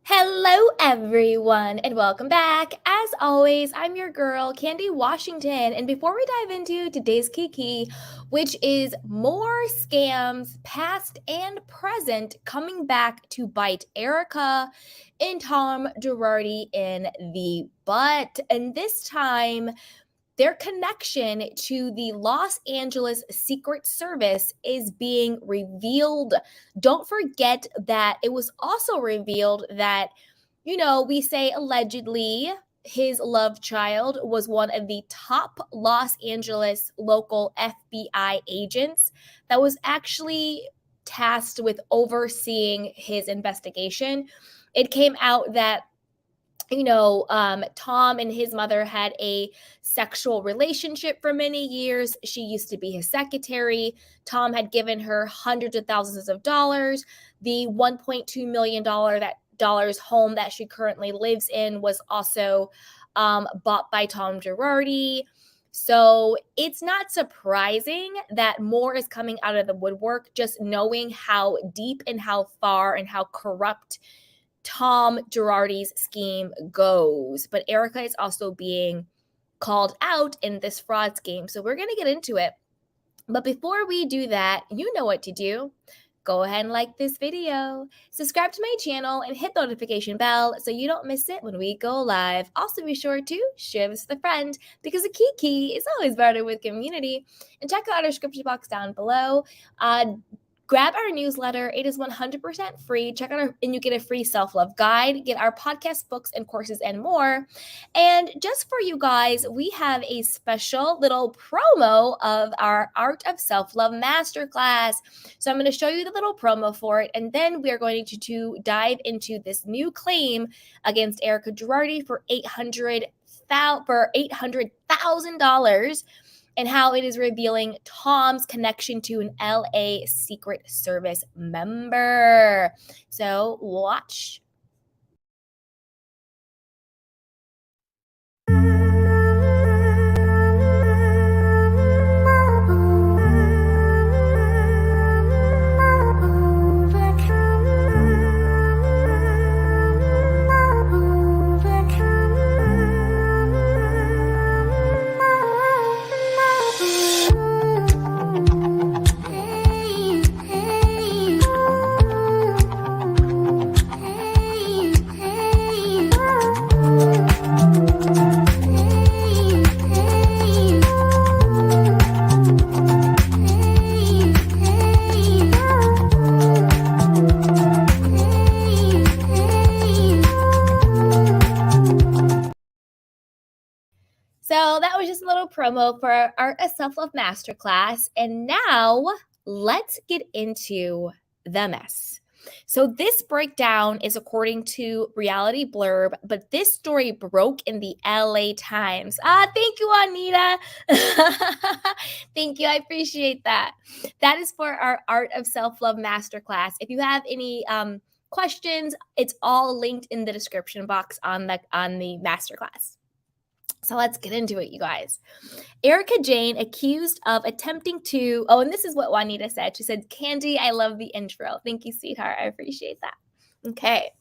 Hello, everyone, and welcome back. As always, I'm your girl, Candy Washington. And before we dive into today's Kiki, which is more scams, past and present, coming back to bite Erika and Tom Girardi in the butt. And this time, their connection to the Los Angeles Secret Service is being revealed. Don't forget that it was also revealed that, we say allegedly his love child was one of the top Los Angeles local FBI agents that was actually tasked with overseeing his investigation. It came out that Tom and his mother had a sexual relationship for many years. She used to be his secretary. Tom had given her hundreds of thousands of dollars. The $1.2 million dollars home that she currently lives in was also bought by Tom Girardi. So it's not surprising that more is coming out of the woodwork, just knowing how deep and how far and how corrupt Tom Girardi's scheme goes. But Erika is also being called out in this fraud scheme. So we're going to get into it. But before we do that, you know what to do. Go ahead and like this video, subscribe to my channel, and hit the notification bell so you don't miss it when we go live. Also, be sure to share this with a friend because a Kiki is always better with community. And check out our description box down below. Grab our newsletter. It is 100% free. Check out and you get a free self-love guide, get our podcast, books, and courses, and more. And just for you guys, we have a special little promo of our Art of Self-Love Masterclass. So I'm going to show you the little promo for it, and then we are going to dive into this new claim against Erika Girardi for $800,000 and how it is revealing Tom's connection to an LA Secret Service member. So watch. So that was just a little promo for our Art of Self-Love Masterclass. And now let's get into the mess. So this breakdown is according to Reality Blurb, but this story broke in the LA Times. Thank you, Anita. Thank you. I appreciate that. That is for our Art of Self-Love Masterclass. If you have any questions, it's all linked in the description box on the masterclass. So let's get into it, you guys. Erika Jayne accused of attempting to, and this is what Juanita said. She said, Candy, I love the intro. Thank you, sweetheart. I appreciate that. Okay.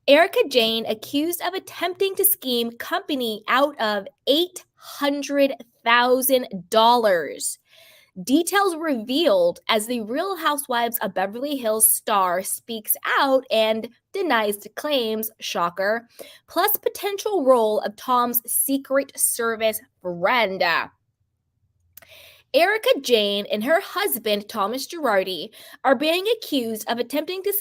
Erika Jayne accused of attempting to scheme company out of $800,000. Details revealed as the Real Housewives of Beverly Hills star speaks out and denies the claims, shocker, plus potential role of Tom's Secret Service friend. Erika Jayne and her husband, Thomas Girardi, are being accused of attempting to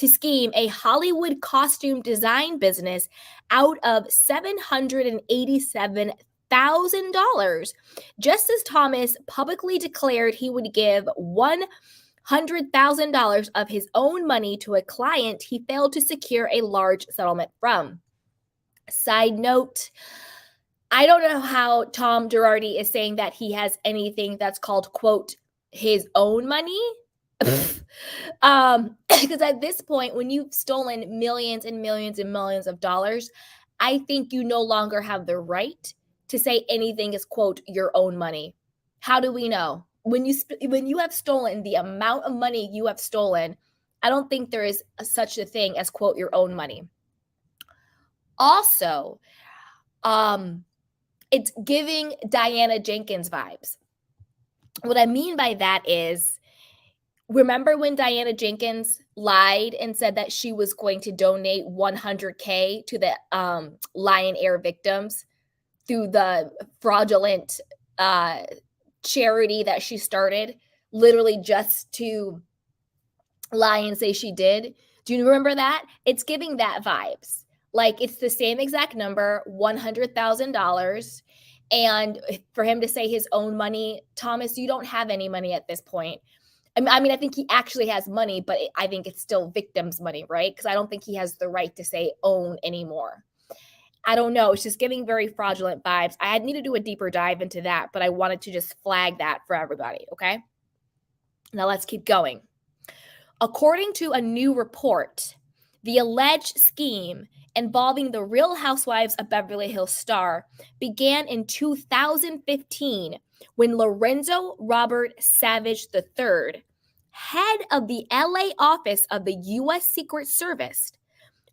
scheme a Hollywood costume design business out of $787,000, just as Thomas publicly declared he would give $100,000 of his own money to a client he failed to secure a large settlement from. Side note, I don't know how Tom Girardi is saying that he has anything that's called, quote, his own money. Because at this point, when you've stolen millions and millions and millions of dollars, I think you no longer have the right to say anything is, quote, your own money. How do we know? When you have stolen the amount of money you have stolen, I don't think there is such a thing as, quote, your own money. Also, it's giving Diana Jenkins vibes. What I mean by that is, remember when Diana Jenkins lied and said that she was going to donate $100K to the Lion Air victims through the fraudulent charity that she started, literally just to lie and say she did? Do you remember that? It's giving that vibes. Like, it's the same exact number, $100,000. And for him to say his own money, Thomas, you don't have any money at this point. I mean, I think he actually has money, but I think it's still victims' money, right? Because I don't think he has the right to say own anymore. I don't know. It's just giving very fraudulent vibes. I need to do a deeper dive into that, but I wanted to just flag that for everybody, okay? Now let's keep going. According to a new report, the alleged scheme involving the Real Housewives of Beverly Hills star began in 2015 when Lorenzo Robert Savage III, head of the LA office of the U.S. Secret Service,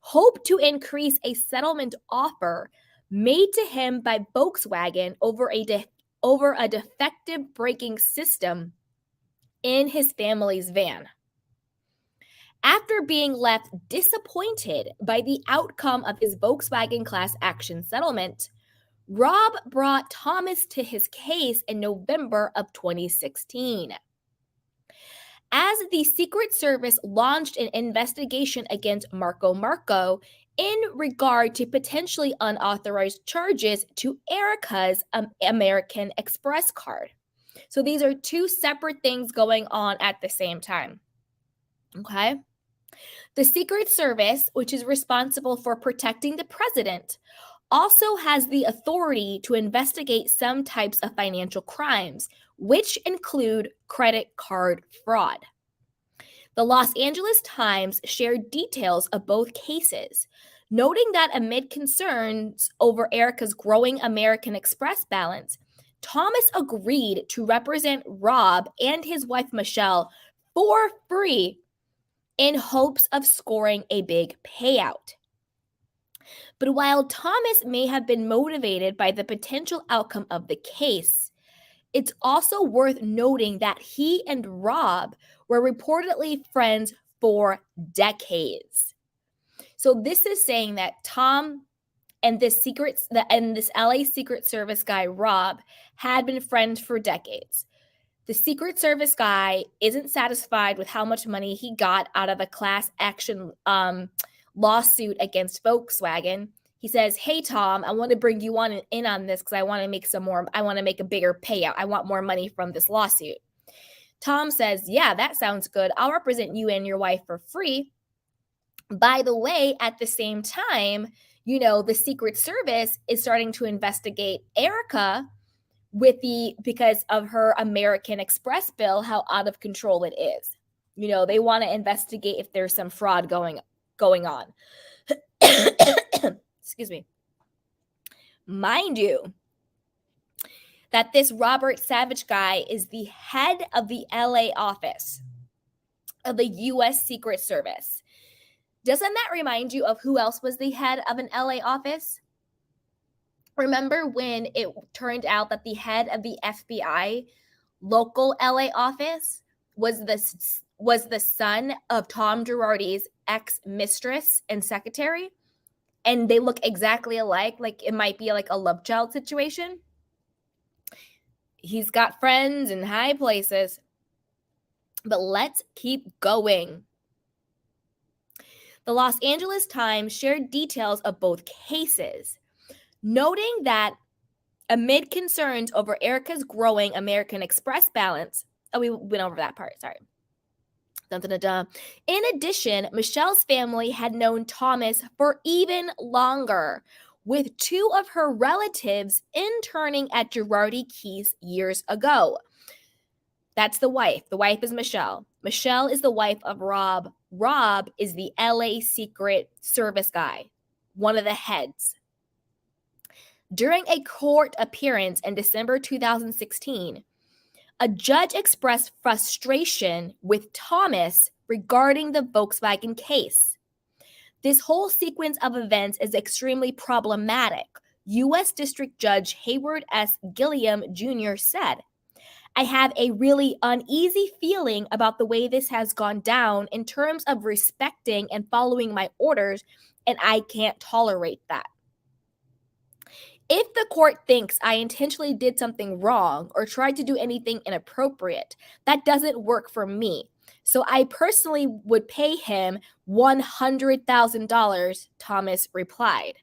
hoped to increase a settlement offer made to him by Volkswagen over a defective braking system in his family's van. After being left disappointed by the outcome of his Volkswagen class action settlement, rhobh brought Thomas to his case in November of 2016. As the Secret Service launched an investigation against Marco in regard to potentially unauthorized charges to Erika's American Express card. So these are two separate things going on at the same time. Okay? The Secret Service, which is responsible for protecting the president, also has the authority to investigate some types of financial crimes, which include credit card fraud. The Los Angeles Times shared details of both cases, noting that amid concerns over Erika's growing American Express balance, Thomas agreed to represent rhobh and his wife Michelle for free in hopes of scoring a big payout. But while Thomas may have been motivated by the potential outcome of the case, it's also worth noting that he and rhobh were reportedly friends for decades. So this is saying that Tom and this LA Secret Service guy, rhobh, had been friends for decades. The Secret Service guy isn't satisfied with how much money he got out of a class action lawsuit against Volkswagen. He says, "Hey, Tom, I want to bring you in on this because I want to make I want to make a bigger payout. I want more money from this lawsuit." Tom says, "Yeah, that sounds good. I'll represent you and your wife for free." By the way, at the same time, the Secret Service is starting to investigate Erika because of her American Express bill, how out of control it is. They want to investigate if there's some fraud going on. Excuse me. Mind you, that this Robert Savage guy is the head of the LA office of the U.S. Secret Service. Doesn't that remind you of who else was the head of an LA office? Remember when it turned out that the head of the FBI local LA office was the son of Tom Girardi's ex-mistress and secretary? And they look exactly alike, like it might be like a love child situation. He's got friends in high places. But let's keep going. The Los Angeles Times shared details of both cases, noting that amid concerns over Erika's growing American Express balance, we went over that part, sorry. Dun, dun, dun, dun. In addition, Michelle's family had known Thomas for even longer, with two of her relatives interning at Girardi Keys years ago. That's the wife. The wife is Michelle. Michelle is the wife of rhobh. Rhobh is the LA Secret Service guy, one of the heads. During a court appearance in December 2016, a judge expressed frustration with Thomas regarding the Volkswagen case. This whole sequence of events is extremely problematic, U.S. District Judge Hayward S. Gilliam Jr. said. I have a really uneasy feeling about the way this has gone down in terms of respecting and following my orders, and I can't tolerate that. If the court thinks I intentionally did something wrong or tried to do anything inappropriate, that doesn't work for me. So I personally would pay him $100,000, Thomas replied.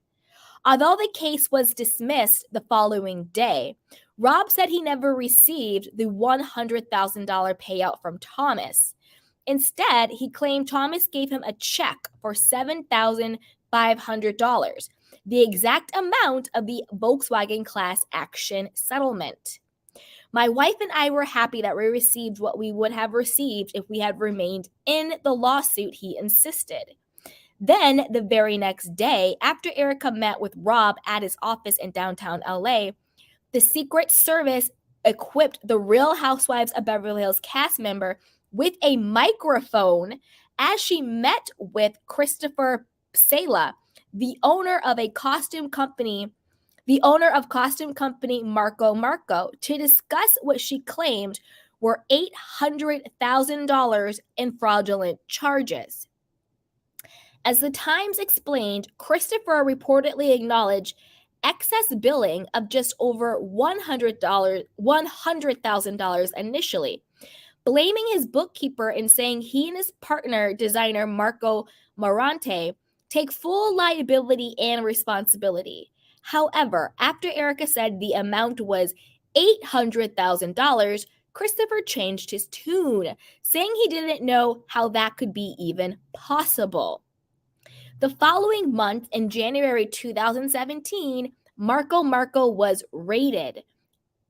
Although the case was dismissed the following day, rhobh said he never received the $100,000 payout from Thomas. Instead, he claimed Thomas gave him a check for $7,500, the exact amount of the Volkswagen class action settlement. My wife and I were happy that we received what we would have received if we had remained in the lawsuit, he insisted. Then, the very next day, after Erika met with rhobh at his office in downtown LA, the Secret Service equipped the Real Housewives of Beverly Hills cast member with a microphone as she met with Christopher Sala, the owner of costume company Marco Marco, to discuss what she claimed were $800,000 in fraudulent charges. As the Times explained, Christopher reportedly acknowledged excess billing of just over $100,000 initially, blaming his bookkeeper and saying he and his partner, designer Marco Marante, take full liability and responsibility. However, after Erika said the amount was $800,000, Christopher changed his tune, saying he didn't know how that could be even possible. The following month, in January 2017, Marco Marco was raided.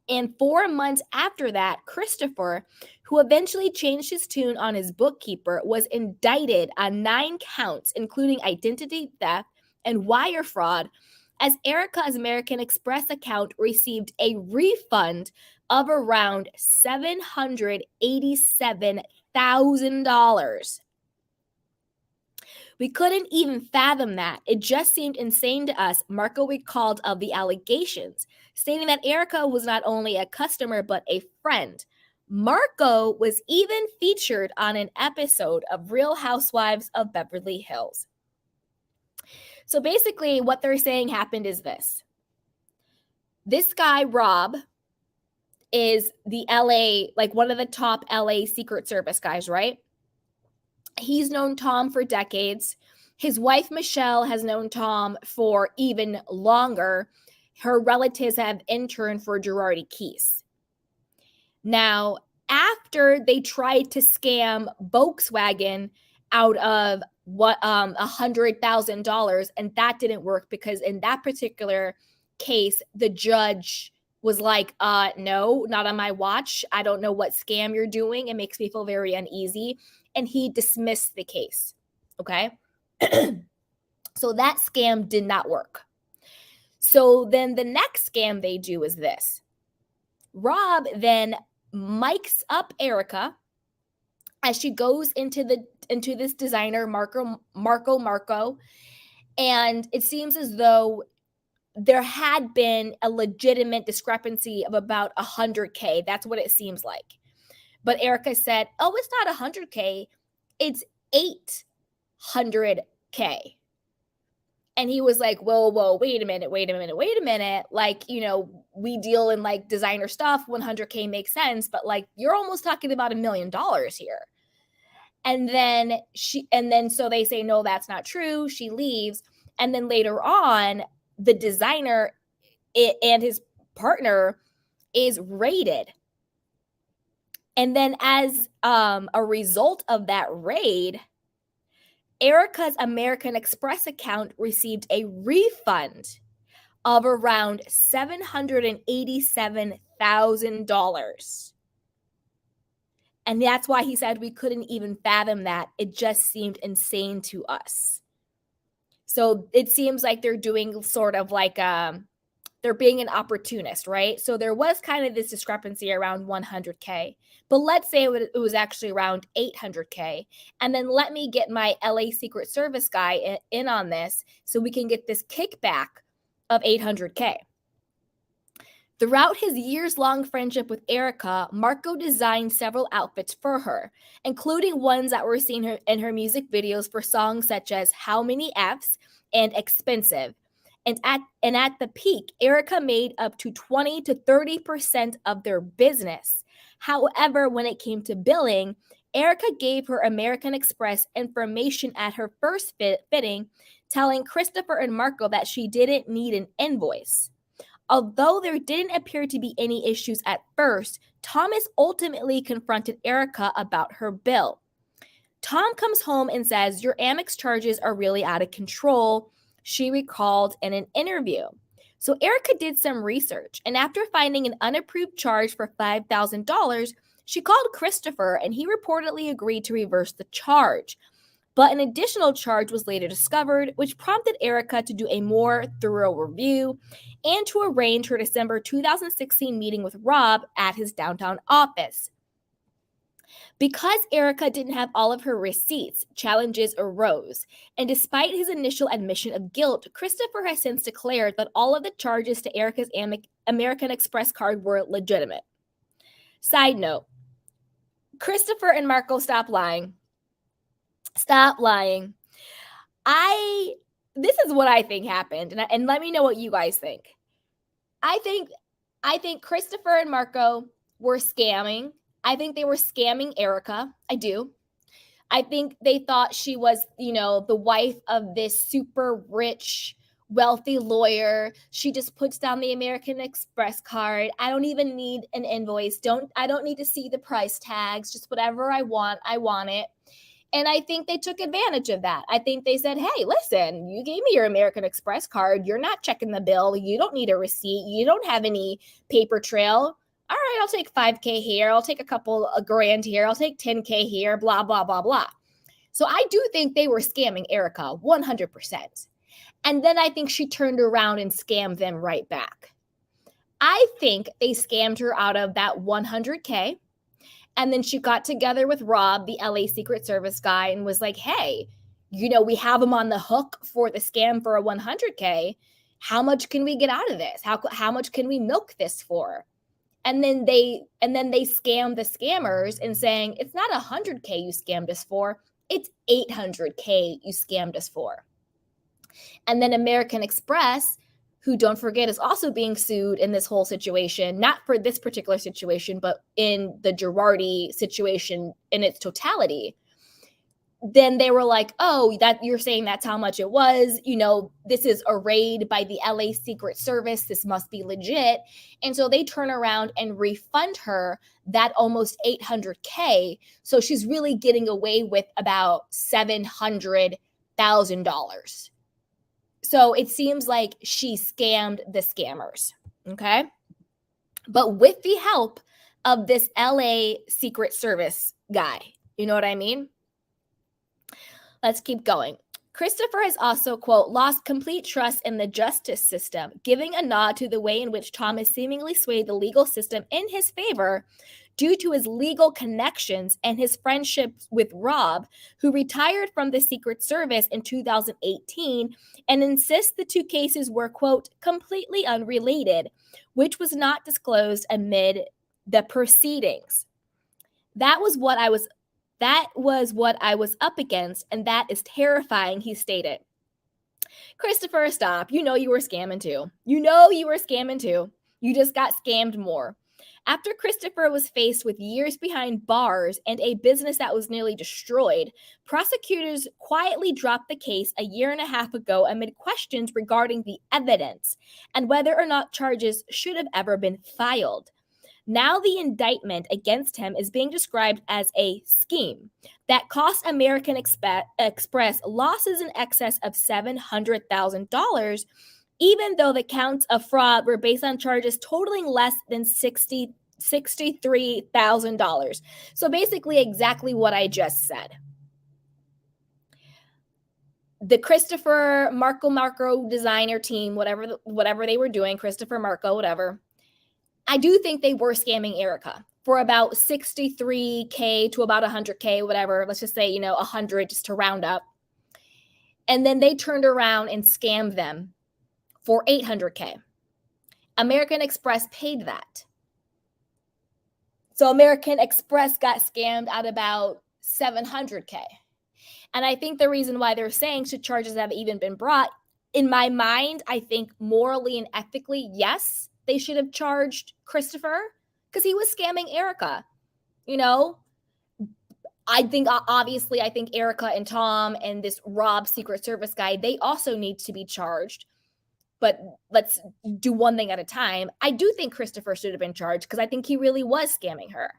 And 4 months after that, Christopher, who eventually changed his tune on his bookkeeper, was indicted on 9 counts, including identity theft and wire fraud, as Erika's American Express account received a refund of around $787,000. We couldn't even fathom that. It just seemed insane to us, Marco recalled of the allegations, stating that Erika was not only a customer but a friend. Marco was even featured on an episode of Real Housewives of Beverly Hills. So basically what they're saying happened is this. This guy, rhobh, is the LA, like one of the top LA Secret Service guys, right? He's known Tom for decades. His wife, Michelle, has known Tom for even longer. Her relatives have interned for Girardi Keys. Now, after they tried to scam Volkswagen out of $100,000, and that didn't work because in that particular case, the judge was like, no, not on my watch. I don't know what scam you're doing. It makes me feel very uneasy. And he dismissed the case, okay? So that scam did not work. So then the next scam they do is this. rhobh then mics up Erika as she goes into this designer, Marco Marco, and it seems as though there had been a legitimate discrepancy of about $100K. That's what it seems like. But Erika said, oh, it's not $100K, it's $800K. And he was like, whoa, wait a minute. Like, we deal in like designer stuff. 100K makes sense, but like, you're almost talking about $1 million here. And then so they say, no, that's not true. She leaves. And then later on, the designer and his partner is raided. And then as a result of that raid, Erika's American Express account received a refund of around $787,000. And that's why he said we couldn't even fathom that. It just seemed insane to us. So it seems like they're doing sort of like they're being an opportunist, right? So there was kind of this discrepancy around 100K. But let's say it was actually around 800K. And then let me get my LA Secret Service guy in on this so we can get this kickback of 800K. Throughout his years-long friendship with Erika, Marco designed several outfits for her, including ones that were seen in her music videos for songs such as How Many F's and Expensive. And at the peak, Erika made up to 20 to 30% of their business. However, when it came to billing, Erika gave her American Express information at her first fitting, telling Christopher and Marco that she didn't need an invoice. Although there didn't appear to be any issues at first, Thomas ultimately confronted Erika about her bill. Tom comes home and says, "Your Amex charges are really out of control," she recalled in an interview. So Erika did some research, and after finding an unapproved charge for $5,000, she called Christopher, and he reportedly agreed to reverse the charge. But an additional charge was later discovered, which prompted Erika to do a more thorough review and to arrange her December 2016 meeting with rhobh at his downtown office. Because Erika didn't have all of her receipts, challenges arose. And despite his initial admission of guilt, Christopher has since declared that all of the charges to Erika's American Express card were legitimate. Side note, Christopher and Marco, stop lying. Stop lying. This is what I think happened, and let me know what you guys think. I think Christopher and Marco were scamming. I think they were scamming Erika. I do. I think they thought she was, the wife of this super rich, wealthy lawyer. She just puts down the American Express card. I don't even need an invoice. I don't need to see the price tags. Just whatever I want it. And I think they took advantage of that. I think they said, "Hey, listen, you gave me your American Express card. You're not checking the bill. You don't need a receipt. You don't have any paper trail. All right, I'll take 5K here. I'll take a grand here. I'll take 10K here, blah, blah, blah, blah." So I do think they were scamming Erika 100%. And then I think she turned around and scammed them right back. I think they scammed her out of that 100K. And then she got together with rhobh, the LA Secret Service guy, and was like, "Hey, we have him on the hook for the scam for a 100K. How much can we get out of this? How much can we milk this for?" And then they scammed the scammers and saying, "It's not 100K you scammed us for. It's 800K you scammed us for." And then American Express, who, don't forget, is also being sued in this whole situation, not for this particular situation, but in the Girardi situation in its totality. Then they were like, "Oh, that you're saying that's how much it was. This is a raid by the LA Secret Service. This must be legit." And so they turn around and refund her that almost 800K. So she's really getting away with about $700,000. So it seems like she scammed the scammers, okay? But with the help of this LA Secret Service guy. You know what I mean? Let's keep going. Christopher has also, quote, "lost complete trust in the justice system," giving a nod to the way in which Thomas seemingly swayed the legal system in his favor due to his legal connections and his friendship with rhobh, who retired from the Secret Service in 2018 and insists the two cases were, quote, "completely unrelated," which was not disclosed amid the proceedings. That was what I was up against, and that is terrifying, he stated. Christopher, stop. You were scamming too. You just got scammed more. After Christopher was faced with years behind bars and a business that was nearly destroyed, prosecutors quietly dropped the case a year and a half ago amid questions regarding the evidence and whether or not charges should have ever been filed. Now the indictment against him is being described as a scheme that cost American Express losses in excess of $700,000, even though the counts of fraud were based on charges totaling less than $63,000. So basically exactly what I just said. the Christopher Marco designer team, whatever they were doing, Christopher Marco, whatever, I do think they were scamming Erika for about $63K to about $100K, whatever. Let's just say, 100 just to round up. And then they turned around and scammed them for $800K. American Express paid that. So American Express got scammed at about $700K. And I think the reason why they're saying should charges have even been brought, in my mind, I think morally and ethically, yes, they should have charged Christopher because he was scamming Erika. I think Erika and Tom and this rhobh Secret Service guy, they also need to be charged. But let's do one thing at a time. I do think Christopher should have been charged because I think he really was scamming her.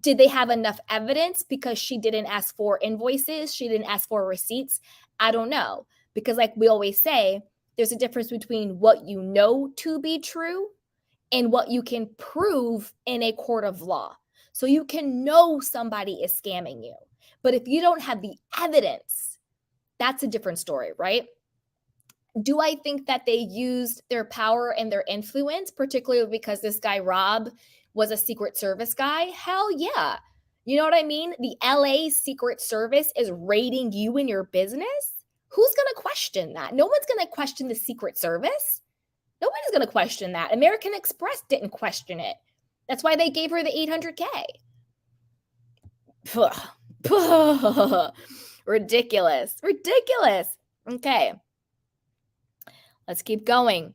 Did they have enough evidence because she didn't ask for invoices? She didn't ask for receipts? I don't know. Because like we always say, there's a difference between what you know to be true and what you can prove in a court of law. So you can know somebody is scamming you. But if you don't have the evidence, that's a different story, right? Do I think that they used their power and their influence, particularly because this guy, rhobh, was a Secret Service guy? Hell yeah. You know what I mean? The LA Secret Service is raiding you and your business. Who's going to question that? No one's going to question the Secret Service. Nobody's going to question that. American Express didn't question it. That's why they gave her the $800K. Ridiculous. Okay. Let's keep going.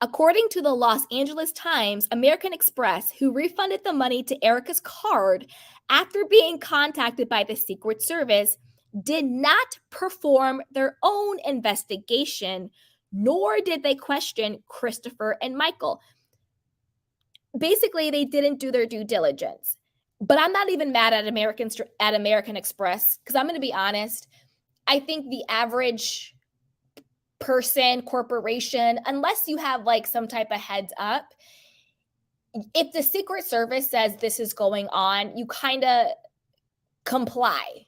According to the Los Angeles Times, American Express, who refunded the money to Erika's card after being contacted by the Secret Service, did not perform their own investigation, nor did they question Christopher and Michael. Basically, they didn't do their due diligence. But I'm not even mad at American Express because I'm going to be honest. I think the average person, corporation, unless you have like some type of heads up, if the Secret Service says this is going on, you kind of comply.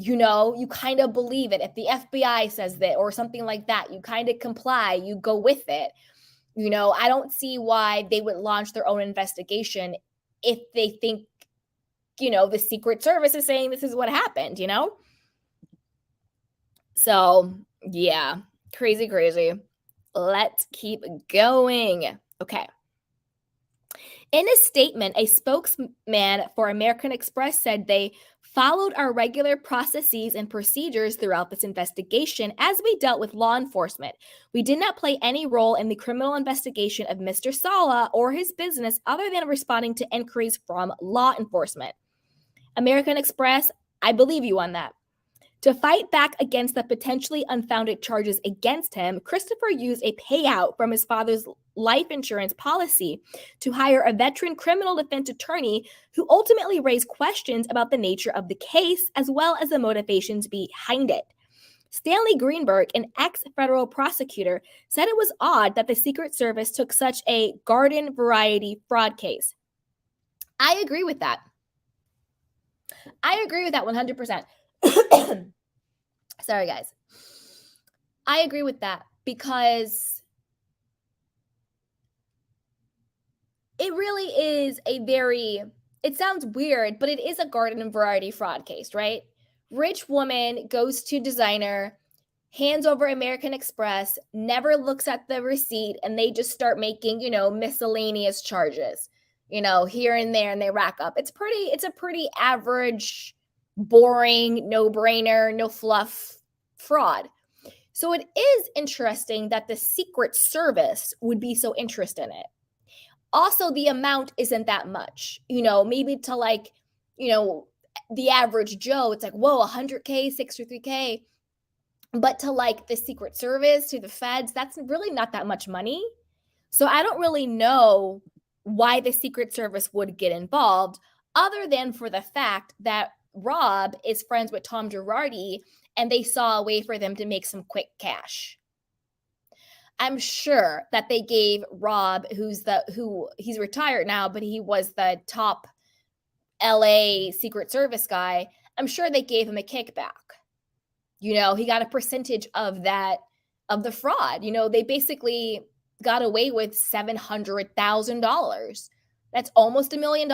You kind of believe it. If the FBI says that or something like that, you kind of comply, you go with it. I don't see why they would launch their own investigation if they think, the Secret Service is saying this is what happened, So, yeah, crazy. Let's keep going. Okay. In a statement, a spokesman for American Express said they followed our regular processes and procedures throughout this investigation as we dealt with law enforcement. We did not play any role in the criminal investigation of Mr. Sala or his business other than responding to inquiries from law enforcement. American Express, I believe you on that. To fight back against the potentially unfounded charges against him, Christopher used a payout from his father's life insurance policy to hire a veteran criminal defense attorney who ultimately raised questions about the nature of the case as well as the motivations behind it. Stanley Greenberg, an ex-federal prosecutor, said it was odd that the Secret Service took such a garden variety fraud case. I agree with that. 100%. Sorry, guys. I agree with that because it really is it sounds weird, but it is a garden variety fraud case, right? Rich woman goes to designer, hands over American Express, never looks at the receipt, and they just start making, miscellaneous charges, here and there, and they rack up. It's a pretty average, boring, no-brainer, no fluff fraud. So it is interesting that the Secret Service would be so interested in it. Also, the amount isn't that much, maybe to like, the average Joe, it's like, whoa, 100K, 63K. But to like the Secret Service, to the feds, that's really not that much money. So I don't really know why the Secret Service would get involved other than for the fact that rhobh is friends with Tom Girardi and they saw a way for them to make some quick cash. I'm sure that they gave rhobh, he's retired now, but he was the top LA Secret Service guy. I'm sure they gave him a kickback. He got a percentage of the fraud. They basically got away with $700,000. That's almost $1 million,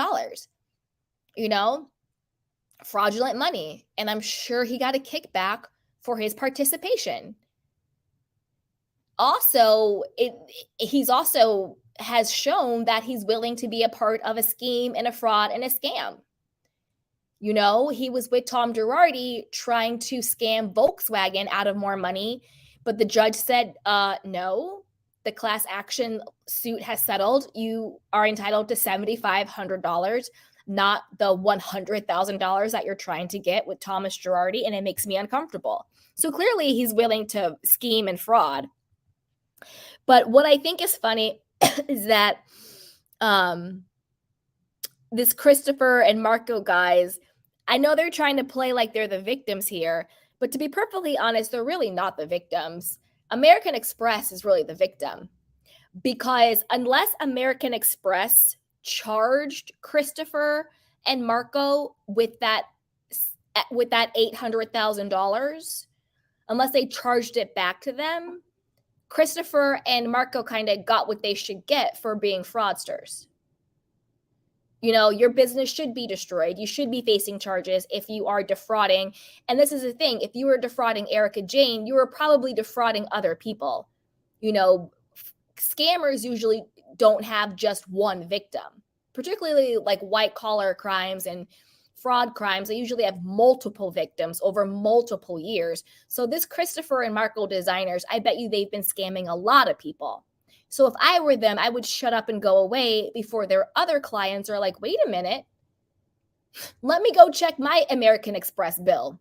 fraudulent money. And I'm sure he got a kickback for his participation. Also, he's also has shown that he's willing to be a part of a scheme and a fraud and a scam. He was with Tom Girardi trying to scam Volkswagen out of more money, but the judge said, no, the class action suit has settled. You are entitled to $7,500, not the $100,000 that you're trying to get with Thomas Girardi, and it makes me uncomfortable. So clearly he's willing to scheme and fraud. But what I think is funny is that this Christopher and Marco guys, I know they're trying to play like they're the victims here, but to be perfectly honest, they're really not the victims. American Express is really the victim, because unless American Express charged Christopher and Marco with that $800,000, unless they charged it back to them, Christopher and Marco kind of got what they should get for being fraudsters. Your business should be destroyed. You should be facing charges if you are defrauding. And this is the thing. If you were defrauding Erika Jayne, you were probably defrauding other people. Scammers usually don't have just one victim, particularly like white collar crimes and fraud crimes. They usually have multiple victims over multiple years. So this Christopher and Marco designers, I bet you they've been scamming a lot of people. So if I were them, I would shut up and go away before their other clients are like, wait a minute, let me go check my American Express bill.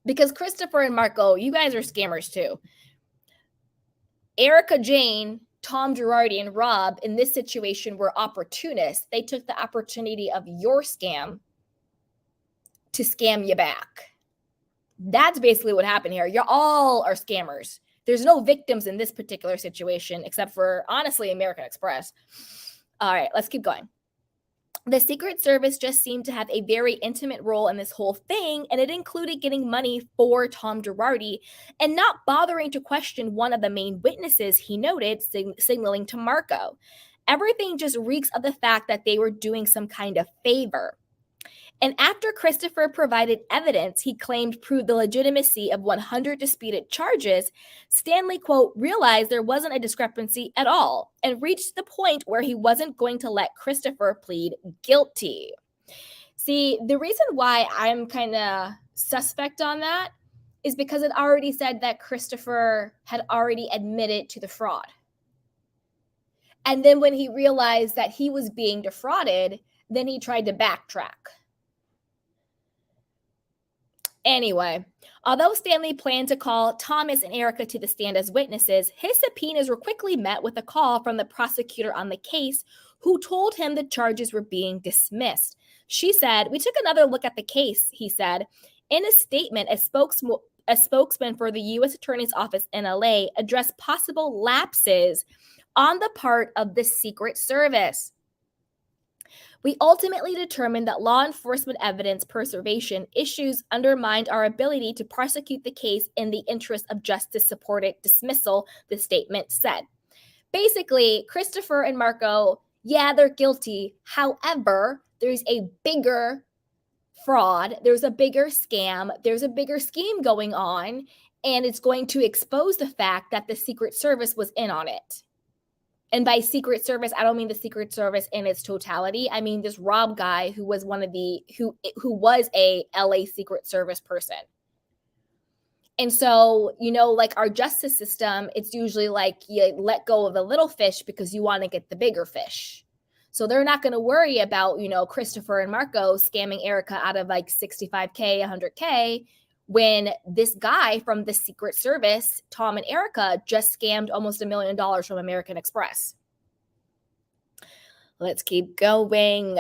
Because Christopher and Marco, you guys are scammers too. Erika Jayne, Tom Girardi, and rhobh in this situation were opportunists. They took the opportunity of your scam to scam you back. That's basically what happened here. You all are scammers. There's no victims in this particular situation, except for, honestly, American Express. All right, let's keep going. The Secret Service just seemed to have a very intimate role in this whole thing, and it included getting money for Tom Girardi and not bothering to question one of the main witnesses, he noted, signaling to Marco. Everything just reeks of the fact that they were doing some kind of favor. And after Christopher provided evidence he claimed proved the legitimacy of 100 disputed charges, Stanley, quote, realized there wasn't a discrepancy at all and reached the point where he wasn't going to let Christopher plead guilty. See, the reason why I'm kind of suspect on that is because it already said that Christopher had already admitted to the fraud. And then when he realized that he was being defrauded, then he tried to backtrack. Anyway, although Stanley planned to call Thomas and Erika to the stand as witnesses, his subpoenas were quickly met with a call from the prosecutor on the case, who told him the charges were being dismissed. She said, "We took another look at the case," he said. In a statement, a spokesman for the U.S. Attorney's Office in LA addressed possible lapses on the part of the Secret Service. "We ultimately determined that law enforcement evidence preservation issues undermined our ability to prosecute the case in the interest of justice-supported dismissal," the statement said. Basically, Christopher and Marco, yeah, they're guilty. However, there's a bigger fraud, there's a bigger scam, there's a bigger scheme going on, and it's going to expose the fact that the Secret Service was in on it. And by Secret Service, I don't mean the Secret Service in its totality. I mean this rhobh guy who was who was a LA Secret Service person. And so, like our justice system, it's usually like you let go of the little fish because you want to get the bigger fish. So they're not going to worry about, Christopher and Marco scamming Erika out of like $65K, $100K, when this guy from the Secret Service, Tom and Erika, just scammed almost $1 million from American Express. Let's keep going.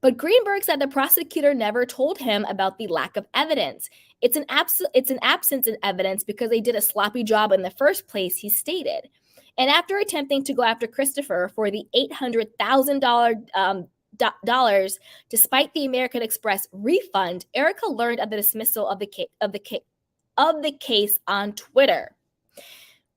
But Greenberg said the prosecutor never told him about the lack of evidence. It's an absence in evidence because they did a sloppy job in the first place, he stated. And after attempting to go after Christopher for the $800,000 despite the American Express refund, Erika learned of the dismissal of the of the case on Twitter.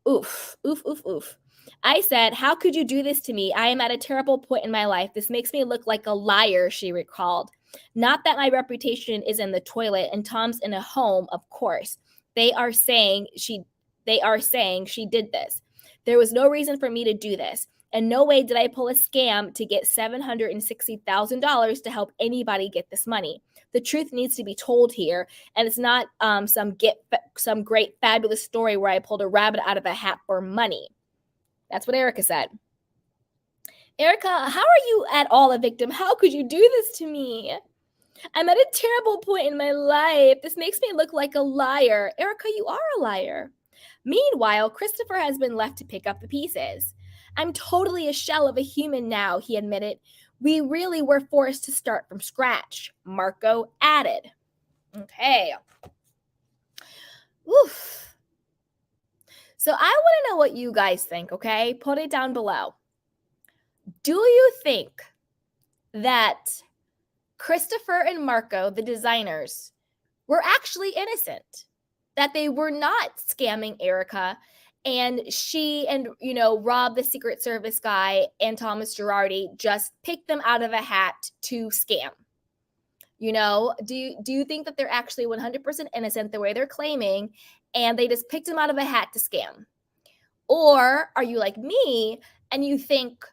Oof, oof, oof, oof. I said, "How could you do this to me? I am at a terrible point in my life. This makes me look like a liar," she recalled. "Not that my reputation is in the toilet and Tom's in a home, of course. They are saying she did this. There was no reason for me to do this. And no way did I pull a scam to get $760,000 to help anybody get this money. The truth needs to be told here, and it's not some great fabulous story where I pulled a rabbit out of a hat for money." That's what Erika said. Erika, how are you at all a victim? How could you do this to me? I'm at a terrible point in my life. This makes me look like a liar. Erika, you are a liar. Meanwhile, Christopher has been left to pick up the pieces. I'm totally a shell of a human now, he admitted. We really were forced to start from scratch, Marco added. Okay. Oof. So I want to know what you guys think, okay? Put it down below. Do you think that Christopher and Marco, the designers, were actually innocent? That they were not scamming Erika, and she and, rhobh, the Secret Service guy, and Thomas Girardi just picked them out of a hat to scam? Do you think that they're actually 100% innocent the way they're claiming, and they just picked them out of a hat to scam? Or are you like me and you think,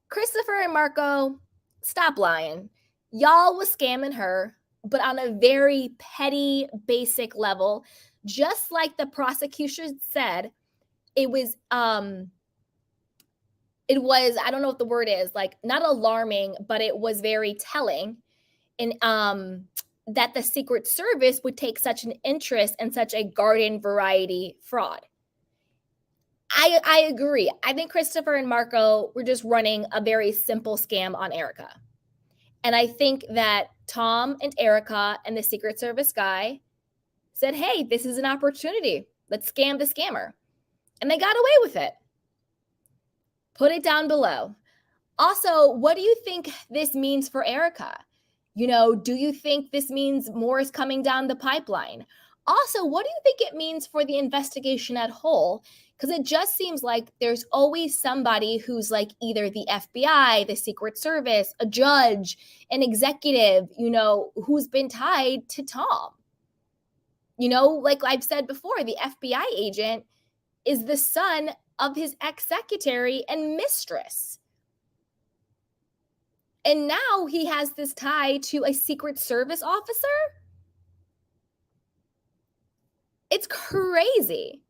Christopher and Marco, stop lying. Y'all was scamming her, but on a very petty, basic level, just like the prosecution said. It was, I don't know what the word is, like, not alarming, but it was very telling. And that the Secret Service would take such an interest in such a garden variety fraud. I agree. I think Christopher and Marco were just running a very simple scam on Erika. And I think that Tom and Erika and the Secret Service guy said, hey, this is an opportunity. Let's scam the scammer. And they got away with it. Put it down below. Also, what do you think this means for Erika? Do you think this means more is coming down the pipeline? Also, what do you think it means for the investigation at whole? Because it just seems like there's always somebody who's like either the FBI, the Secret Service, a judge, an executive, who's been tied to Tom. Like I've said before, the FBI agent is the son of his ex-secretary and mistress. And now he has this tie to a Secret Service officer? It's crazy.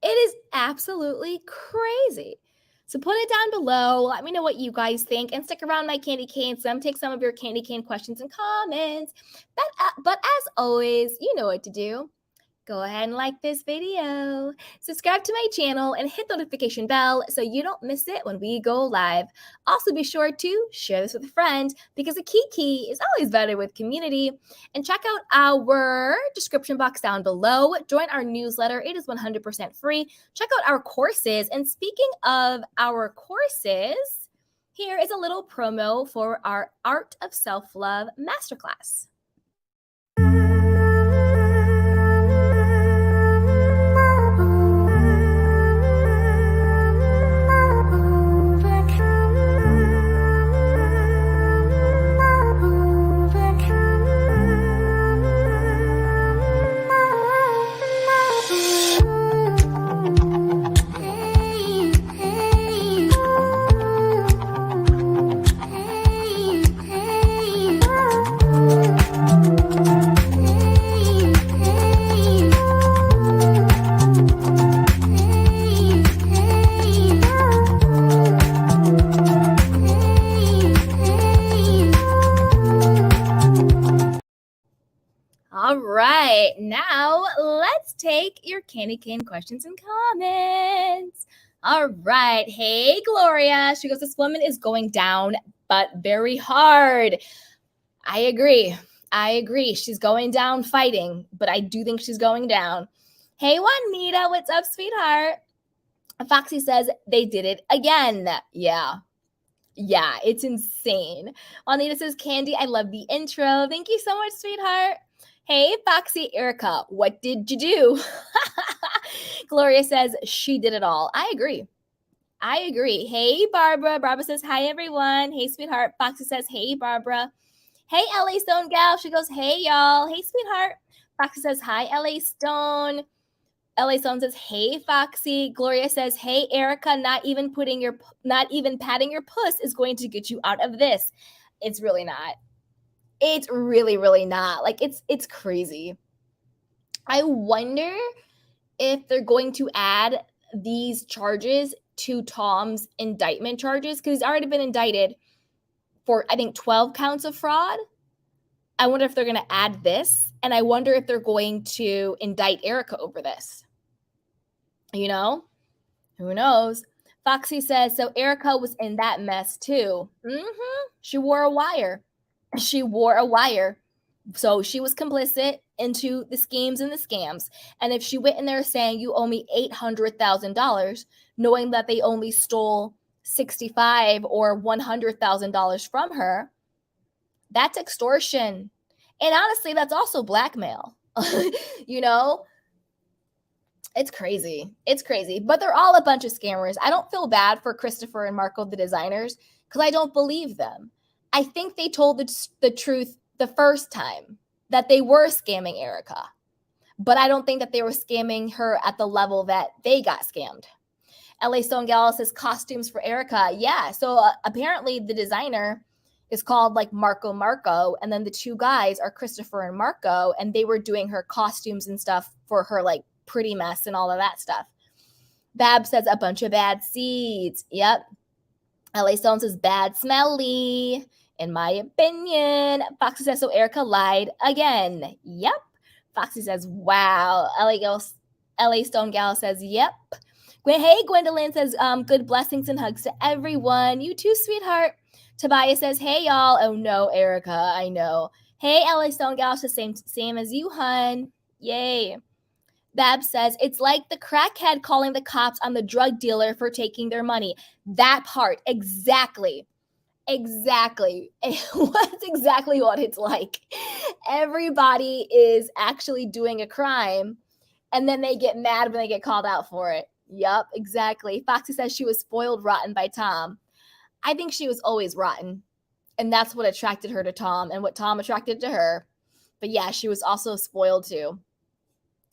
It is absolutely crazy. So put it down below. Let me know what you guys think. And stick around my candy cane. So I'm take some of your candy cane questions and comments. But as always, you know what to do. Go ahead and like this video, subscribe to my channel, and hit the notification bell so you don't miss it when we go live. Also, be sure to share this with a friend because a kiki is always better with community. And check out our description box down below. Join our newsletter. It is 100% free. Check out our courses. And speaking of our courses, here is a little promo for our Art of Self-Love Masterclass. All right, now let's take your candy cane questions and comments. All right, hey, Gloria. She goes, this woman is going down, but very hard. I agree. She's going down fighting, but I do think she's going down. Hey, Juanita, what's up, sweetheart? Foxy says, they did it again. Yeah, it's insane. Juanita says, Candy, I love the intro. Thank you so much, sweetheart. Hey, Foxy Erika, what did you do? Gloria says she did it all. I agree. Hey, Barbara. Barbara says, hi, everyone. Hey, sweetheart. Foxy says, hey, Barbara. Hey, LA Stone gal. She goes, hey, y'all. Hey, sweetheart. Foxy says, hi, LA Stone. LA Stone says, hey, Foxy. Gloria says, hey, Erika, not even patting your puss is going to get you out of this. It's really not. It's really, really not. Like, it's crazy. I wonder if they're going to add these charges to Tom's indictment charges, because he's already been indicted for, I think, 12 counts of fraud. I wonder if they're going to add this, and I wonder if they're going to indict Erika over this. You know? Who knows? Foxy says, so Erika was in that mess too. She wore a wire. So she was complicit into the schemes and the scams. And if she went in there saying, you owe me $800,000, knowing that they only stole $65,000 or $100,000 from her, that's extortion. And honestly, that's also blackmail. You know? It's crazy. It's crazy. But they're all a bunch of scammers. I don't feel bad for Christopher and Marco, the designers, because I don't believe them. I think they told the truth the first time that they were scamming Erika. But I don't think that they were scamming her at the level that they got scammed. LA Stone Gal says costumes for Erika. Yeah. So apparently the designer is called like Marco, and then the two guys are Christopher and Marco, and they were doing her costumes and stuff for her like pretty mess and all of that stuff. Bab says a bunch of bad seeds. Yep. LA Stone says bad smelly. In my opinion. Foxy says, so Erika lied again. Yep. Foxy says, wow. LA Stone Gal says, yep. Hey, Gwendolyn says, good blessings and hugs to everyone. You too, sweetheart. Tobias says, hey, y'all. Oh, no, Erika, I know. Hey, LA Stone Gal says, same as you, hun. Yay. Bab says, it's like the crackhead calling the cops on the drug dealer for taking their money. That part, exactly. Exactly. That's exactly what it's like. Everybody is actually doing a crime, and then they get mad when they get called out for it. Yup, exactly. Foxy says she was spoiled rotten by Tom. I think she was always rotten, and that's what attracted her to Tom and what Tom attracted to her. But yeah, she was also spoiled too.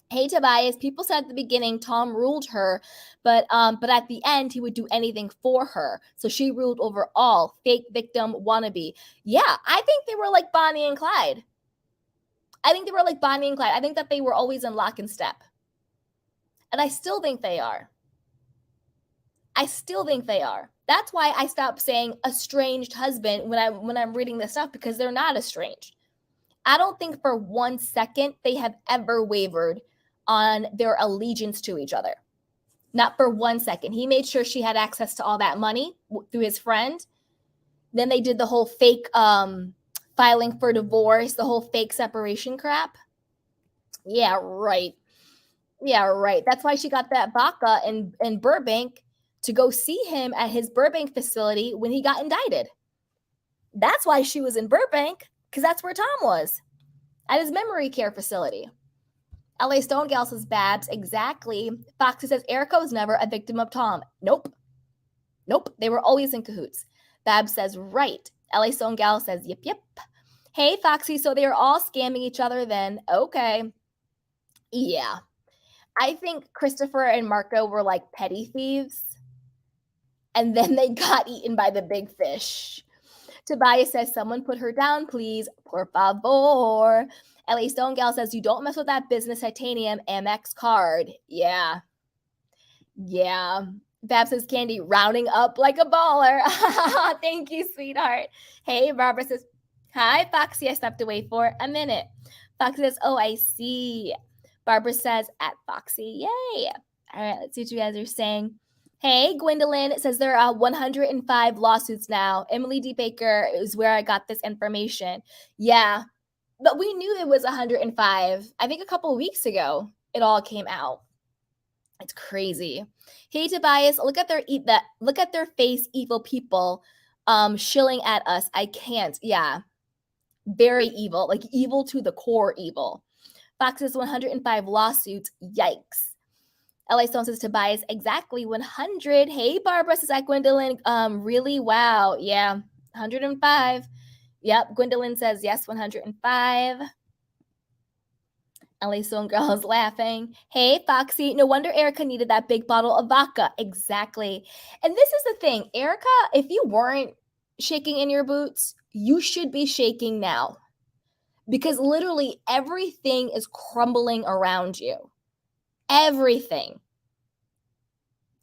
Hey, Tobias, people said at the beginning Tom ruled her, but at the end he would do anything for her. So she ruled over all. Fake victim wannabe. Yeah, I think they were like Bonnie and Clyde. I think that they were always in lock and step. And I still think they are. That's why I stopped saying estranged husband when I'm reading this stuff, because they're not estranged. I don't think for 1 second they have ever wavered on their allegiance to each other. Not for 1 second. He made sure she had access to all that money through his friend. Then they did the whole fake filing for divorce, the whole fake separation crap. Yeah, right. That's why she got that Baca in Burbank to go see him at his Burbank facility when he got indicted. That's why she was in Burbank, because that's where Tom was, at his memory care facility. LA Stone Gal says Babs, exactly. Foxy says Erika was never a victim of Tom. Nope. They were always in cahoots. Babs says right. LA Stone Gal says yep. Hey, Foxy, so they are all scamming each other then. Okay. Yeah. I think Christopher and Marco were like petty thieves, and then they got eaten by the big fish. Tobias says, someone put her down, please. Por favor. LA Stone Gal says, you don't mess with that business titanium Amex card. Yeah. Bab says, Candy, rounding up like a baller. Thank you, sweetheart. Hey, Barbara says, hi, Foxy. I stepped away for a minute. Foxy says, oh, I see. Barbara says, at Foxy. Yay. All right, let's see what you guys are saying. Hey, Gwendolyn says there are 105 lawsuits now. Emily D. Baker is where I got this information. Yeah, but we knew it was 105. I think a couple of weeks ago it all came out. It's crazy. Hey, Tobias, look at their face, evil people, shilling at us. I can't. Yeah, very evil, like evil to the core evil. Fox's 105 lawsuits. Yikes. LA Stone says Tobias exactly 100. Hey, Barbara, says that Gwendolyn. Really? Wow. Yeah, 105. Yep. Gwendolyn says yes, 105. LA Stone girl is laughing. Hey, Foxy. No wonder Erika needed that big bottle of vodka. Exactly. And this is the thing, Erika, if you weren't shaking in your boots, you should be shaking now. Because literally everything is crumbling around you. Everything.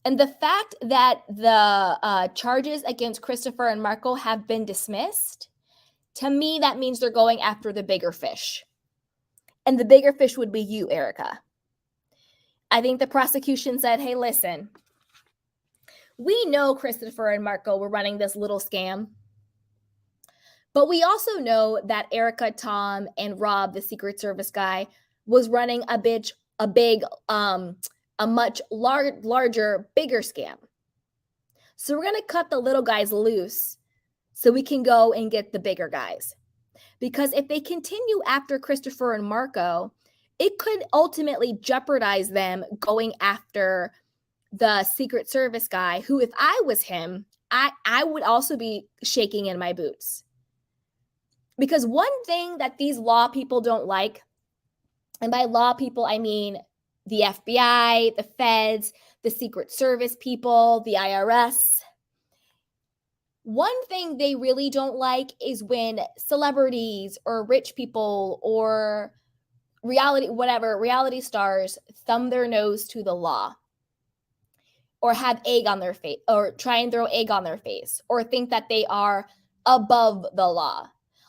And the fact that the charges against Christopher and Marco have been dismissed, to me, that means they're going after the bigger fish. And the bigger fish would be you, Erika. I think the prosecution said, hey, listen, we know Christopher and Marco were running this little scam. But we also know that Erika, Tom, and Rhobh, the Secret Service guy, was running a much larger, bigger scam. So we're going to cut the little guys loose so we can go and get the bigger guys. Because if they continue after Christopher and Marco, it could ultimately jeopardize them going after the Secret Service guy, who, if I was him, I would also be shaking in my boots. Because one thing that these law people don't like, and by law people, I mean the FBI, the feds, the Secret Service people, the IRS. One thing they really don't like is when celebrities or rich people or reality stars thumb their nose to the law or have egg on their face or try and throw egg on their face or think that they are above the law.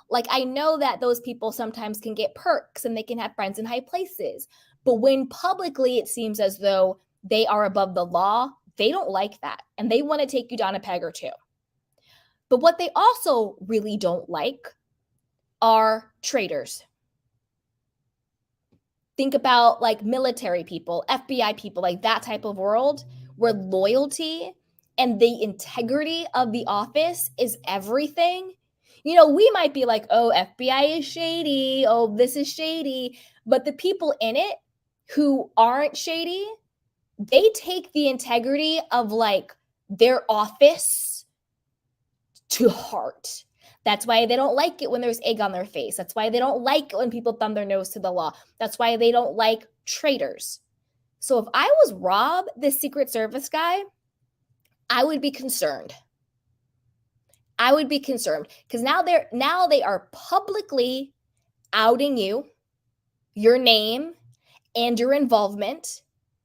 Like, I know that those people sometimes can get perks and they can have friends in high places. But when publicly it seems as though they are above the law, they don't like that. And they want to take you down a peg or two. But what they also really don't like are traitors. Think about like military people, FBI people, like that type of world where loyalty and the integrity of the office is everything. You know, we might be like, oh, FBI is shady. Oh, this is shady. But the people in it who aren't shady, they take the integrity of like their office to heart. That's why they don't like it when there's egg on their face. That's why they don't like it when people thumb their nose to the law. That's why they don't like traitors. So if I was Rhobh, this Secret Service guy, I would be concerned. I would be concerned because now they are publicly outing you, your name, and your involvement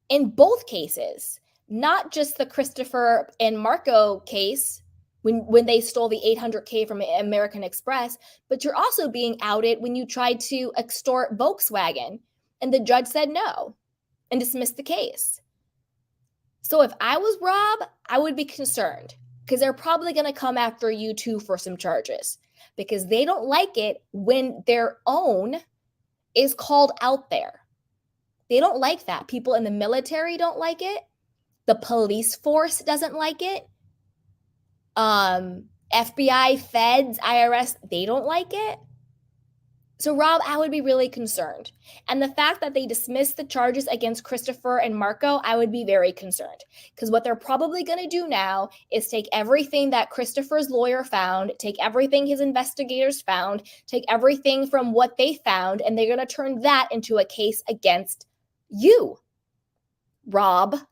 in both cases, not just the Christopher and Marco case when they stole the $800K from American Express, but you're also being outed when you tried to extort Volkswagen and the judge said no and dismissed the case. So if I was Rhobh, I would be concerned because they're probably going to come after you too for some charges because they don't like it when their own is called out there. They don't like that. People in the military don't like it. The police force doesn't like it. FBI, feds, IRS, they don't like it. So Rhobh, I would be really concerned. And the fact that they dismissed the charges against Christopher and Marco, I would be very concerned. Because what they're probably going to do now is take everything that Christopher's lawyer found, take everything his investigators found, take everything from what they found, and they're going to turn that into a case against you, Rhobh.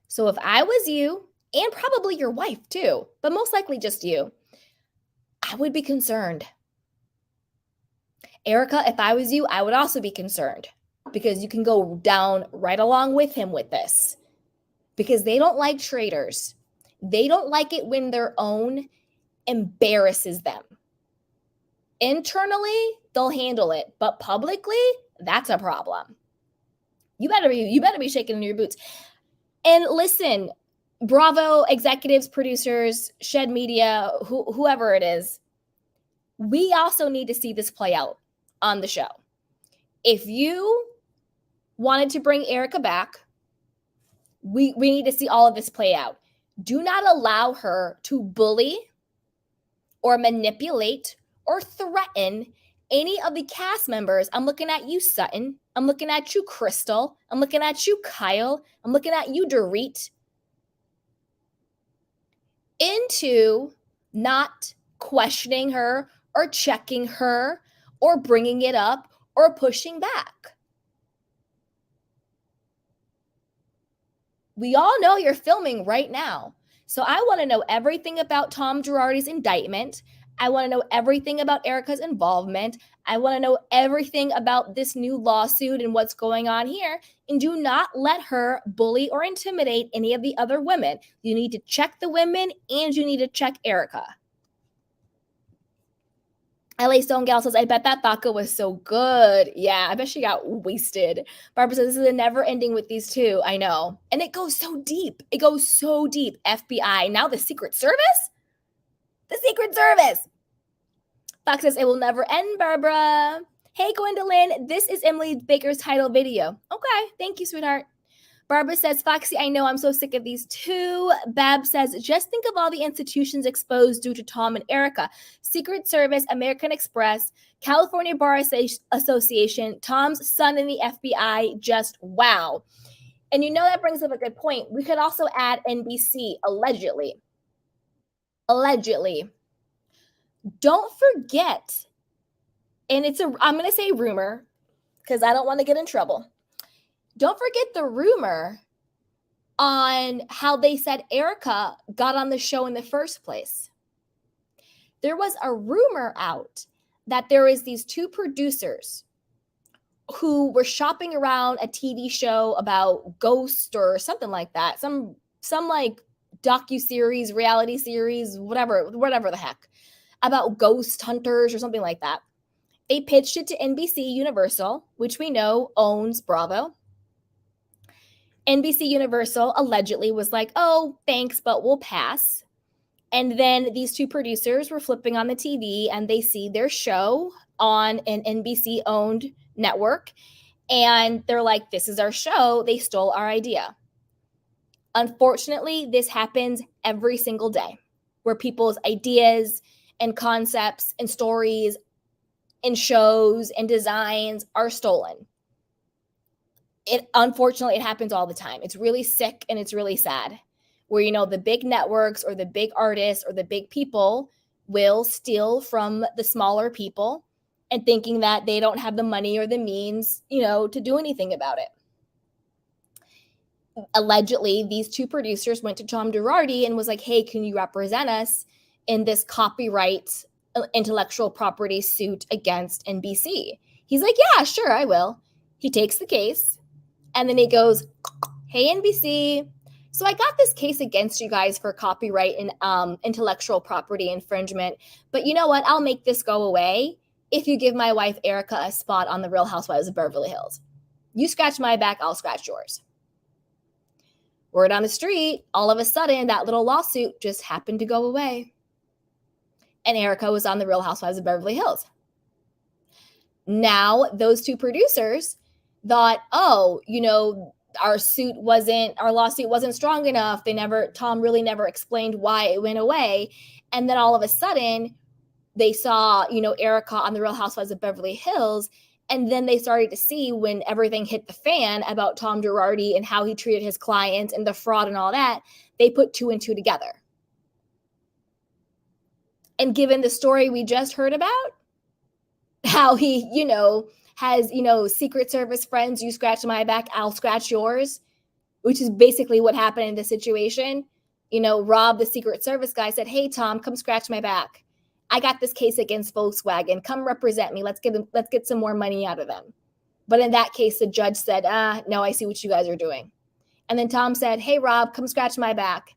So if I was you, and probably your wife too, but most likely just you, I would be concerned. Erika, if I was you, I would also be concerned because you can go down right along with him with this because they don't like traitors. They don't like it when their own embarrasses them. Internally, they'll handle it, but publicly, that's a problem. You better be shaking in your boots. And listen, Bravo executives, producers, Shed Media, whoever it is, we also need to see this play out on the show. If you wanted to bring Erika back, we need to see all of this play out. Do not allow her to bully or manipulate or threaten any of the cast members, I'm looking at you, Sutton. I'm looking at you, Crystal. I'm looking at you, Kyle. I'm looking at you, Dorit, into not questioning her or checking her or bringing it up or pushing back. We all know you're filming right now. So I want to know everything about Tom Girardi's indictment. I want to know everything about Erika's involvement. I want to know everything about this new lawsuit and what's going on here. And do not let her bully or intimidate any of the other women. You need to check the women and you need to check Erika. LA Stone Gal says, I bet that vodka was so good. Yeah, I bet she got wasted. Barbara says, this is a never ending with these two. I know. And it goes so deep. It goes so deep. FBI. Now the Secret Service? The Secret Service. Fox says, it will never end, Barbara. Hey, Gwendolyn, this is Emily Baker's title video. Okay, thank you, sweetheart. Barbara says, Foxy, I know I'm so sick of these two. Bab says, just think of all the institutions exposed due to Tom and Erika. Secret Service, American Express, California Bar Association, Tom's son in the FBI, just wow. And you know that brings up a good point. We could also add NBC, allegedly. Allegedly. Don't forget, and I'm going to say rumor because I don't want to get in trouble. Don't forget the rumor on how they said Erika got on the show in the first place. There was a rumor out that there is these two producers who were shopping around a TV show about ghosts or something like that. Some like docuseries, reality series, whatever the heck, about ghost hunters or something like that. They pitched it to NBC Universal, which we know owns Bravo. NBC Universal allegedly was like, oh, thanks, but we'll pass. And then these two producers were flipping on the TV and they see their show on an NBC-owned network. And they're like, this is our show. They stole our idea. Unfortunately, this happens every single day where people's ideas and concepts and stories and shows and designs are stolen. Unfortunately, it happens all the time. It's really sick and it's really sad where, you know, the big networks or the big artists or the big people will steal from the smaller people and thinking that they don't have the money or the means, you know, to do anything about it. Allegedly, these two producers went to Tom Girardi and was like, hey, can you represent us in this copyright intellectual property suit against NBC? He's like, yeah, sure, I will. He takes the case. And then he goes, hey, NBC, so I got this case against you guys for copyright and intellectual property infringement. But you know what? I'll make this go away if you give my wife Erika a spot on the Real Housewives of Beverly Hills. You scratch my back, I'll scratch yours. Word on the street, all of a sudden, that little lawsuit just happened to go away. And Erika was on the Real Housewives of Beverly Hills. Now, those two producers thought, oh, you know, our lawsuit wasn't strong enough. Tom really never explained why it went away. And then all of a sudden they saw, you know, Erika on the Real Housewives of Beverly Hills. And then they started to see when everything hit the fan about Tom Girardi and how he treated his clients and the fraud and all that, they put two and two together. And given the story we just heard about, how he, you know, has, you know, Secret Service friends, you scratch my back, I'll scratch yours, which is basically what happened in this situation. You know, Rhobh, the Secret Service guy, said, hey, Tom, come scratch my back. I got this case against Volkswagen. Come represent me. Let's get some more money out of them. But in that case, the judge said, no, I see what you guys are doing. And then Tom said, hey, Rhobh, come scratch my back.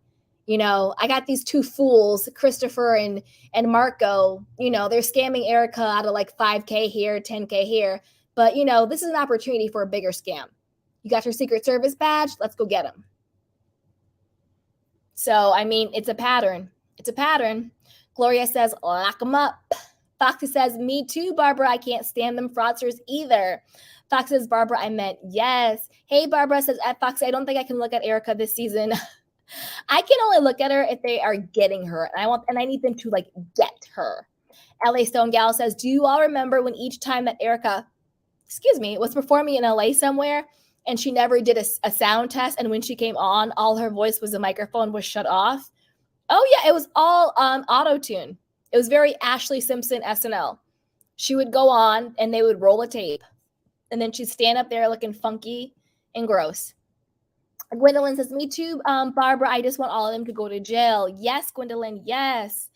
You know, I got these two fools, Christopher and Marco, you know, they're scamming Erika out of like 5K here, 10K here. But, you know, this is an opportunity for a bigger scam. You got your Secret Service badge? Let's go get them. So, I mean, it's a pattern. It's a pattern. Gloria says, lock them up. Foxy says, me too, Barbara. I can't stand them fraudsters either. Fox says, Barbara, I meant yes. Hey, Barbara says, at Foxy, I don't think I can look at Erika this season. I can only look at her if they are getting her. And I need them to like get her. LA Stone Gal says, do you all remember when each time that Erika, was performing in LA somewhere and she never did a sound test, and when she came on, all her voice was, the microphone was shut off? Oh yeah, it was all auto-tune. It was very Ashley Simpson SNL. She would go on and they would roll a tape, and then she'd stand up there looking funky and gross. Gwendolyn says, me too, Barbara. I just want all of them to go to jail. Yes, Gwendolyn, yes.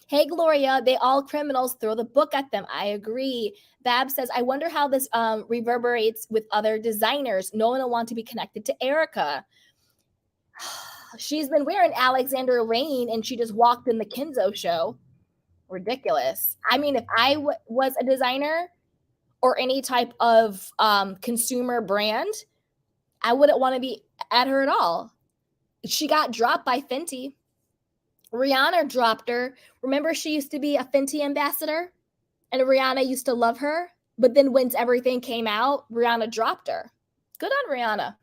Hey, Gloria, they all criminals. Throw the book at them. I agree. Bab says, I wonder how this reverberates with other designers. No one will want to be connected to Erika. She's been wearing Alexander Lane and she just walked in the Kenzo show. Ridiculous. I mean, if I was a designer or any type of consumer brand, I wouldn't want to be at her at all. She got dropped by Fenty. Rihanna dropped her. Remember, she used to be a Fenty ambassador and Rihanna used to love her. But then once everything came out, Rihanna dropped her. Good on Rihanna.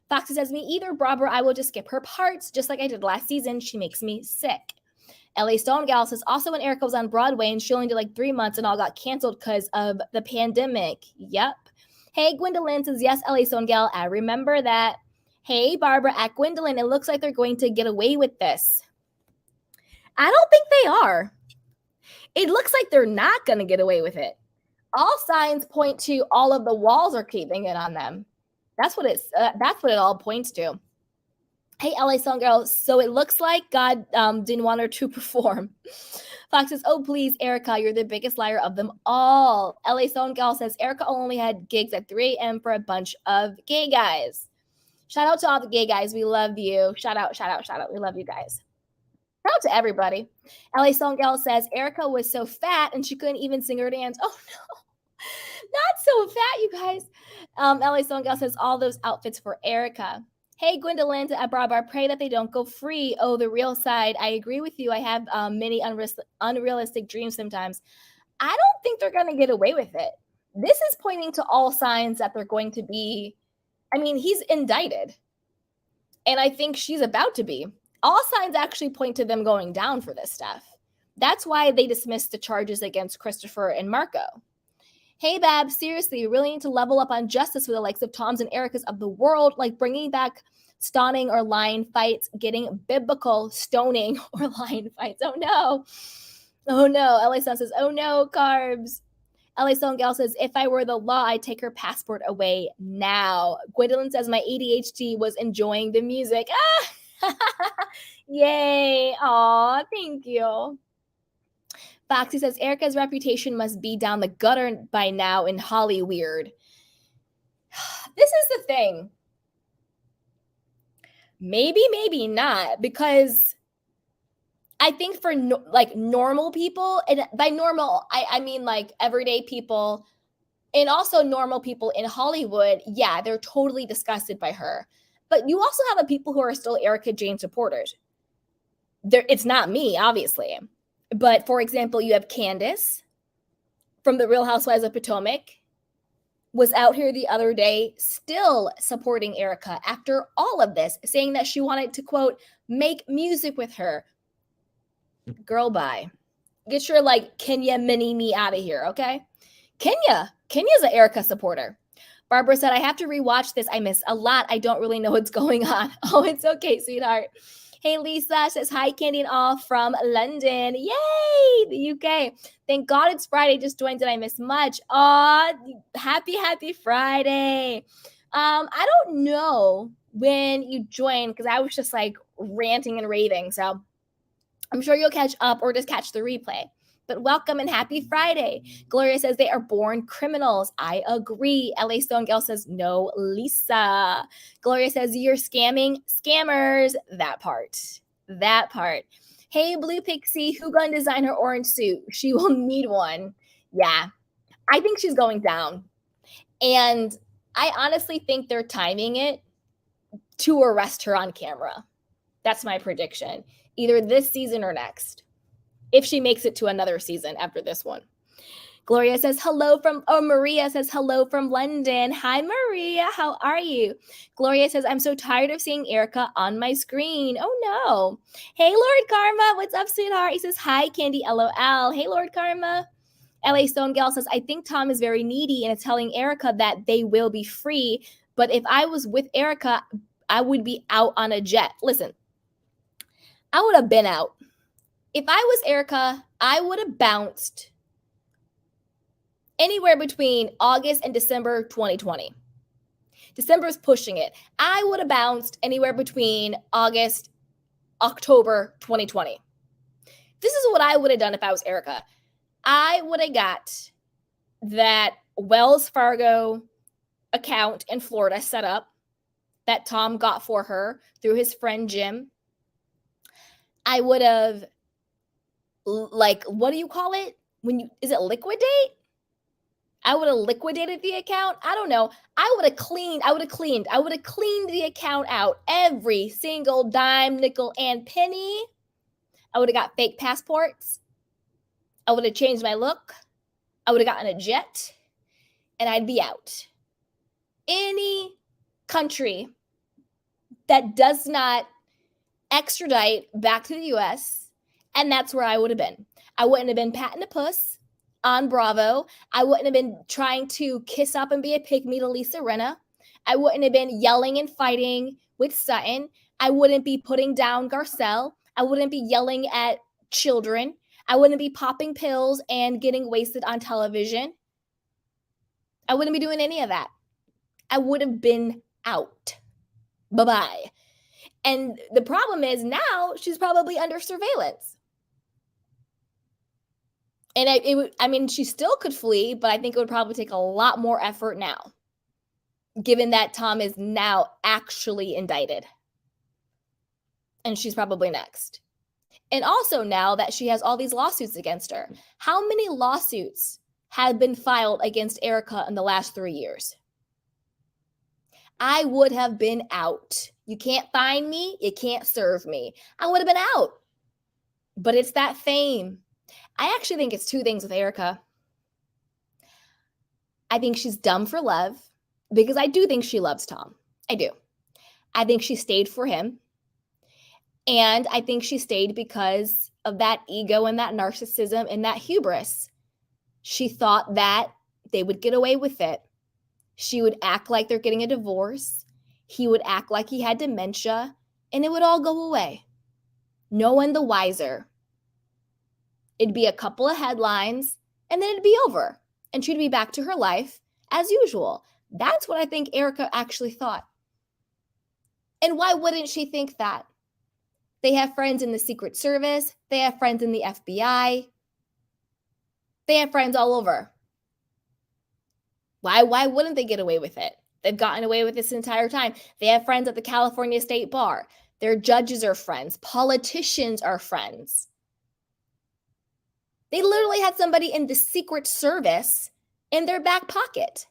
Foxy says, me either, Barbara. I will just skip her parts, just like I did last season. She makes me sick. LA Stone Gal says, also when Erika was on Broadway and she only did like 3 months and all got canceled because of the pandemic. Yep. Hey, Gwendolyn says, yes, LA Stone Gal, I remember that. Hey, Barbara, at Gwendolyn, it looks like they're going to get away with this. I don't think they are. It looks like they're not going to get away with it. All signs point to all of the walls are keeping it on them. That's what it all points to. Hey, LA Song Girl. So it looks like God didn't want her to perform. Fox says, oh, please, Erika, you're the biggest liar of them all. LA Song Girl says, Erika only had gigs at 3 a.m. for a bunch of gay guys. Shout out to all the gay guys. We love you. Shout out. We love you guys. Shout out to everybody. LA Song Girl says, Erika was so fat and she couldn't even sing or dance. Oh, no. Not so fat, you guys. LA Song Gal says, all those outfits for Erika. Hey, Gwendolyn at Barbara, pray that they don't go free. Oh, the real side. I agree with you. I have many unrealistic dreams sometimes. I don't think they're going to get away with it. This is pointing to all signs that they're going to be. I mean, he's indicted. And I think she's about to be. All signs actually point to them going down for this stuff. That's why they dismissed the charges against Christopher and Marco. Hey, Bab, seriously, you really need to level up on justice for the likes of Toms and Erikas of the world, like bringing back stoning or lion fights, getting biblical stoning or lion fights. Oh, no. Oh, no. LA Sun says, oh, no, carbs. LA Stone Gal says, if I were the law, I'd take her passport away now. Gwendolyn says, my ADHD was enjoying the music. Ah! Yay. Aw, thank you. Foxy says, Erika's reputation must be down the gutter by now in Hollyweird. This is the thing. Maybe, maybe not, because I think for normal people, and by normal, I mean like everyday people, and also normal people in Hollywood, yeah, they're totally disgusted by her. But you also have the people who are still Erika Jayne supporters. It's not me, obviously. But for example, you have Candace from the Real Housewives of Potomac was out here the other day still supporting Erika after all of this, saying that she wanted to, quote, make music with her. Girl, bye. Get your Kenya mini me out of here, okay? Kenya's an Erika supporter. Barbara said, I have to rewatch this. I miss a lot. I don't really know what's going on. Oh, it's okay, sweetheart. Hey, Lisa says, hi, Candy and all from London. Yay, the UK. Thank God it's Friday. Just joined. Did I miss much? Aw, happy Friday. I don't know when you joined because I was just ranting and raving. So I'm sure you'll catch up or just catch the replay. But welcome and happy Friday. Gloria says they are born criminals. I agree. LA Stone Girl says no, Lisa. Gloria says you're scamming scammers. That part. Hey, Blue Pixie, who gonna design her orange suit? She will need one. Yeah, I think she's going down. And I honestly think they're timing it to arrest her on camera. That's my prediction. Either this season or next, if she makes it to another season after this one. Gloria says hello from, Maria says hello from London. Hi, Maria. How are you? Gloria says, I'm so tired of seeing Erika on my screen. Oh, no. Hey, Lord Karma. What's up, sweetheart? He says, hi, Candy, LOL. Hey, Lord Karma. LA Stone Gal says, I think Tom is very needy and is telling Erika that they will be free. But if I was with Erika, I would be out on a jet. Listen, I would have been out. If I was Erika, I would have bounced anywhere between August and December 2020. December is pushing it. I would have bounced anywhere between August, October 2020. This is what I would have done if I was Erika. I would have got that Wells Fargo account in Florida set up that Tom got for her through his friend Jim. I would have, like, what do you call it? Is it liquidate? I would have liquidated the account. I don't know. I would have cleaned the account out. Every single dime, nickel, and penny. I would have got fake passports. I would have changed my look. I would have gotten a jet, and I'd be out. Any country that does not extradite back to the U.S., and that's where I would have been. I wouldn't have been patting a puss on Bravo. I wouldn't have been trying to kiss up and be a pygmy to Lisa Rinna. I wouldn't have been yelling and fighting with Sutton. I wouldn't be putting down Garcelle. I wouldn't be yelling at children. I wouldn't be popping pills and getting wasted on television. I wouldn't be doing any of that. I would have been out. Bye-bye. And the problem is now she's probably under surveillance. And she still could flee, but I think it would probably take a lot more effort now, given that Tom is now actually indicted. And she's probably next. And also now that she has all these lawsuits against her. How many lawsuits have been filed against Erika in the last 3 years? I would have been out. You can't find me. You can't serve me. I would have been out. But it's that fame. I actually think it's two things with Erika. I think she's dumb for love because I do think she loves Tom. I do. I think she stayed for him. And I think she stayed because of that ego and that narcissism and that hubris. She thought that they would get away with it. She would act like they're getting a divorce. He would act like he had dementia, and it would all go away. No one the wiser. It'd be a couple of headlines, and then it'd be over, and she'd be back to her life as usual. That's what I think Erika actually thought. And why wouldn't she think that? They have friends in the Secret Service. They have friends in the FBI. They have friends all over. Why wouldn't they get away with it? They've gotten away with this entire time. They have friends at the California State Bar. Their judges are friends. Politicians are friends. They literally had somebody in the Secret Service in their back pocket.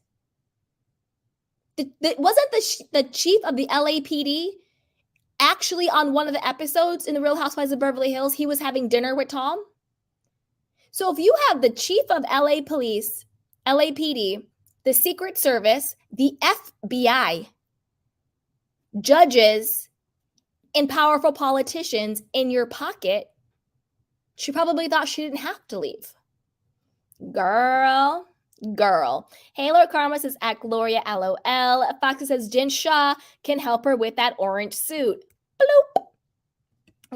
Wasn't the chief of the LAPD actually on one of the episodes in The Real Housewives of Beverly Hills? He was having dinner with Tom. So if you have the chief of LA Police, LAPD, the Secret Service, the FBI, judges, and powerful politicians in your pocket, she probably thought she didn't have to leave. Girl. Hey, Lord Karma says, at Gloria, LOL. Foxy says, Jen Shaw can help her with that orange suit. Bloop.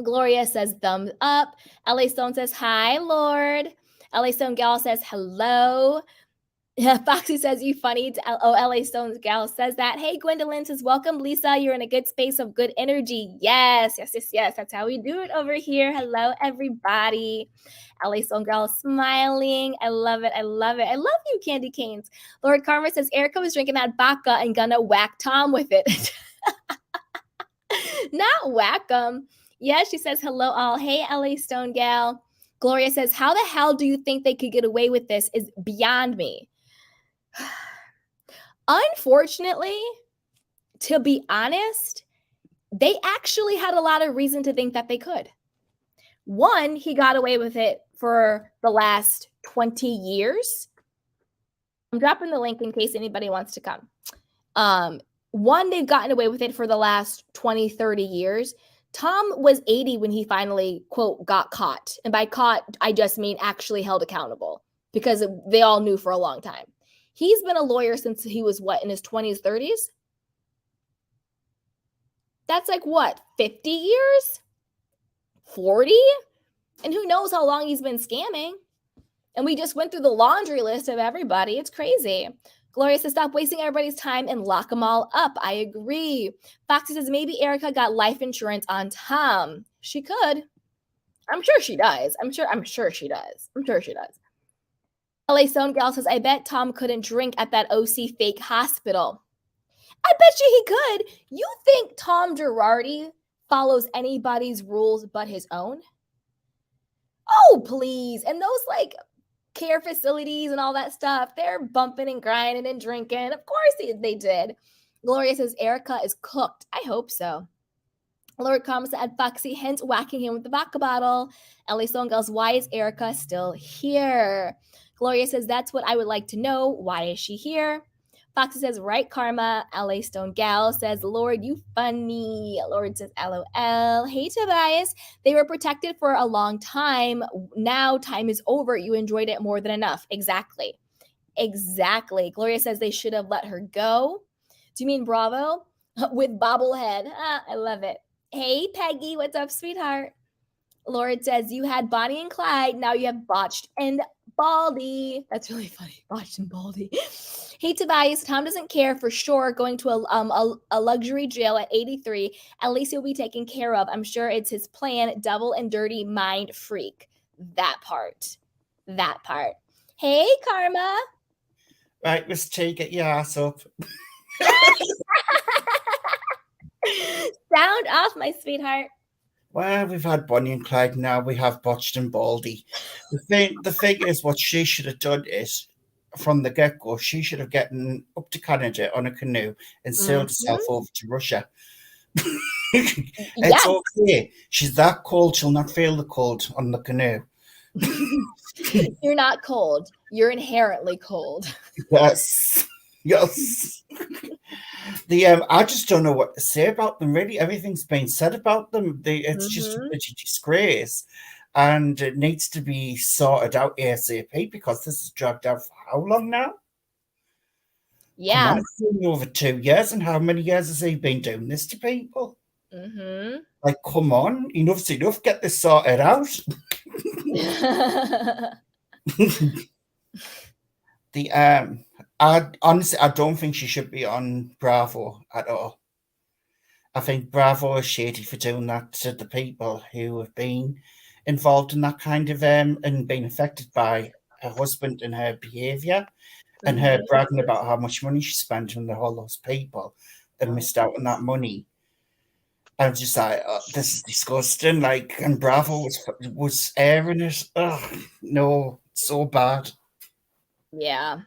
Gloria says, thumbs up. LA Stone says, hi, Lord. LA Stone Gal says, hello. Foxy says, you funny. LA Stone Gal says that. Hey, Gwendolyn says, welcome, Lisa. You're in a good space of good energy. Yes. That's how we do it over here. Hello, everybody. LA Stone Gal is smiling. I love it. I love you, Candy Canes. Lord Karma says, Erika was drinking that vodka and gonna whack Tom with it. Not whack him. Yeah, she says, hello, all. Hey, LA Stone Gal. Gloria says, how the hell do you think they could get away with this is beyond me. Unfortunately, to be honest, they actually had a lot of reason to think that they could. One, he got away with it for the last 20 years. I'm dropping the link in case anybody wants to come. One, they've gotten away with it for the last 20, 30 years. Tom was 80 when he finally, quote, got caught. And by caught, I just mean actually held accountable, because they all knew for a long time. He's been a lawyer since he was, what, in his 20s, 30s? That's like, what, 50 years? 40? And who knows how long he's been scamming. And we just went through the laundry list of everybody. It's crazy. Gloria says, stop wasting everybody's time and lock them all up. I agree. Foxy says, maybe Erika got life insurance on Tom. She could. I'm sure she does. I'm sure she does. LA Stone Gal says, I bet Tom couldn't drink at that OC fake hospital. I bet you he could. You think Tom Girardi follows anybody's rules but his own? Oh, please. And those like care facilities and all that stuff, they're bumping and grinding and drinking. Of course they did. Gloria says, Erika is cooked. I hope so. Lord comments at Foxy, hence whacking him with the vodka bottle. LA Stone goes, why is Erika still here? Gloria says, that's what I would like to know. Why is she here? Foxy says, right, Karma. LA Stone Gal says, Lord, you funny. Lord says, LOL. Hey, Tobias. They were protected for a long time. Now time is over. You enjoyed it more than enough. Exactly. Gloria says they should have let her go. Do you mean Bravo? With bobblehead. I love it. Hey, Peggy. What's up, sweetheart? Lord says, you had Bonnie and Clyde. Now you have Botched and Baldy. That's really funny. Botched and Baldy. Hey, Tobias, Tom doesn't care for sure going to a luxury jail at 83. At least he'll be taken care of. I'm sure it's his plan. Double and dirty mind freak. That part. Hey, Karma. Right, Miss T, get your ass up. Sound off, my sweetheart. Well, we've had Bonnie and Clyde, now we have Botched and Baldy. The thing is, what she should have done is, from the get-go, she should have gotten up to Canada on a canoe and sailed herself over to Russia. It's okay. She's that cold, she'll not feel the cold on the canoe. You're not cold. You're inherently cold. Yes. I just don't know what to say about them, really. Everything's been said about them. It's just a disgrace. And it needs to be sorted out ASAP, because this is dragged out for how long now? Yeah. Come on, it's been over 2 years. And how many years has he been doing this to people? Like, come on. Enough's enough. Get this sorted out. Honestly, I don't think she should be on Bravo at all. I think Bravo is shady for doing that to the people who have been involved in that kind of and been affected by her husband and her behaviour, and her bragging about how much money she spent on all those people and missed out on that money. I'm just like, this is disgusting. Like, and Bravo was airing it. Oh no, so bad. Yeah.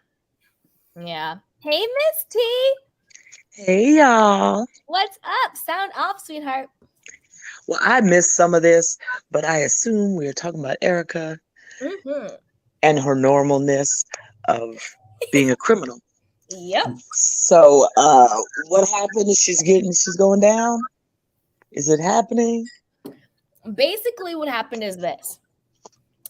Hey, Miss T. Hey, y'all. What's up? Sound off, sweetheart. Well, I missed some of this, but I assume we were talking about Erika and her normalness of being a criminal. Yep. So, what happened? She's going down? Is it happening? Basically, what happened is this.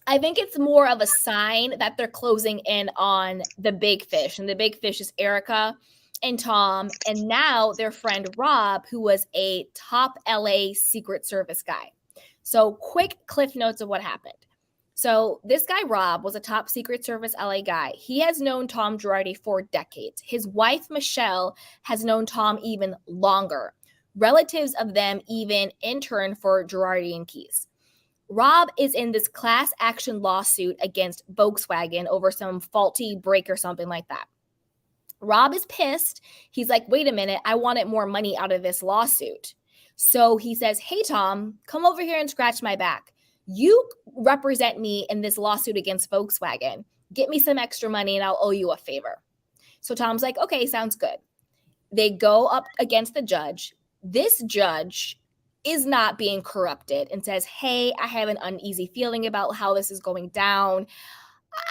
I think it's more of a sign that they're closing in on the big fish. And the big fish is Erika and Tom. And now their friend Rhobh, who was a top LA Secret Service guy. So quick cliff notes of what happened. So this guy, Rhobh, was a top Secret Service LA guy. He has known Tom Girardi for decades. His wife, Michelle, has known Tom even longer. Relatives of them even interned for Girardi and Keys. Rhobh is in this class action lawsuit against Volkswagen over some faulty brake or something like that. Rhobh is pissed. He's like, wait a minute, I wanted more money out of this lawsuit. So he says, hey, Tom, come over here and scratch my back. You represent me in this lawsuit against Volkswagen. Get me some extra money and I'll owe you a favor. So Tom's like, okay, sounds good. They go up against the judge. This judge is not being corrupted and says, hey, I have an uneasy feeling about how this is going down.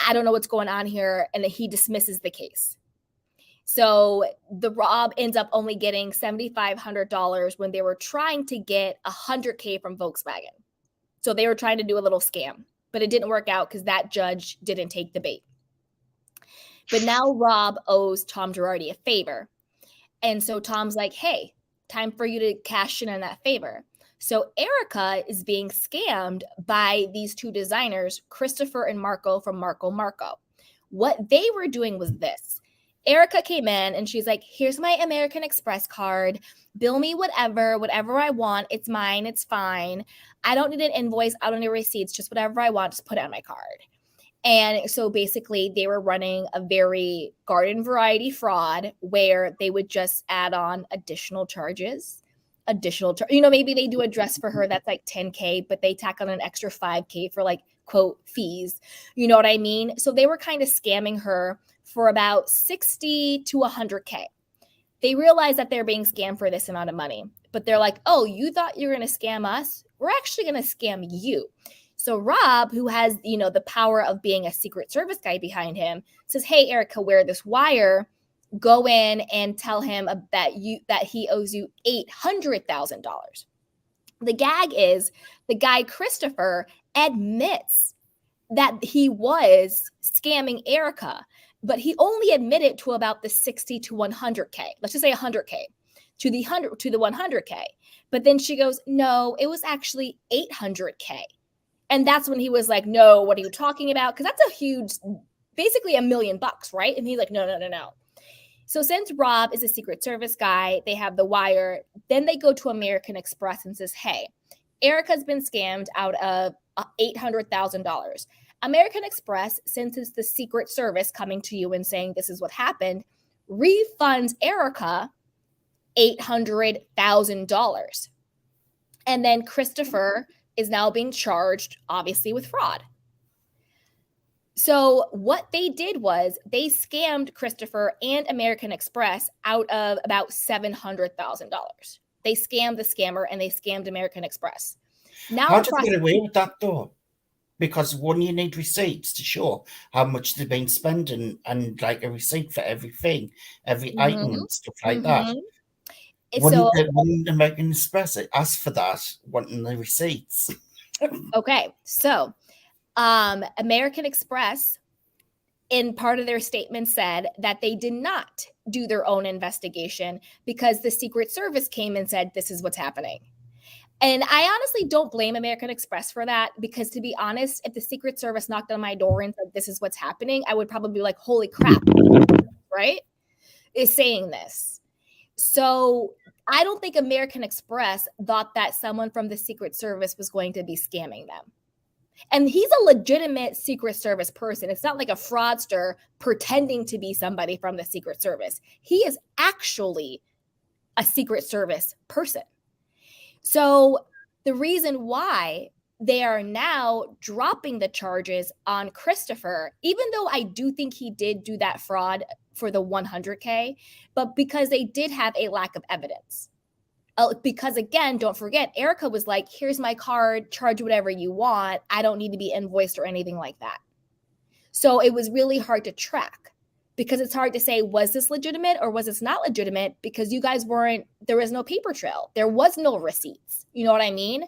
I don't know what's going on here. And he dismisses the case. So the rhobh ends up only getting $7,500 when they were trying to get $100K from Volkswagen. So they were trying to do a little scam, but it didn't work out because that judge didn't take the bait. But now rhobh owes Tom Girardi a favor. And so Tom's like, hey, time for you to cash in on that favor. So Erika is being scammed by these two designers, Christopher and Marco from Marco Marco. What they were doing was this. Erika came in and she's like, here's my American Express card. Bill me whatever I want. It's mine. It's fine. I don't need an invoice. I don't need receipts. Just whatever I want. Just put it on my card. And so basically they were running a very garden variety fraud where they would just add on additional charges. Maybe they do a dress for her that's like $10K, but they tack on an extra $5K for like, quote, fees. You know what I mean? So they were kind of scamming her for about $60 to $100K. They realize that they're being scammed for this amount of money, but they're like, oh, you thought you were going to scam us? We're actually going to scam you. So rhobh, who has, the power of being a Secret Service guy behind him, says, hey, Erika, wear this wire. Go in and tell him that he owes you $800,000. The gag is the guy Christopher admits that he was scamming Erika, but he only admitted to about the 60 to 100K. Let's just say 100K to the 100K. But then she goes, no, it was actually 800K. And that's when he was like, no, what are you talking about? Because that's a huge, basically $1 million, right? And he's like, no. So since rhobh is a Secret Service guy, they have the wire. Then they go to American Express and says, hey, Erika's been scammed out of $800,000. American Express, since it's the Secret Service coming to you and saying this is what happened, refunds Erika $800,000. And then Christopher is now being charged, obviously, with fraud. So what they did was they scammed Christopher and American Express out of about $700,000. They scammed the scammer and they scammed American Express. Now, how did they get away with that though? Because one, you need receipts to show how much they've been spending, and like a receipt for everything, every item and stuff like that. Wouldn't American Express ask for that, wanting the receipts? Okay, so American Express, in part of their statement, said that they did not do their own investigation because the Secret Service came and said, this is what's happening. And I honestly don't blame American Express for that, because to be honest, if the Secret Service knocked on my door and said, this is what's happening, I would probably be like, holy crap, right? Is saying this. So I don't think American Express thought that someone from the Secret Service was going to be scamming them. And he's a legitimate Secret Service person. It's not like a fraudster pretending to be somebody from the Secret Service. He is actually a Secret Service person. So the reason why they are now dropping the charges on Christopher, even though I do think he did do that fraud for the 100K, but because they did have a lack of evidence. Because again, don't forget, Erika was like, here's my card, charge whatever you want. I don't need to be invoiced or anything like that. So it was really hard to track, because it's hard to say, was this legitimate or was this not legitimate? Because you guys there was no paper trail. There was no receipts. You know what I mean?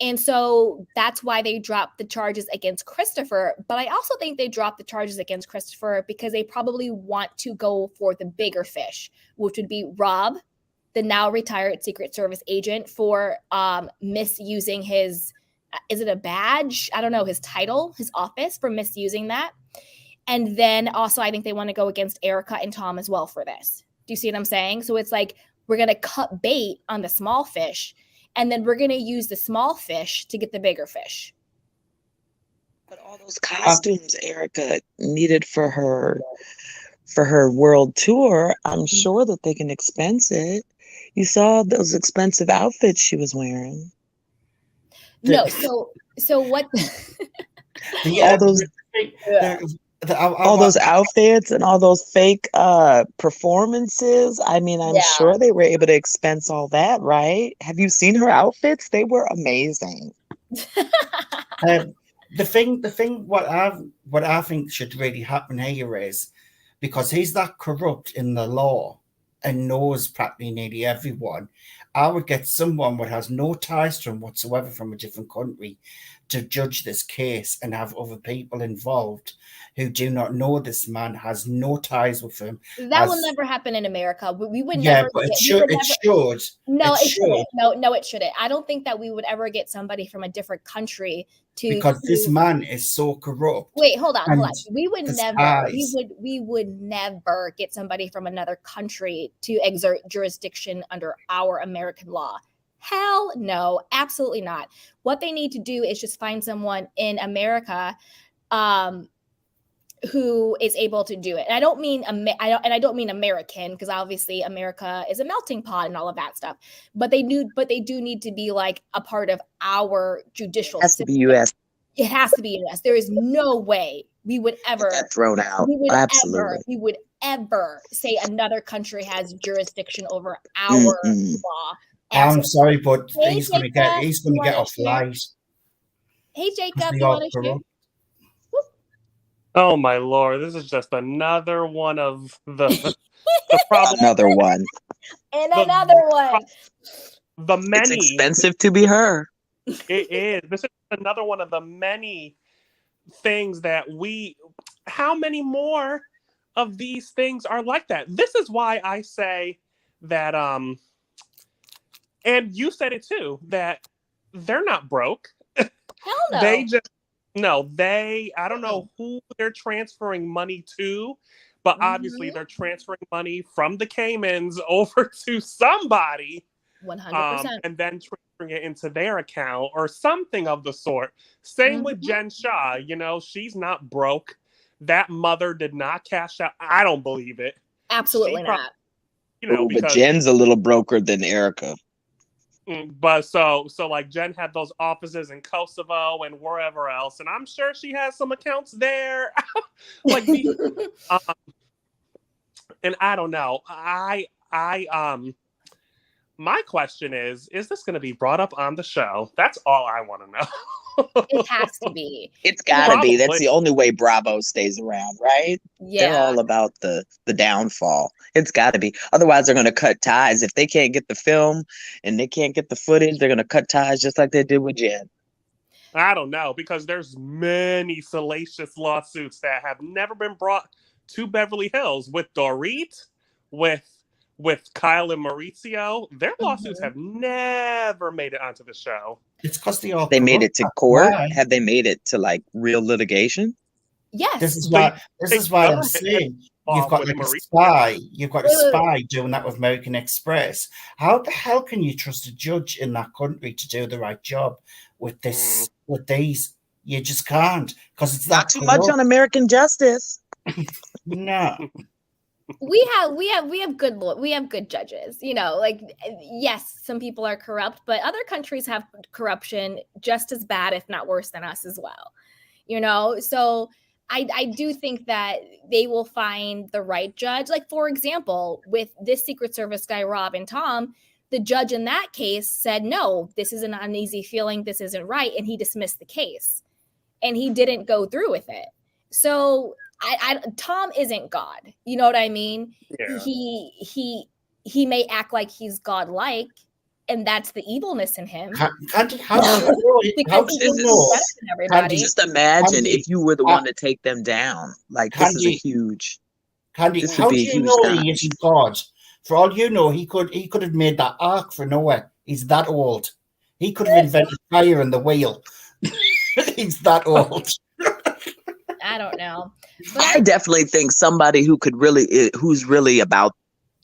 And so that's why they dropped the charges against Christopher. But I also think they dropped the charges against Christopher because they probably want to go for the bigger fish, which would be rhobh, the now retired Secret Service agent, for misusing his, is it a badge? I don't know, his title, his office, for misusing that. And then also I think they want to go against Erika and Tom as well for this. Do you see what I'm saying? So it's like, we're going to cut bait on the small fish, and then we're going to use the small fish to get the bigger fish. But all those costumes Erika needed for her world tour, I'm sure that they can expense it. You saw those expensive outfits she was wearing. No, so what? All those outfits and all those fake performances. I mean, I'm sure they were able to expense all that, right? Have you seen her outfits? They were amazing. The thing, what I think should really happen here is, because he's that corrupt in the law and knows practically nearly everyone, I would get someone that has no ties to him whatsoever from a different country to judge this case and have other people involved who do not know this man, has no ties with him. That will never happen in America. We would Yeah, never. but it we would should. It never, should. No, It it should. shouldn't. No, it shouldn't. I don't think that we would ever get somebody from a different country Because this man is so corrupt. Wait, hold on. and We would his never. ties. We would never get somebody from another country to exert jurisdiction under our American law. Hell no, absolutely not. What they need to do is just find someone in America who is able to do it. And I don't mean I don't mean American, because obviously America is a melting pot and all of that stuff. But they do need to be like a part of our judicial Has to system. be U.S. It has to be U.S. There is no way we would ever Get that thrown out. we would ever say another country has jurisdiction over our law. I'm sorry, but Hey, he's going to get off light. Hey, Jacob, you want to share? Oh my Lord, this is just another one of the problem. Another one. And another one. The many. It's expensive to be her. It is. This is another one of the many things that how many more of these things are like that? This is why I say that, and you said it too, that they're not broke. Hell no. I don't know who they're transferring money to, but obviously they're transferring money from the Caymans over to somebody. 100%. And then transferring it into their account or something of the sort. Same with Jen Shah. She's not broke. That mother did not cash out. I don't believe it. Absolutely not. But Jen's a little broker than Erika. But so like Jen had those offices in Kosovo and wherever else, and I'm sure she has some accounts there. And I don't know. My question is this going to be brought up on the show? That's all I want to know. It has to be. It's got to be. That's the only way Bravo stays around, right? Yeah. They're all about the downfall. It's got to be. Otherwise, they're going to cut ties. If they can't get the film and they can't get the footage, they're going to cut ties just like they did with Jen. I don't know, because there's many salacious lawsuits that have never been brought to Beverly Hills. With Dorit, with Kyle and Mauricio, their lawsuits have never made it onto the show. It's because they made it to court. Why? Have they made it to like real litigation? Yes. This is why I'm saying you've got like a spy. You've got a spy doing that with American Express. How the hell can you trust a judge in that country to do the right job with this? With these, you just can't, because it's not too much on American justice. No. We have good judges, yes, some people are corrupt, but other countries have corruption just as bad, if not worse than us as well, so I do think that they will find the right judge. Like, for example, with this Secret Service guy, rhobh and Tom, the judge in that case said, no, this is an uneasy feeling, this isn't right, and he dismissed the case and he didn't go through with it. So Tom isn't God. You know what I mean? Yeah. He may act like he's godlike, and that's the evilness in him. How do you know? Just imagine if you were the one to take them down. Like, this is a huge. How do you know he isn't God? For all you know, he could have made that ark for Noah. He's that old. He could have invented fire and the wheel. He's that old. I don't know. But I definitely think somebody who's really about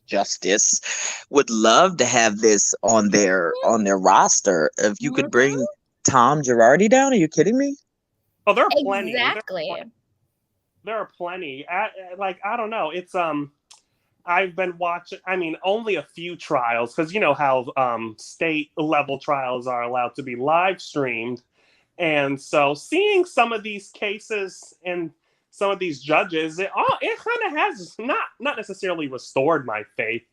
justice would love to have this on their roster. If you could bring Tom Girardi down, are you kidding me? Oh, there are plenty. Exactly. There are plenty. I don't know. It's I've been watching. I mean, only a few trials, because you know how state level trials are allowed to be live streamed. And so seeing some of these cases and some of these judges, it kind of has not necessarily restored my faith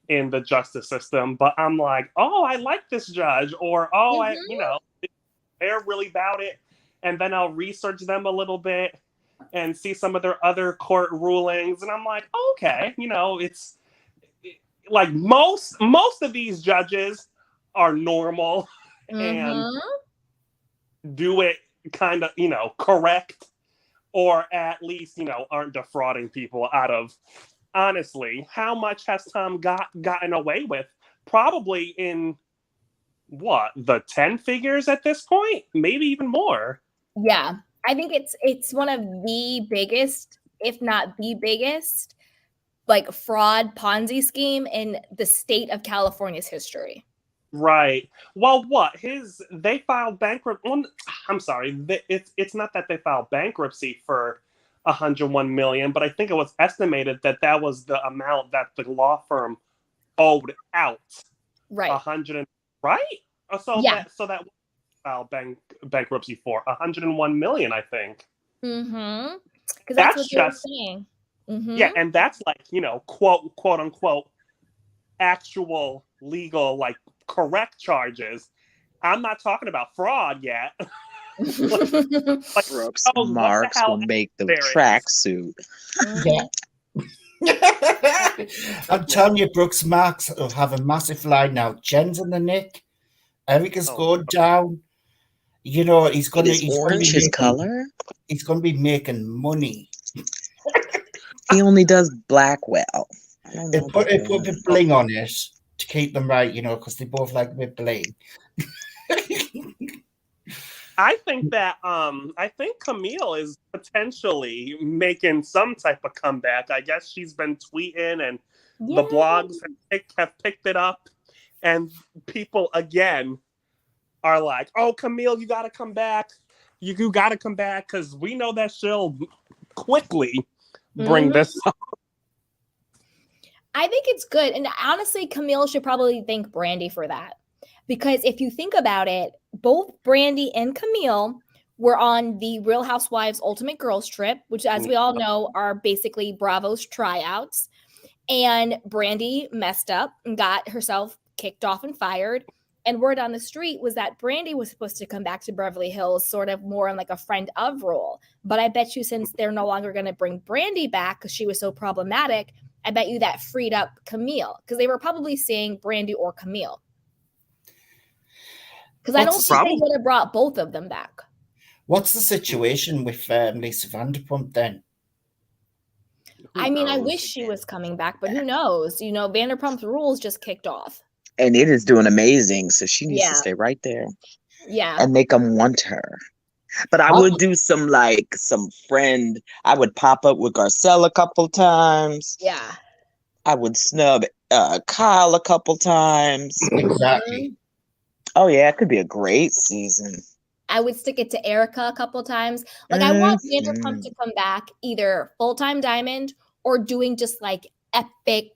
in the justice system, but I'm like, oh, I like this judge, or they're really about it. and then I'll research them a little bit and see some of their other court rulings, and I'm like, okay, it's like most of these judges are normal and do it kind of, correct, or at least, aren't defrauding people out of. Honestly, how much has Tom gotten away with? Probably in what, the 10 figures at this point, maybe even more. Yeah, I think it's one of the biggest, if not the biggest, like fraud Ponzi scheme in the state of California's history. Right. Well, they filed bankrupt. Well, I'm sorry. It's not that they filed bankruptcy for 101 million, but I think it was estimated that was the amount that the law firm owed out. Right. 100. Right. So yeah. that filed bankruptcy for 101 million, I think. Mm-hmm. Because that's what you're saying. Mm-hmm. Yeah, and that's like, quote unquote actual legal, like, correct charges. I'm not talking about fraud yet. Like, Brooks Marks will make the tracksuit. Yeah. I'm telling you, Brooks Marks will have a massive line now. Jen's in the nick. Erika's going down. He's going to be orange. His color. He's going to be making money. He only does black well. It put a bit bling on it to keep them right, because they both like a bit bling. I think Camille is potentially making some type of comeback. I guess she's been tweeting, and the blogs have picked it up, and people again are like, "Oh, Camille, you got to come back. You got to come back, because we know that she'll quickly bring this up." I think it's good. And honestly, Camille should probably thank Brandi for that. Because if you think about it, both Brandi and Camille were on the Real Housewives Ultimate Girls Trip, which, as we all know, are basically Bravo's tryouts. And Brandi messed up and got herself kicked off and fired. And word on the street was that Brandi was supposed to come back to Beverly Hills sort of more in like a friend of role. But I bet you, since they're no longer going to bring Brandi back because she was so problematic, I bet you that freed up Camille, because they were probably seeing Brandi or Camille. Because I don't think they would have brought both of them back. What's the situation with Lisa Vanderpump then? I mean, I wish she was coming back, but who knows? Vanderpump's Rules just kicked off. And it is doing amazing, so she needs to stay right there. Yeah. And make them want her. But I would do some friend. I would pop up with Garcelle a couple times. Yeah. I would snub Kyle a couple times. Exactly. Oh, yeah, it could be a great season. I would stick it to Erika a couple times. Like, I want Vanderpump to come back either full-time Diamond or doing just like epic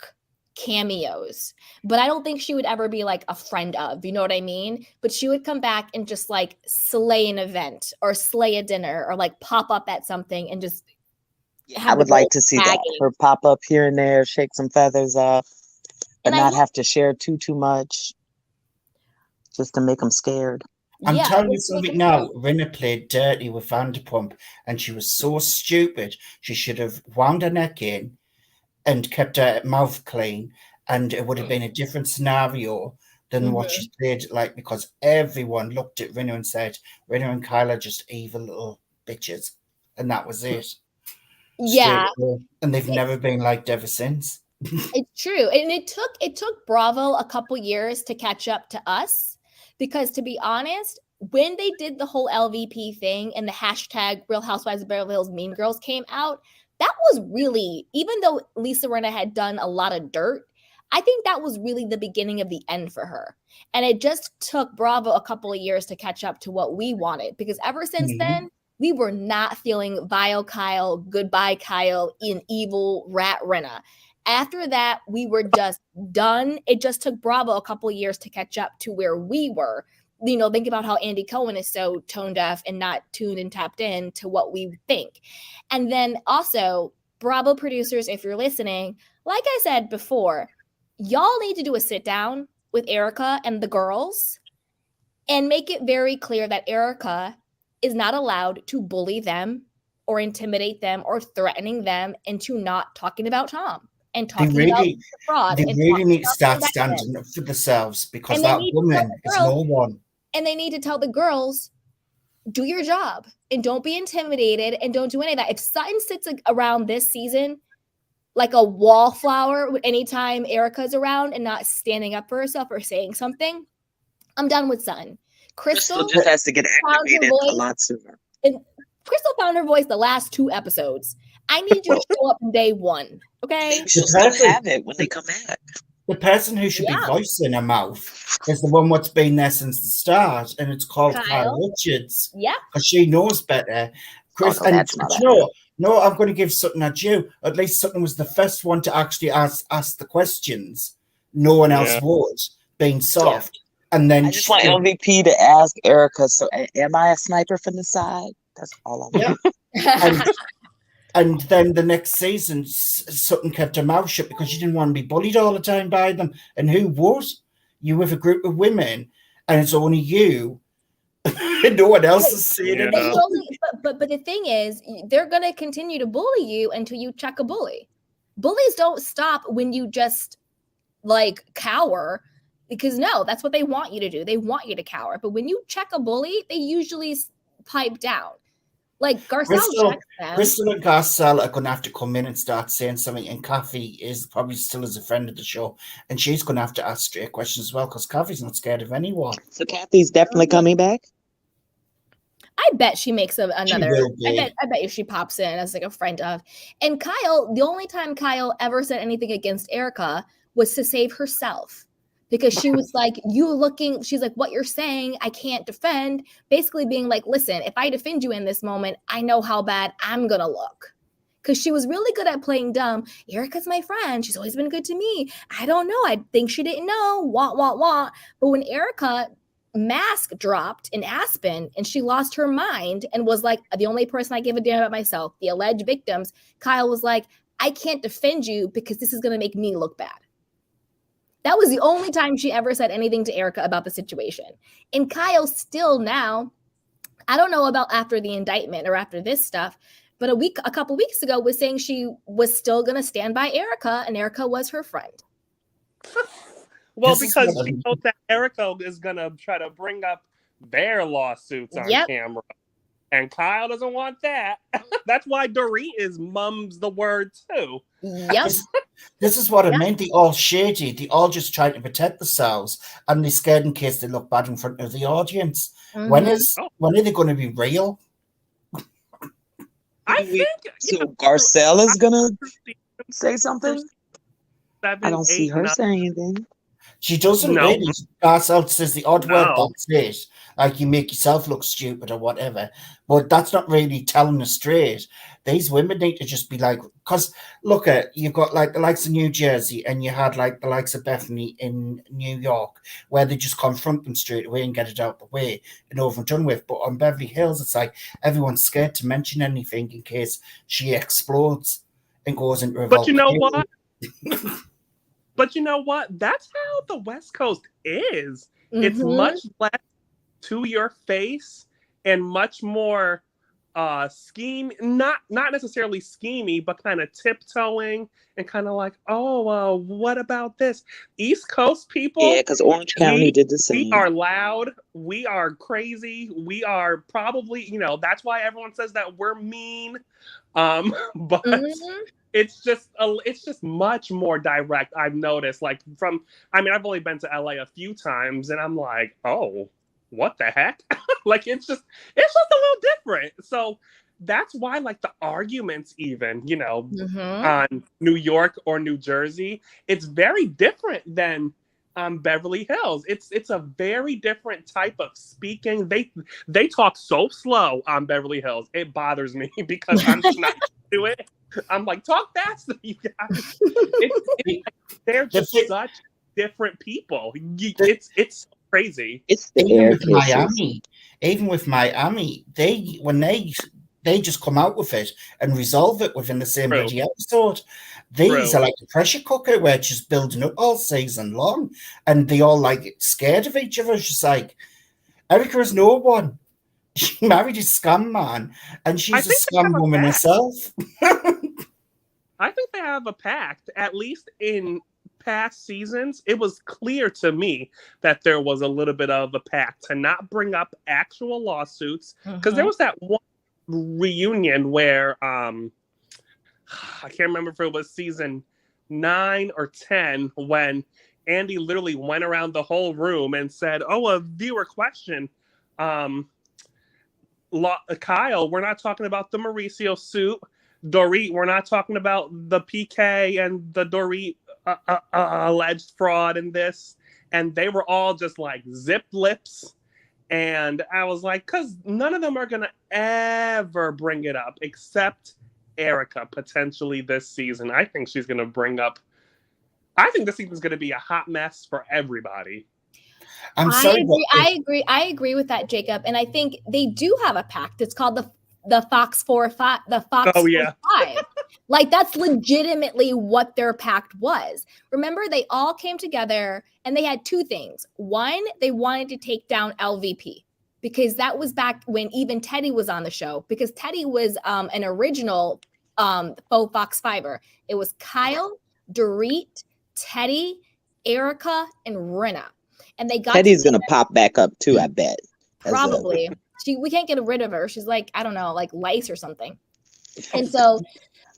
cameos. But I don't think she would ever be like a friend of, you know what I mean? But she would come back and just like slay an event or slay a dinner or like pop up at something and just I would like to see that. Her pop up here and there, shake some feathers up, but not have to share too much just to make them scared. I'm telling you something now. Rinna played dirty with Vanderpump, and she was so stupid. She should have wound her neck in and kept her mouth clean, and it would have been a different scenario than what she played like, because everyone looked at Rinna and said, Rinna and Kyle are just evil little bitches. And that was it. Yeah. And they've never been liked ever since. It's true. And it took Bravo a couple years to catch up to us, because to be honest, when they did the whole LVP thing and the hashtag Real Housewives of Beverly Hills Mean Girls came out, that was really, even though Lisa Rinna had done a lot of dirt, I think that was really the beginning of the end for her. And it just took Bravo a couple of years to catch up to what we wanted, because ever since then, we were not feeling vile Kyle, goodbye Kyle, in evil rat Rinna. After that, we were just done. It just took Bravo a couple of years to catch up to where we were. Think about how Andy Cohen is so tone deaf and not tuned and tapped in to what we think. And then also, Bravo producers, if you're listening, like I said before, y'all need to do a sit down with Erika and the girls and make it very clear that Erika is not allowed to bully them or intimidate them or threatening them into not talking about Tom and They talking about really, the fraud. they and really talking need to about the start indictment. standing up for themselves, because And they that need to tell woman the is girls- no one. And they need to tell the girls, do your job and don't be intimidated and don't do any of that. If Sutton sits around this season like a wallflower anytime Erika's around and not standing up for herself or saying something, I'm done with Sutton. Crystal just has to get found her activated a voice. lot sooner. And Crystal found her voice the last 2 episodes. I need you to show up from day 1, okay? Maybe she'll still have it when they come back. The person who should be voicing her mouth is the one what's been there since the start, and it's called Kyle Richards. Yeah. Because she knows better. Chris, no, that's not no, I'm going to give Sutton a due. At least Sutton was the first one to actually ask the questions. No one else would, being soft. And then I just want LVP to ask Erika, so am I a sniper from the side? That's all I want. Yeah. And then the next season, Sutton kept her mouth shut because she didn't want to be bullied all the time by them. And who would? You with a group of women, and it's only you. No one else is saying it. But the thing is, they're going to continue to bully you until you check a bully. Bullies don't stop when you just like cower, because no, that's what they want you to do. They want you to cower. But when you check a bully, they usually pipe down. Like Garcelle checks them. Crystal and Garcelle are going to have to come in and start saying something, and Kathy is probably still as a friend of the show, and she's going to have to ask straight questions as well, because Kathy's not scared of anyone. So Kathy's definitely coming back? I bet she makes another. I bet you she pops in as like a friend of. And Kyle, the only time Kyle ever said anything against Erika was to save herself. Because she was like, she's like, what you're saying, I can't defend. Basically being like, listen, if I defend you in this moment, I know how bad I'm going to look. Because she was really good at playing dumb. Erika's my friend. She's always been good to me. I don't know. I think she didn't know. Wah. But when Erika mask dropped in Aspen and she lost her mind and was like, the only person I give a damn about myself, the alleged victims, Kyle was like, I can't defend you because this is going to make me look bad. That was the only time she ever said anything to Erika about the situation. And Kyle still now, I don't know about after the indictment or after this stuff, but a couple weeks ago was saying she was still going to stand by Erika and Erika was her friend. Well, because she knows that Erika is going to try to bring up their lawsuits on camera. And Kyle doesn't want that. That's why Dorit mums the word too. Yep. This is what I meant. They all shady. They all just try to protect themselves, and they're scared in case they look bad in front of the audience. Mm-hmm. When are they going to be real? I think so. Garcelle is going to say something. I don't see her saying anything. She doesn't really. Garcelle says the odd word, that's it. Like you make yourself look stupid or whatever. But that's not really telling us straight. These women need to just be like, because look at, you've got like the likes of New Jersey and you had like the likes of Bethany in New York, where they just confront them straight away and get it out the way and over and done with. But on Beverly Hills, it's like everyone's scared to mention anything in case she explodes and goes into revolt. But you know what? But you know what? That's how the West Coast is. Mm-hmm. It's much less to your face and much more not necessarily schemy, but kind of tiptoeing and kind of like, what about this? East Coast people. Yeah, because Orange County did the same. We are loud. We are crazy. We are probably, that's why everyone says that we're mean. But it's just much more direct. I've noticed, like I've only been to LA a few times and I'm like, oh, what the heck? Like, it's just a little different. So that's why, like, the arguments even, on New York or New Jersey, it's very different than Beverly Hills. It's a very different type of speaking. They talk so slow on Beverly Hills. It bothers me because I'm just not do it. I'm like, talk faster, you guys. They're just such different people. It's crazy. It's the even with Miami, they just come out with it and resolve it within the same bloody episode. These are like a pressure cooker where it's just building up all season long, and they all like scared of each other. It's just like Erika is no one. She married a scam man, and I she's a think they have scam a woman pact. herself. I think they have a pact. At least in past seasons, it was clear to me that there was a little bit of a pact to not bring up actual lawsuits. Because there was that one reunion where I can't remember if it was season 9 or 10 when Andy literally went around the whole room and said, "Oh, a viewer question. Kyle, we're not talking about the Mauricio suit. Dorit, we're not talking about the PK and the Dorit alleged fraud in this." And they were all just like zipped lips. And I was like, because none of them are going to ever bring it up except Erika potentially this season. I think she's going to bring up. I think this season's going to be a hot mess for everybody. I agree with that, Jacob. And I think they do have a pact. It's called the Fox 5. Like, that's legitimately what their pact was. Remember, they all came together and they had two things. One, they wanted to take down LVP because that was back when even Teddy was on the show, because Teddy was an original faux Fox Fiver. It was Kyle, Dorit, Teddy, Erika, and Rinna. And they got Teddy's gonna pop back up too, I bet. Probably. We can't get rid of her. She's like, I don't know, like lice or something. And so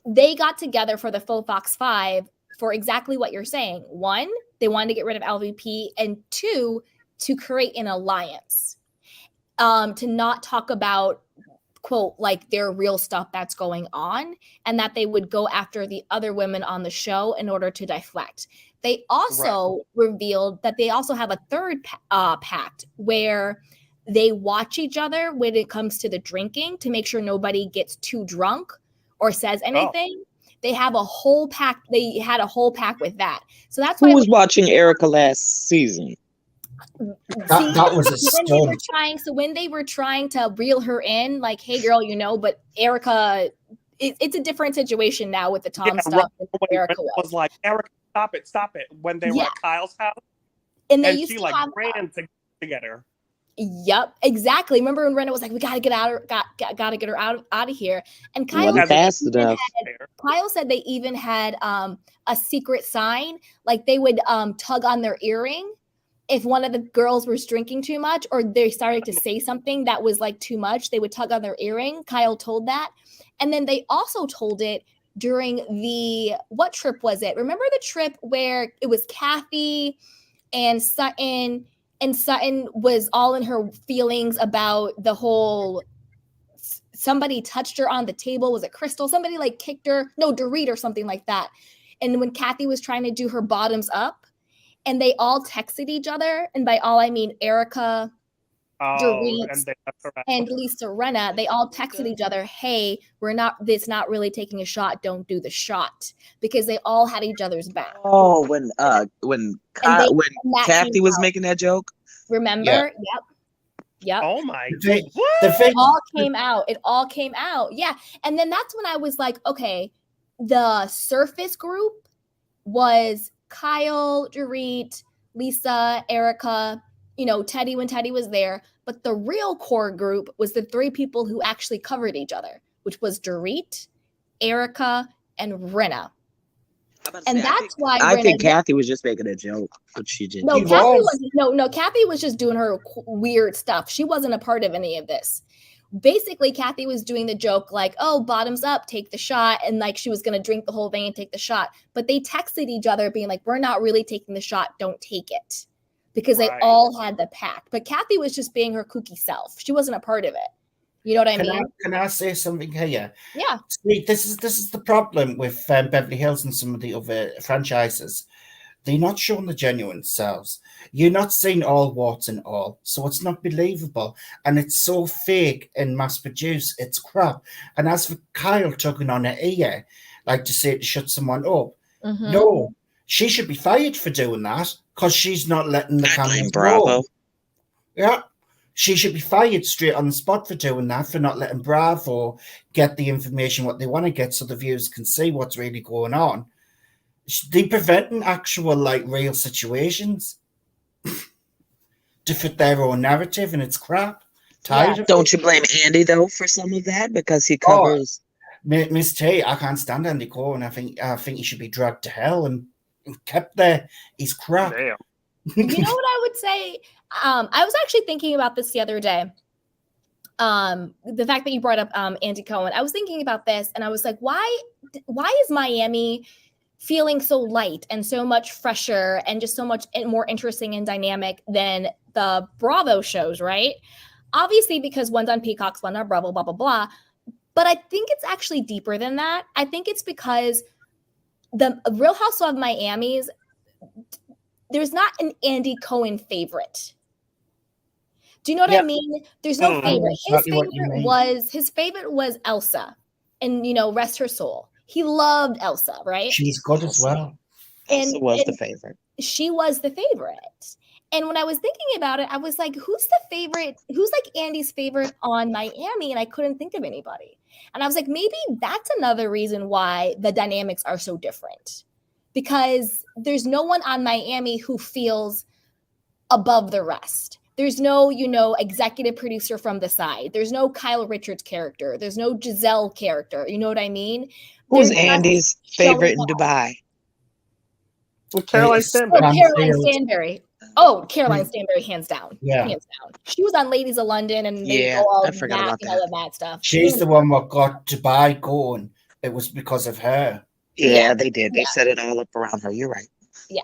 they got together for the faux Fox 5 for exactly what you're saying. One, they wanted to get rid of LVP, and two, to create an alliance. To not talk about, quote, like their real stuff that's going on, and that they would go after the other women on the show in order to deflect. They also revealed that they also have a third pact where they watch each other when it comes to the drinking to make sure nobody gets too drunk or says anything. They have a whole pact. They had a whole pact with that. So that's why. Who was watching Erika last season? That was a stunt. When they were trying to reel her in, like, hey girl, but Erika, it's a different situation now with the Tom stuff. Erika was like, Erika, stop it. When they were at Kyle's house, and used she to have, ran to get her. Yep, exactly. Remember when Rinna was like, we gotta get gotta get her out of here. And Kyle said they even had a secret sign, like they would tug on their earring if one of the girls was drinking too much or they started to say something that was like too much. They would tug on their earring. Kyle told that, and then they also told it during what trip was it? Remember the trip where it was Kathy and Sutton? And Sutton was all in her feelings about the whole, somebody touched her on the table. Was it Crystal? Somebody like kicked her. No, Dorit or something like that. And when Kathy was trying to do her bottoms up, and they all texted each other. And by all, I mean Erika, Dorit, and Lisa Rinna. They all texted each other, hey, it's not really taking a shot. Don't do the shot. Because they all had each other's back. Oh, when Kathy was making that joke. Remember? Yeah. Yep. Oh my! It all came out. It all came out. Yeah. And then that's when I was like, okay, the surface group was Kyle, Dorit, Lisa, Erika, Teddy when Teddy was there. But the real core group was the three people who actually covered each other, which was Dorit, Erika, and Rinna. And that's why I think Kathy was just making a joke, but she didn't. Kathy was just doing her weird stuff. She wasn't a part of any of this. Basically, Kathy was doing the joke like, oh, bottoms up, take the shot. And like she was going to drink the whole thing and take the shot. But they texted each other being like, we're not really taking the shot. Don't take it. Because they all had the pact. But Kathy was just being her kooky self. She wasn't a part of it. You know what I mean? Can I say something here? Yeah. See, this is the problem with Beverly Hills and some of the other franchises. They're not showing the genuine selves. You're not seeing all warts and all, so it's not believable. And it's so fake and mass-produced, it's crap. And as for Kyle tugging on her ear, like to say to shut someone up, no, she should be fired for doing that because she's not letting the cameras Bravo. Yeah. She should be fired straight on the spot for doing that, for not letting Bravo get the information what they want to get so the viewers can see what's really going on. They're preventing actual, real situations to fit their own narrative, and it's crap. Tired of Don't it. you blame Andy though for some of that because he Oh, covers? Miss T, I can't stand Andy Cohen. I think he should be dragged to hell and kept there. He's crap. Damn. You know what I would say? I was actually thinking about this the other day. The fact that you brought up Andy Cohen, I was thinking about this, and I was like, why is Miami feeling so light and so much fresher and just so much more interesting and dynamic than the Bravo shows, right? Obviously, because one's on Peacock, one's on Bravo, blah, blah, blah. But I think it's actually deeper than that. I think it's because the Real Housewives of Miami's, there's not an Andy Cohen favorite. Do you know what I mean? There's no favorite. His favorite was Elsa, and rest her soul. He loved Elsa, right? She's good as well. Elsa was the favorite. She was the favorite. And when I was thinking about it, I was like, who's the favorite? Who's like Andy's favorite on Miami? And I couldn't think of anybody. And I was like, maybe that's another reason why the dynamics are so different. Because there's no one on Miami who feels above the rest. There's no, executive producer from the side. There's no Kyle Richards character. There's no Giselle character. You know what I mean? Who's Andy's favorite in Dubai? Well, Caroline Stanbury. Caroline Stanbury. Oh, Caroline Stanbury, hands down. Yeah. Hands down. She was on Ladies of London and they go all that, all of that stuff. She's the one that got Dubai going. It was because of her. Yeah, they did. They set it all up around her. You're right. Yeah.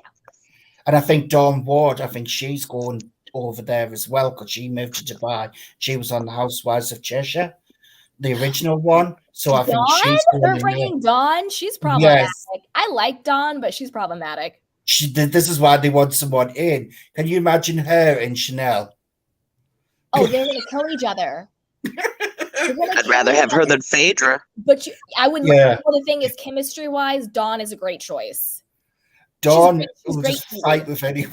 And I think Dawn Ward, she's going over there as well because she moved to Dubai. She was on the Housewives of Cheshire, the original one. So I think she's they're bringing Dawn. She's problematic. Yes. I like Dawn, but she's problematic. This is why they want someone in. Can you imagine her and Chanel? Oh, they're going to kill each other. I'd rather have her than Phaedra. But I would. Yeah. Well, the thing is, chemistry-wise, Dawn is a great choice. Dawn will just fight with anyone.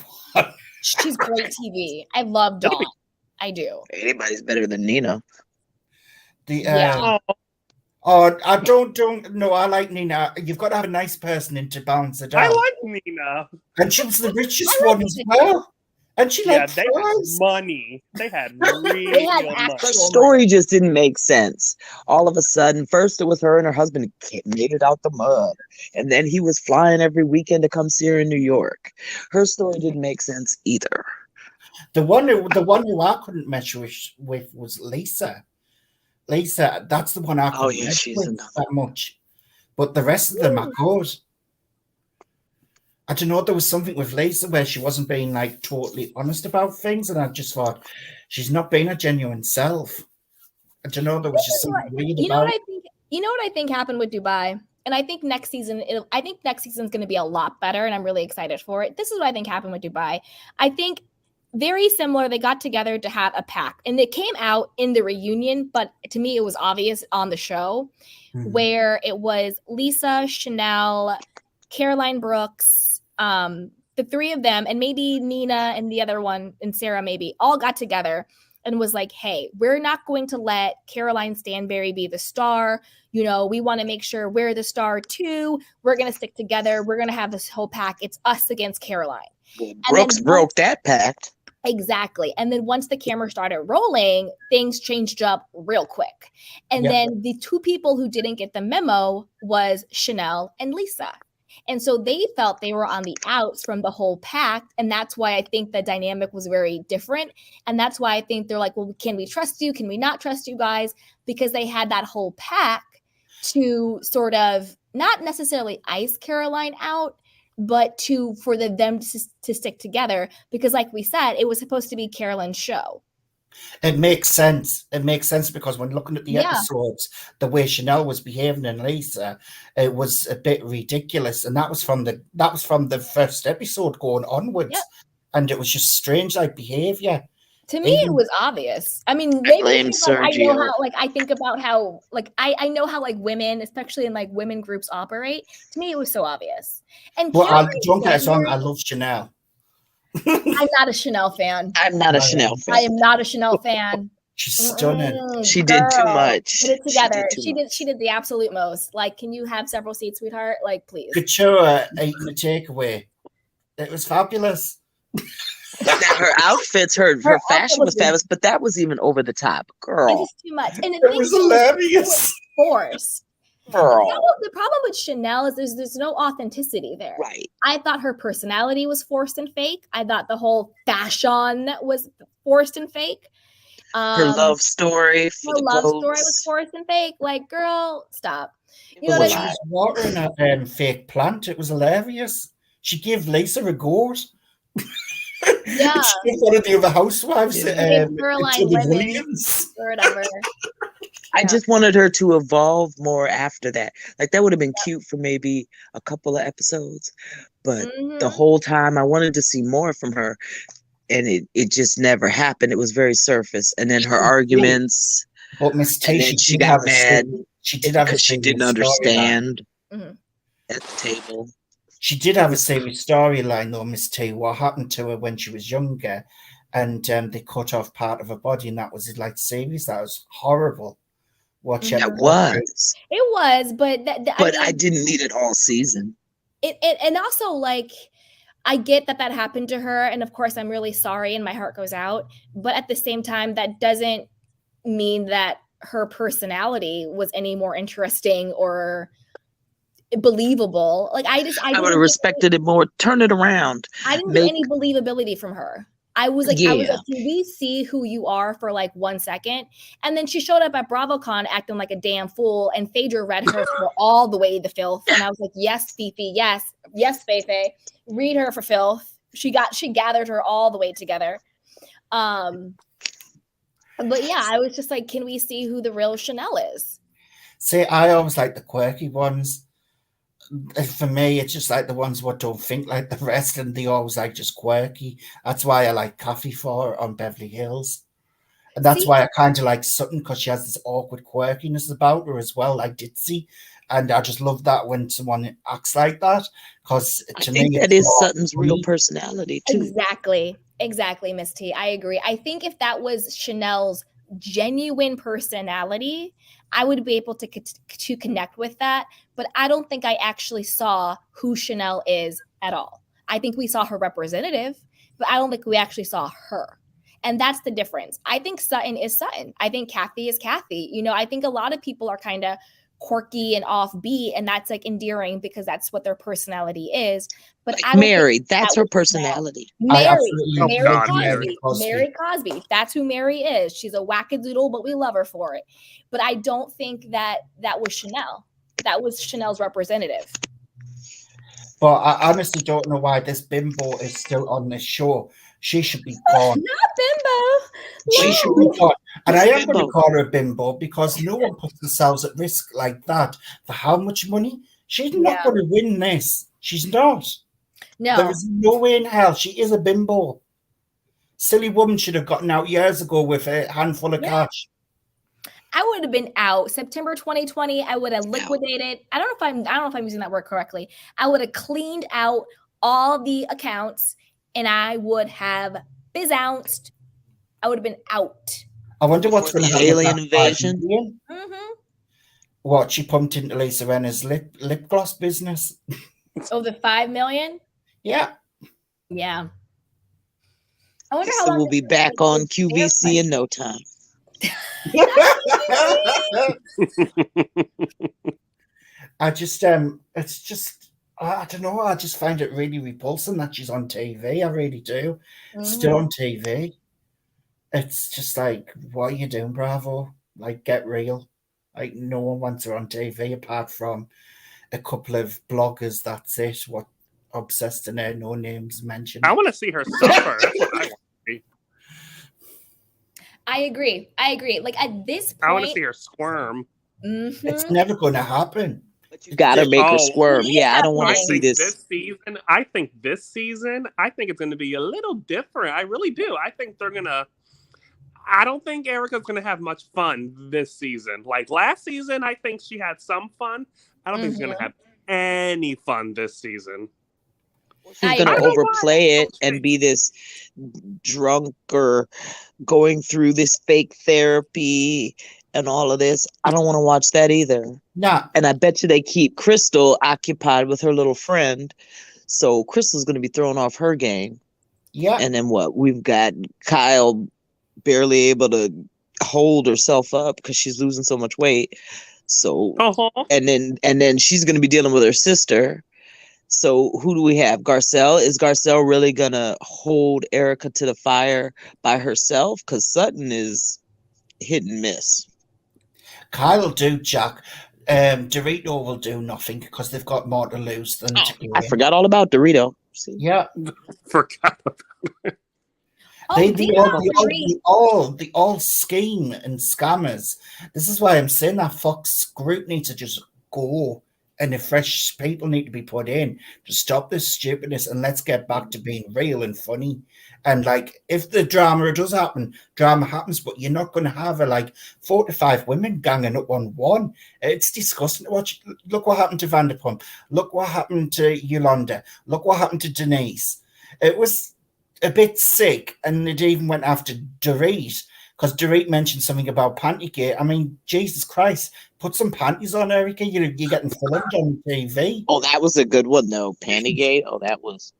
She's great TV. I love Dawn. I do. Anybody's better than Nina. I don't know. I like Nina. You've got to have a nice person in to balance it out. I like Nina. And she was the richest one as well. And she they had money. They had real money. Her story just didn't make sense. All of a sudden, first it was her and her husband made it out the mud. And then he was flying every weekend to come see her in New York. Her story didn't make sense either. The one who I couldn't mesh with was Lisa. Lisa, that's the one I couldn't mesh with that much. But the rest of them are good. I don't know, there was something with Lisa where she wasn't being totally honest about things, and I just thought she's not being a genuine self. I don't know, there was just something weird about it. You know what I think happened with Dubai? And I think next season is going to be a lot better, and I'm really excited for it. This is what I think happened with Dubai. I think very similar. They got together to have a pact, and it came out in the reunion, but to me, it was obvious on the show where it was Lisa, Chanel, Caroline Brooks, the three of them, and maybe Nina and the other one, and Sarah maybe, all got together and was like, hey, we're not going to let Caroline Stanbury be the star. We want to make sure we're the star too. We're going to stick together. We're going to have this whole pack. It's us against Caroline. Well, Brooks broke that pact. Exactly. And then once the camera started rolling, things changed up real quick. And then the two people who didn't get the memo was Chanel and Lisa. And so they felt they were on the outs from the whole pact. And that's why I think the dynamic was very different. And that's why I think they're like, well, can we trust you? Can we not trust you guys? Because they had that whole pact to sort of not necessarily ice Caroline out, but for them to stick together. Because like we said, it was supposed to be Caroline's show. It makes sense. It makes sense because when looking at the episodes, the way Chanel was behaving and Lisa, it was a bit ridiculous, and that was from the first episode going onwards, and it was just strange behavior. To me, it was obvious. I mean, maybe I know how I think about how I know how women, especially in women groups, operate. To me, it was so obvious. And don't get us wrong, I love Chanel. I'm not a Chanel fan. I'm not a Chanel fan. I am not a Chanel fan. She's stunning. She did too much. Put it together. She did the absolute most. Can you have several seats, sweetheart? Please. Couture eating a takeaway. It was fabulous. Now her outfits, her outfit fashion was was fabulous, but that was even over the top, It girl. was too much. And the It thing was is, it hilarious. was forced. Girl. The problem with Chanel is there's no authenticity there. Right. I thought her personality was forced and fake. I thought the whole fashion was forced and fake. Her love story for Her the love story was Vogues. forced and fake. Like, girl, stop. It You know was what a I mean? lot. She was watering a fake plant. It was hilarious. She gave Lisa a gourd. Yeah. She gave one of the other housewives Yeah. Gave Caroline to the lemon Williams. or whatever. I Yeah. just wanted her to evolve more after that. Like that would have been cute for maybe a couple of episodes, but the Mhm. whole time I wanted to see more from her, and it just never happened. It was very surface, and then her arguments, But Miss T, and then she got mad she did have a because she didn't serious storyline. understand Mhm. at the table. She did have a serious storyline, though, Miss T. What happened to her when she was younger, and they cut off part of her body, and that was like serious. That was horrible. Watch Mhm. That was, It was, but but I I mean, didn't need it all season. it and also like I get that happened to her, and of course I'm really sorry and my heart goes out, but at the same time that doesn't mean that her personality was any more interesting or believable. Like I would didn't have get respected it more. Turn it around. I didn't Make get any believability from her. I was like, yeah. can we see who you are for like 1 second? And then she showed up at BravoCon acting like a damn fool, and Phaedra read her for all the way to filth. And I was like, yes, Fifi, yes, Fefe, read her for filth. She gathered her all the way together. But yeah, I was just like, can we see who the real Chanel is? See, I always like the quirky ones. For me, it's just like the ones what don't think like the rest, and they always like just quirky. That's why I like Kathy for her on Beverly Hills. And that's why I kind of like Sutton, because she has this awkward quirkiness about her as well, like Ditzy. And I just love that when someone acts like that, because to me, that is Sutton's real personality too. Exactly, Miss T. I agree. I think if that was Chanel's genuine personality, I would be able to connect with that. But I don't think I actually saw who Chanel is at all. I think we saw her representative, but I don't think we actually saw her. And that's the difference. I think Sutton is Sutton. I think Kathy is Kathy. You know, I think a lot of people are kind of quirky and offbeat, and that's like endearing because that's what their personality is. But Like I don't Mary, that's her personality. Mary Cosby. Mary Cosby. That's who Mary is. She's a wackadoodle, but we love her for it. But I don't think that was Chanel. That was Chanel's representative. But I honestly don't know why this bimbo is still on this show. She should be gone. Not bimbo. She should be gone. And I am going Bimbo. to call her a bimbo because no one puts themselves at risk like that. For how much money? She's not going to win this. She's not. No. There is no way in hell. She is a bimbo. Silly woman should have gotten out years ago with a handful of cash. I would have been out September 2020. I would have liquidated. I don't know if I'm using that word correctly. I would have cleaned out all the accounts and I would have bizounced. I would have been out. I wonder what's going to happen. Alien invasion. Mm-hmm. What she pumped into Lisa Renner's lip gloss business. Oh, the $5 million? Yeah. Yeah. I wonder how long we'll be back on QVC in no time. I just it's just I don't know, I just find it really repulsing that she's on TV. I really do. Still on TV. It's just like, what are you doing, Bravo? Like, get real. Like, no one wants her on TV apart from a couple of bloggers. That's it. What obsessed in her, no names mentioned. I want to see her suffer. That's what I want to see. I agree. Like, at this point, I want to see her squirm. It's never going to happen. But you gotta make her squirm. Yeah, I don't want to see this. I think this season, it's going to be a little different. I really do. I think they're going to. I don't think Erika's going to have much fun this season. Like last season, I think she had some fun. I don't think she's going to have any fun this season. She's going to overplay it and be this drunk or going through this fake therapy and all of this. I don't want to watch that either. Nah. And I bet you they keep Crystal occupied with her little friend. So Crystal's going to be thrown off her game. Yeah. And then what? We've got Kyle barely able to hold herself up because she's losing so much weight. So and then she's gonna be dealing with her sister. So who do we have? Garcelle? Is Garcelle really gonna hold Erika to the fire by herself? Because Sutton is hit and miss. Kyle will do Jack. Dorito will do nothing because they've got more to lose than to gain. I forgot all about Dorito. See? Yeah. Forgot. They all scheme and scammers. This is why I'm saying that Fox group needs to just go, and the fresh people need to be put in to stop this stupidness, and let's get back to being real and funny. And like, if the drama does happen, drama happens, but you're not going to have 4 to 5 women ganging up on one. It's disgusting to watch. Look what happened to Vanderpump. Look what happened to Yolanda. Look what happened to Denise. It was a bit sick, and it even went after Dorit, because Dorit mentioned something about Pantygate. I mean, Jesus Christ, put some panties on, Erika. You're getting filmed on TV. Oh, that was a good one, though. Pantygate. Oh, that was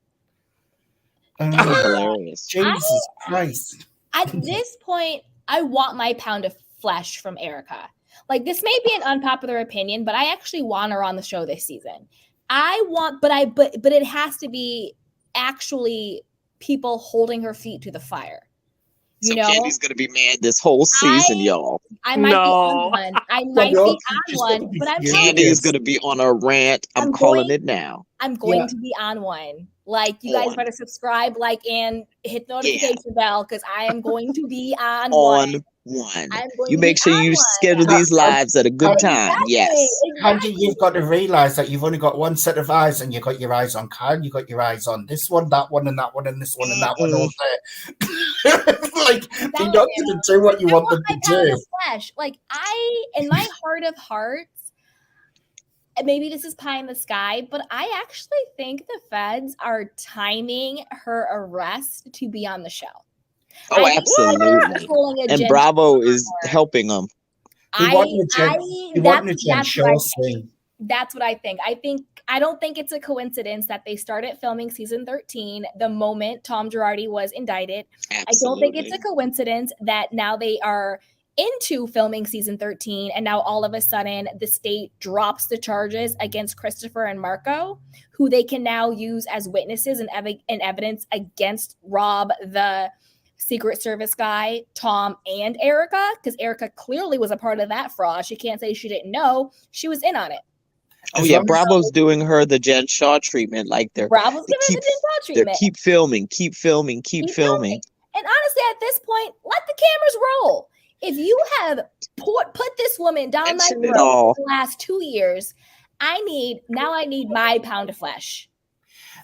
hilarious. Jesus Christ. At this point, I want my pound of flesh from Erika. Like, this may be an unpopular opinion, but I actually want her on the show this season. But it has to be actually people holding her feet to the fire. So Candy's gonna be mad this whole season, y'all. I might be on one. I might be on one, but I'm Candy is gonna be on a rant. I'm calling it now. I'm going to be on one. Like, you guys better subscribe, like, and hit the notification bell, because I am going to be on one. You make sure you schedule these lives at a good time. Yes. Candy, you've got to realize that you've only got one set of eyes, and you've got your eyes on Kyle, you've got your eyes on this one, that one, and that one, and this one, and that one all there. Like, they're not going to do what you want them to do. Like, in my heart of hearts, maybe this is pie in the sky, but I actually think the feds are timing her arrest to be on the show. Oh, absolutely. And Bravo is helping them. That's what I think. I don't think it's a coincidence that they started filming season 13 the moment Tom Girardi was indicted. Absolutely. I don't think it's a coincidence that now they are into filming season 13, and now all of a sudden the state drops the charges against Christopher and Marco, who they can now use as witnesses and evidence against rhobh, the Secret Service guy, Tom, and Erika, because Erika clearly was a part of that fraud. She can't say she didn't know. She was in on it. Oh, yeah, Bravo's doing her the Jen Shaw treatment. Like Bravo's giving her the Jen Shaw treatment. They're keep filming. And honestly, at this point, let the cameras roll. If you have put this woman down my throat for the last 2 years, I need my pound of flesh.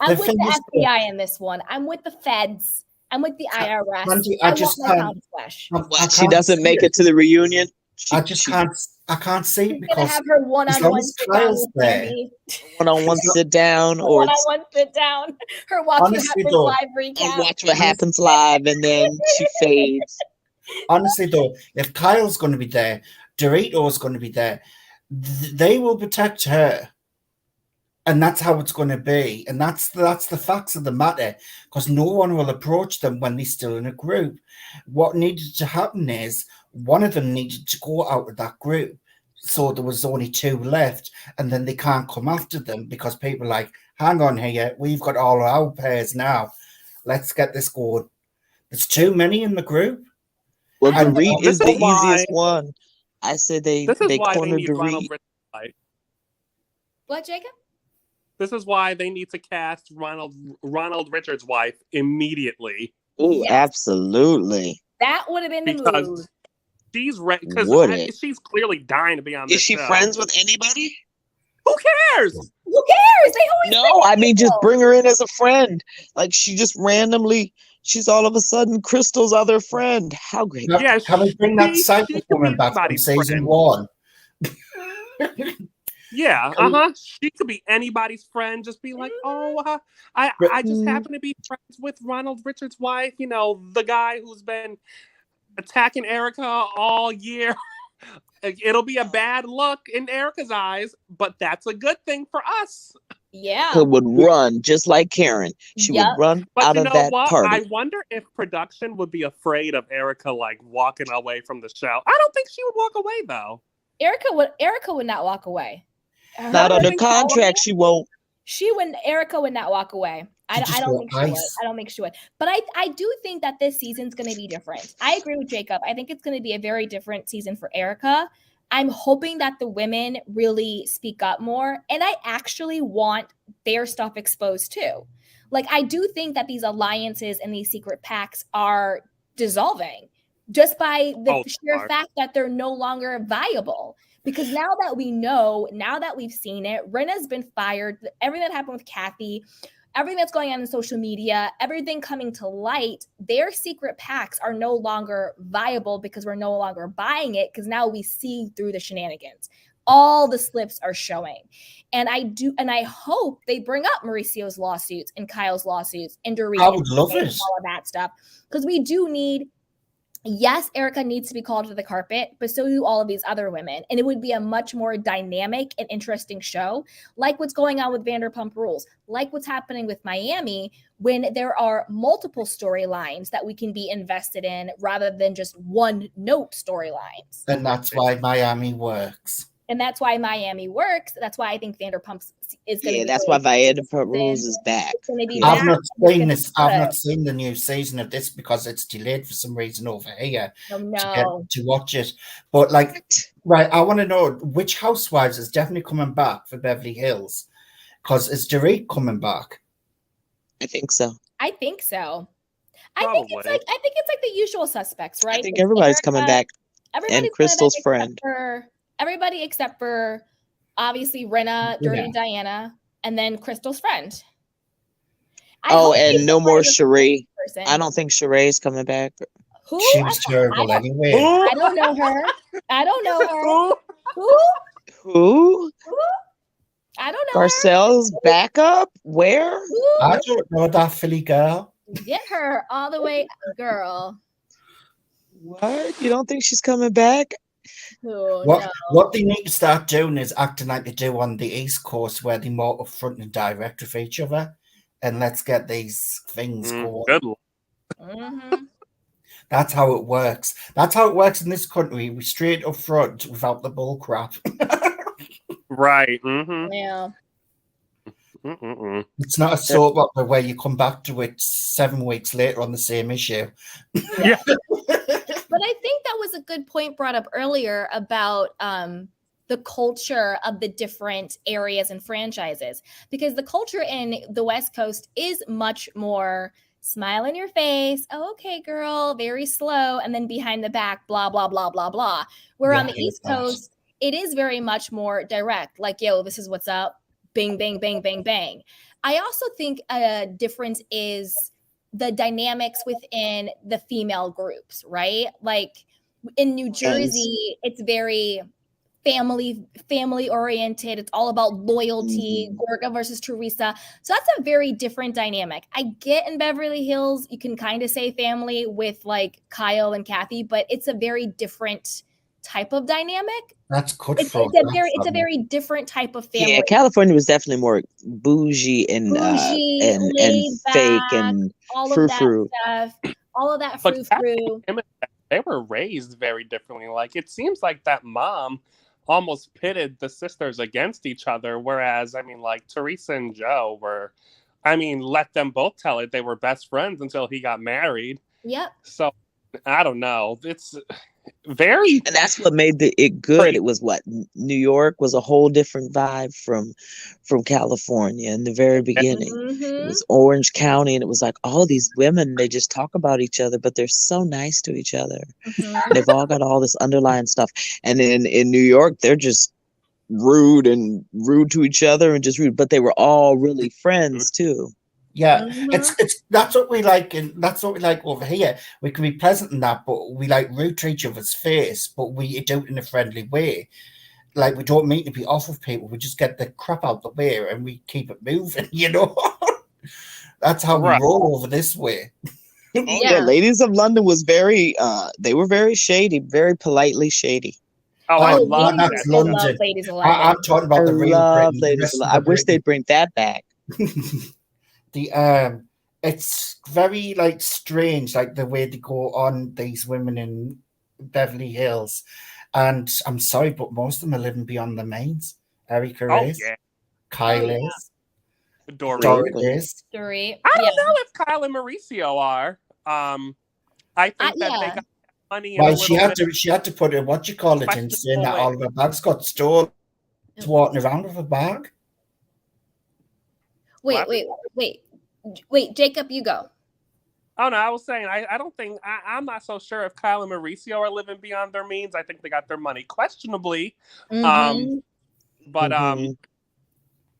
I'm with the FBI in this one. I'm with the feds. I'm with the IRS. Mandy, I want my pound of flesh. She doesn't make it to the reunion. I can't see it because have her one-on-one sit down with me. One-on-one sit down, or one-on-one sit down. Her watch what happens live recap. Watch what happens live, and then she fades. Honestly, though, if Kyle's going to be there, Dorito's going to be there, they will protect her. And that's how it's going to be. And that's the facts of the matter, because no one will approach them when they're still in a group. What needed to happen is one of them needed to go out of that group. So there was only 2 left, and then they can't come after them because people are like, hang on here, we've got all our pairs now. Let's get this going. There's too many in the group. Well, Dorit is the easiest one. I said they cornered Dorit. What, Jacob? This is why they need to cast Ronald Richards' wife immediately. Oh, yes. Absolutely. That would have been the move. She's because she's clearly dying to be on this show. Is she friends with anybody? Who cares? Who cares? They always I mean, just bring her in as a friend. Like, she just randomly, she's all of a sudden Crystal's other friend. How great. Yeah, can we bring that psychic woman back from season 1? Yeah, She could be anybody's friend. Just be like, I just happen to be friends with Ronald Richards' wife. You know, the guy who's been attacking Erika all year. It'll be a bad look in Erika's eyes, but that's a good thing for us. Yeah. would run just like Karen. She would Yep. run But out you of know that what? party. I wonder if production would be afraid of Erika like walking away from the show. I don't think she would walk away though. Erika would not walk away. Not under contract, she won't. Erika would not walk away. I She just don't want think she would. ice. I don't think she would. But I do think that this season's going to be different. I agree with Jacob. I think it's going to be a very different season for Erika. I'm hoping that the women really speak up more. And I actually want their stuff exposed too. Like, I do think that these alliances and these secret pacts are dissolving just by the sheer fact that they're no longer viable. Because now that we know, now that we've seen it, Rinna's been fired. Everything that happened with Kathy, everything that's going on in social media, everything coming to light, their secret pacts are no longer viable because we're no longer buying it, because now we see through the shenanigans. All the slips are showing. And I hope they bring up Mauricio's lawsuits and Kyle's lawsuits and Dorit. I would love it. All of that stuff. Because we do need, yes, Erika needs to be called to the carpet, but so do all of these other women. And it would be a much more dynamic and interesting show, like what's going on with Vanderpump Rules, like what's happening with Miami, when there are multiple storylines that we can be invested in rather than just one note storylines. And that's why Miami works. And that's why Miami works. That's why I think Vanderpump is going to be. That's why Vanderpump Rules is back. I've not seen this. I've not seen the new season of this because it's delayed for some reason over here to watch it. But like, right, I want to know which housewives is definitely coming back for Beverly Hills, because is Dorit coming back? I think so. I think it's like the usual suspects, right? I think everybody's coming back. And Crystal's friend. Everybody except for obviously Rinna, Dirty and Diana, and then Crystal's friend. And no more Sheree. I don't think Sheree's coming back. Who? She was terrible anyway. I don't know her. Who? I don't know. Garcelle's backup? Where? I don't know that Philly girl. Get her all the way, girl. What? You don't think she's coming back? What they need to start doing is acting like they do on the East Coast, where they're more upfront and direct with each other, and let's get these things going. Mm-hmm. That's how it works. That's how it works in this country. We straight up front without the bull crap. Right. Mm-hmm. Yeah. Mm-mm. It's not a soap opera where you come back to it 7 weeks later on the same issue. Yeah. But I think that was a good point brought up earlier about the culture of the different areas and franchises, because the culture in the West Coast is much more smile in your face. Oh, okay, girl, very slow. And then behind the back, blah, blah, blah, blah, blah. Where on the East Coast, it is very much more direct. Like, yo, this is what's up. Bang, bang, bang, bang, bang. I also think a difference is the dynamics within the female groups, right? Like in New Jersey, it's very family oriented. It's all about loyalty, Gorga versus Teresa. So that's a very different dynamic. I get in Beverly Hills, you can kind of say family with like Kyle and Kathy, but it's a very different type of dynamic. That's good. It's a very different type of family. Yeah, California was definitely more bougie and fake and frou-frou. All of that frou-frou. They were raised very differently. Like, it seems like that mom almost pitted the sisters against each other, whereas, I mean, like, Teresa and Joe were, I mean, let them both tell it. They were best friends until he got married. Yep. So, I don't know. It's very... And that's what made it good. It was what? New York was a whole different vibe from California in the very beginning. It was Orange County, and it was like all these women, they just talk about each other, but they're so nice to each other. They've all got all this underlying stuff. And then in New York, they're just rude to each other and just rude, but they were all really friends too. Yeah, it's that's what we like, and that's what we like over here. We can be pleasant in that, but we like rude to each other's face, but we do it in a friendly way. Like, we don't mean to be off with people. We just get the crap out the way and we keep it moving, you know? That's how we roll over this way. Yeah, Ladies of London was very they were very shady, very politely shady. Oh, I Oh, love no, that that's I show. love London. Ladies 11. I'm talking I about the real love Britain. The Ladies. rest of I the wish they'd Britain. bring that back. The it's very like strange, like the way they go on these women in Beverly Hills, and I'm sorry, but most of them are living beyond their means. Erika Oh is, yeah, Kyle Oh, yeah. is, Dory. Dorit is. Dorit. I Yeah. don't know if Kyle and Mauricio are. I think that they Yeah. got money and a Well, little bit she had to put a what you call it in, saying questionable that way. all of her bags got stolen. She's walking around with a bag. Wait, What? wait, Jacob, you go. Oh no, I was saying I don't think I'm not so sure if Kyle and Mauricio are living beyond their means. I think they got their money questionably. Mhm. But But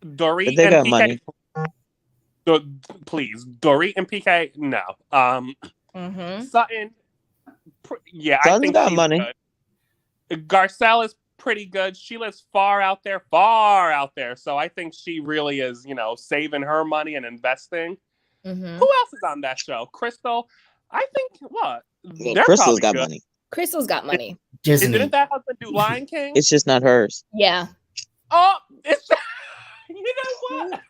Dorit they and got PK, money. please, Dorit and PK, no. Mhm. Sutton, yeah, I Sutton's think got she's money. good. Garcelle is pretty good. She lives far out there. So I think she really is, saving her money and investing. Mhm. Who else is on that show? Crystal. I think what? Well, They're Crystal's probably got good. money. Crystal's got money. Disney. Didn't that husband do Lion King? It's just not hers. Yeah. Oh, it's you know what?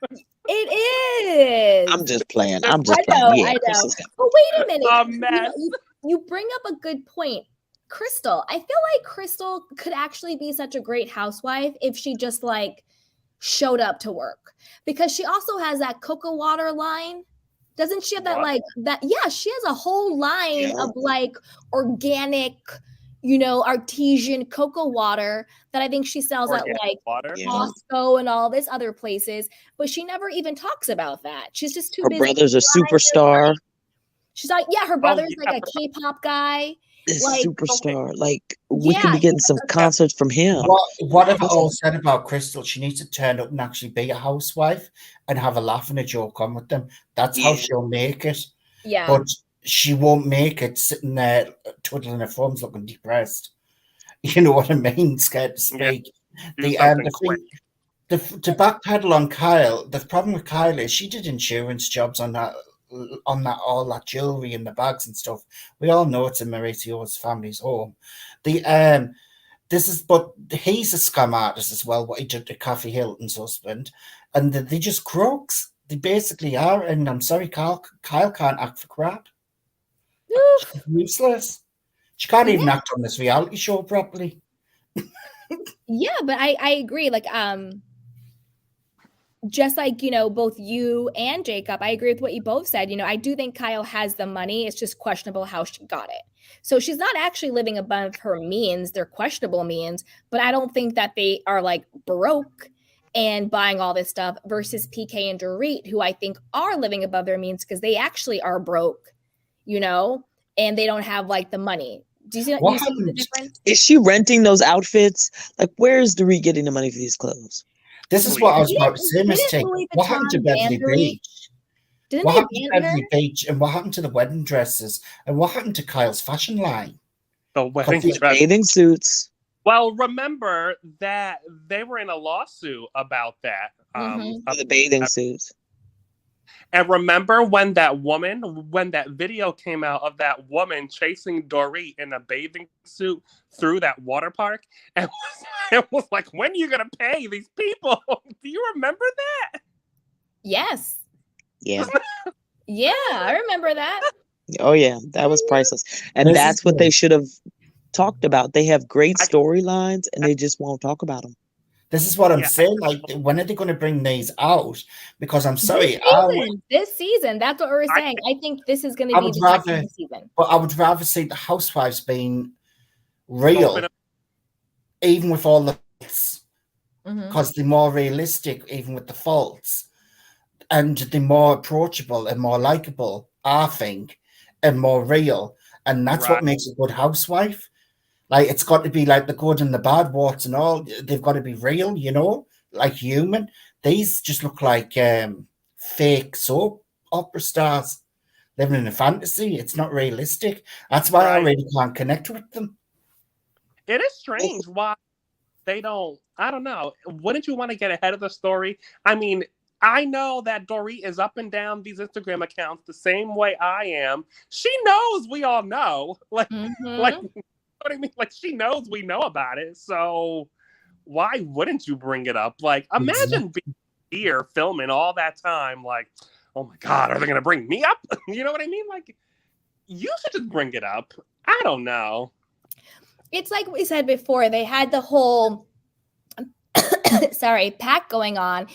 It is. I'm just playing. I Yeah, I know. Crystal's got But wait a minute. A mess. You bring up a good point. Crystal. I feel like Crystal could actually be such a great housewife if she just like showed up to work. Because she also has that cocoa water line. Doesn't she have that What? like that? Yeah, she has a whole line Yeah. of like organic, artesian cocoa water that I think she sells at Organic like water. Yeah. Costco and all this other places, but she never even talks about that. She's just too Her busy. brother's a flying her superstar. money. She's like, yeah, her brother's yeah. like a K-pop guy. Is Like, superstar. Like we could yeah, be getting some concerts from him. Whatever all said about Crystal, she needs to turn up and actually be a housewife and have a laugh and a joke on with them. That's how Yeah. she'll make it. yeah, But she won't make it sitting there twiddling her thumbs looking depressed. You know what I mean? Scared to speak. Do something The quick. thing, to backpedal on Kyle, the problem with Kyle is she did insurance jobs on that all that jewelry and the bags and stuff. We all know it's in Mauricio's family's home. But he's a scam artist as well, what he did to Kathy Hilton's husband, and they just crooks. They basically are, and I'm sorry, Kyle can't act for crap. She's useless. She can't even act on this reality show properly. yeah, but I agree. Like, just like, both you and Jacob, I agree with what you both said. I do think Kyle has the money. It's just questionable how she got it. So she's not actually living above her means. They're questionable means, but I don't think that they are like broke and buying all this stuff versus PK and Dorit, who I think are living above their means because they actually are broke, and they don't have like the money. Do you see the difference? Is she renting those outfits? Like, where's Dorit getting the money for these clothes? This is what I was about to say, Didn't Miss T. Louis What happened to Vuitton Beverly ban Dorit? Beach? Didn't What they happened to ban her? Beverly Beach? And what happened to the wedding dresses? And what happened to Kyle's fashion line? The wedding Because dress. Bathing suits. Well, remember that they were in a lawsuit about that. The bathing suits. And remember when that video came out of that woman chasing Dorit in a bathing suit through that water park? And it was like, when are you going to pay these people? Do you remember that? Yes. Yeah. Yeah, I remember that. Oh, yeah. That was priceless. And that's what they should have talked about. They have great storylines and they just won't talk about them. This is what I'm saying. Like, when are they going to bring these out? Because I'm sorry. This season, that's what we're saying. I think this is going to be the second season. But I would rather see the housewives being real, even with all the faults, because they're more realistic, even with the faults, and they're more approachable and more likable, I think, and more real. And that's what makes a good housewife. Like, it's got to be like the good and the bad, warts and all. They've got to be real, like human. These just look like fake soap opera stars living in a fantasy. It's not realistic. That's why I really can't connect with them. It is strange why they don't. I don't know. Wouldn't you want to get ahead of the story? I mean, I know that Dorit is up and down these Instagram accounts the same way I am. She knows we all know. Like what I mean? Like, she knows we know about it, so why wouldn't you bring it up? Like, imagine being here filming all that time, like, oh my God, are they going to bring me up? You know what I mean? Like, you should just bring it up. I don't know. It's like we said before, they had the whole, pack going on.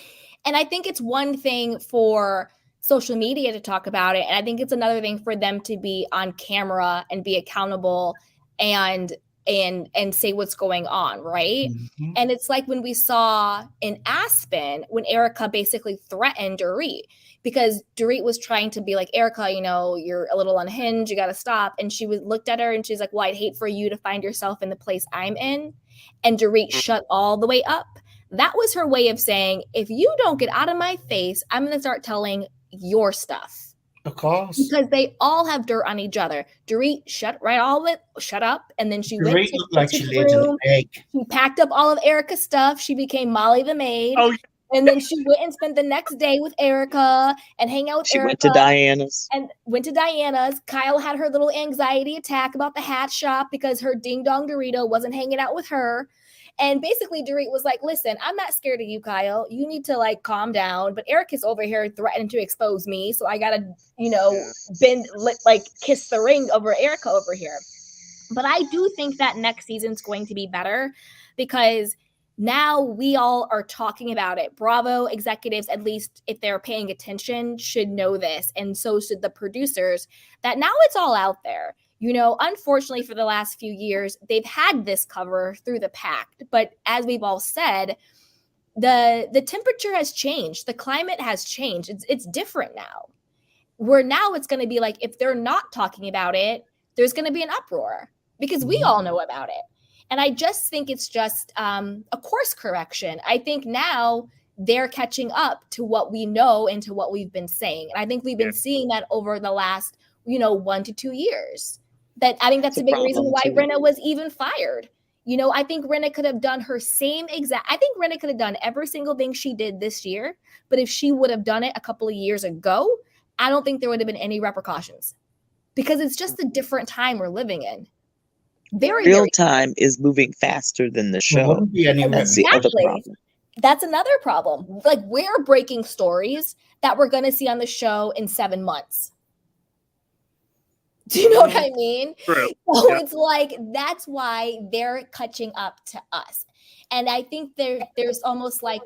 And I think it's one thing for social media to talk about it. And I think it's another thing for them to be on camera and be accountable and say what's going on, right? Mm-hmm. And it's like when we saw in Aspen, when Erika basically threatened Dorit, because Dorit was trying to be like, Erika, you're a little unhinged, you got to stop. And she looked at her and she's like, well, I'd hate for you to find yourself in the place I'm in. And Dorit shut all the way up. That was her way of saying, if you don't get out of my face, I'm going to start telling your stuff. Of course. Because they all have dirt on each other. Dorit shut up. And then she Dorit went to looked like the she lived in room. an egg. She packed up all of Erika's stuff. She became Molly the maid. Oh, yeah. And then she went and spent the next day with Erika and hang out with She Erika. went to Diana's. And went to Diana's. Kyle had her little anxiety attack about the hat shop because her ding dong Dorito wasn't hanging out with her. And basically Dorit was like, listen, I'm not scared of you, Kyle. You need to like calm down. But Erika's over here threatening to expose me. So I got to, kiss the ring over Erika over here. But I do think that next season's going to be better because now we all are talking about it. Bravo executives, at least if they're paying attention, should know this. And so should the producers, that now it's all out there. Unfortunately for the last few years, they've had this cover through the pact. But as we've all said, the temperature has changed. The climate has changed. It's different now. Where now it's going to be like, if they're not talking about it, there's going to be an uproar because we all know about it. And I just think it's just a course correction. I think now they're catching up to what we know and to what we've been saying. And I think we've been seeing that over the last, 1 to 2 years. That I think that's a big reason why Rinna was even fired. I think Rinna could have done her I think Rinna could have done every single thing she did this year. But if she would have done it a couple of years ago, I don't think there would have been any repercussions because it's just a different time we're living in. Real time is moving faster than the show. That's the other problem. That's another problem. Like we're breaking stories that we're going to see on the show in 7 months. Do you know what I mean? True. So It's like, that's why they're catching up to us. And I think there's almost like,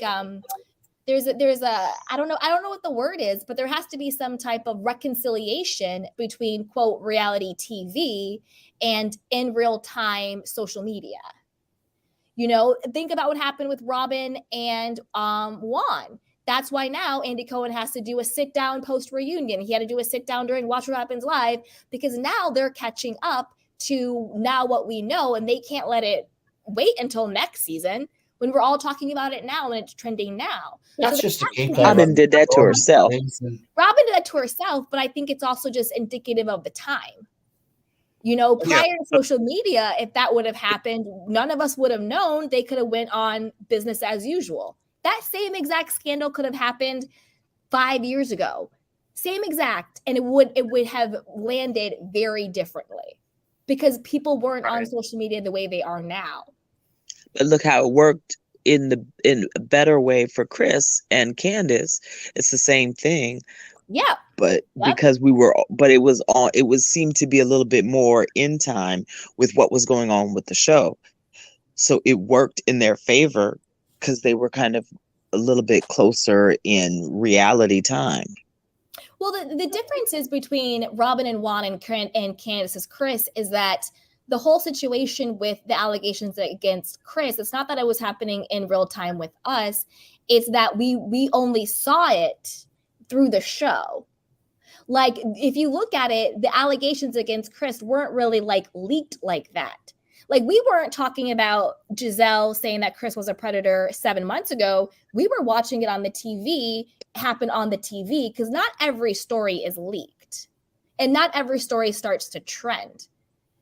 there's a, I don't know what the word is, but there has to be some type of reconciliation between quote reality TV and in real time social media. Think about what happened with Robin and Juan. That's why now Andy Cohen has to do a sit down post reunion. He had to do a sit down during Watch What Happens Live because now they're catching up to now what we know, and they can't let it wait until next season when we're all talking about it now and it's trending now. That's just a keep. Robin did that to herself. Robin did that to herself, but I think it's also just indicative of the time. Prior to social media, if that would have happened, none of us would have known. They could have went on business as usual. That same exact scandal could have happened 5 years ago. Same exact. And it would have landed very differently because people weren't on social media the way they are now. But look how it worked in a better way for Chris and Candace. It's the same thing. Yeah. But because it seemed to be a little bit more in time with what was going on with the show. So it worked in their favor because they were kind of a little bit closer in reality time. Well, the differences between Robin and Juan and Candace's Chris is that the whole situation with the allegations against Chris, it's not that it was happening in real time with us. It's that we only saw it through the show. Like, if you look at it, the allegations against Chris weren't really like leaked like that. Like, we weren't talking about Giselle saying that Chris was a predator 7 months ago. We were watching it on the TV, happen on the TV, because not every story is leaked. And not every story starts to trend.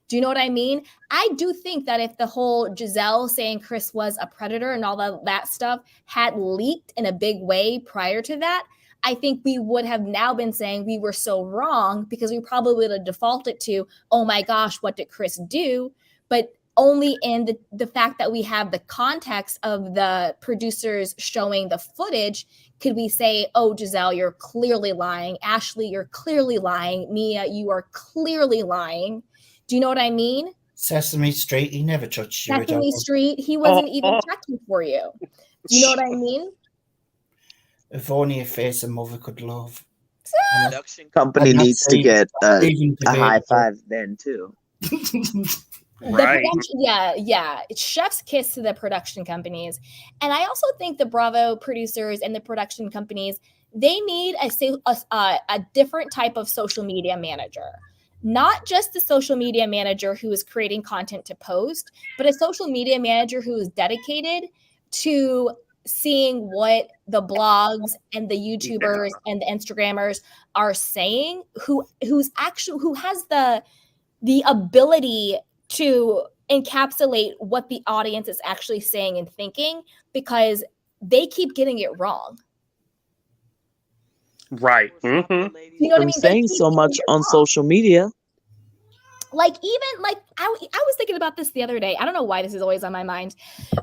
Do you know what I mean? I do think that if the whole Giselle saying Chris was a predator and all that stuff had leaked in a big way prior to that, I think we would have now been saying we were so wrong because we probably would have defaulted to, oh my gosh, what did Chris do? but only in the fact that we have the context of the producers showing the footage could we say, oh, Giselle, you're clearly lying. Ashley, you're clearly lying. Mia, you are clearly lying. Do you know what I mean? Sesame Street, he never touched you. Sesame Street, he wasn't even checking for you. Do you know what I mean? If only a face a mother could love. Production company needs to get a high five then too. Right. Yeah. It's chef's kiss to the production companies. And I also think the Bravo producers and the production companies, they need a different type of social media manager. Not just the social media manager who is creating content to post, but a social media manager who is dedicated to seeing what the blogs and the YouTubers and the Instagrammers are saying, who has the ability to encapsulate what the audience is actually saying and thinking, because they keep getting it wrong. Right. Mm-hmm. You know what I mean? Saying so much on social media. Like, even like I was thinking about this the other day. I don't know why this is always on my mind,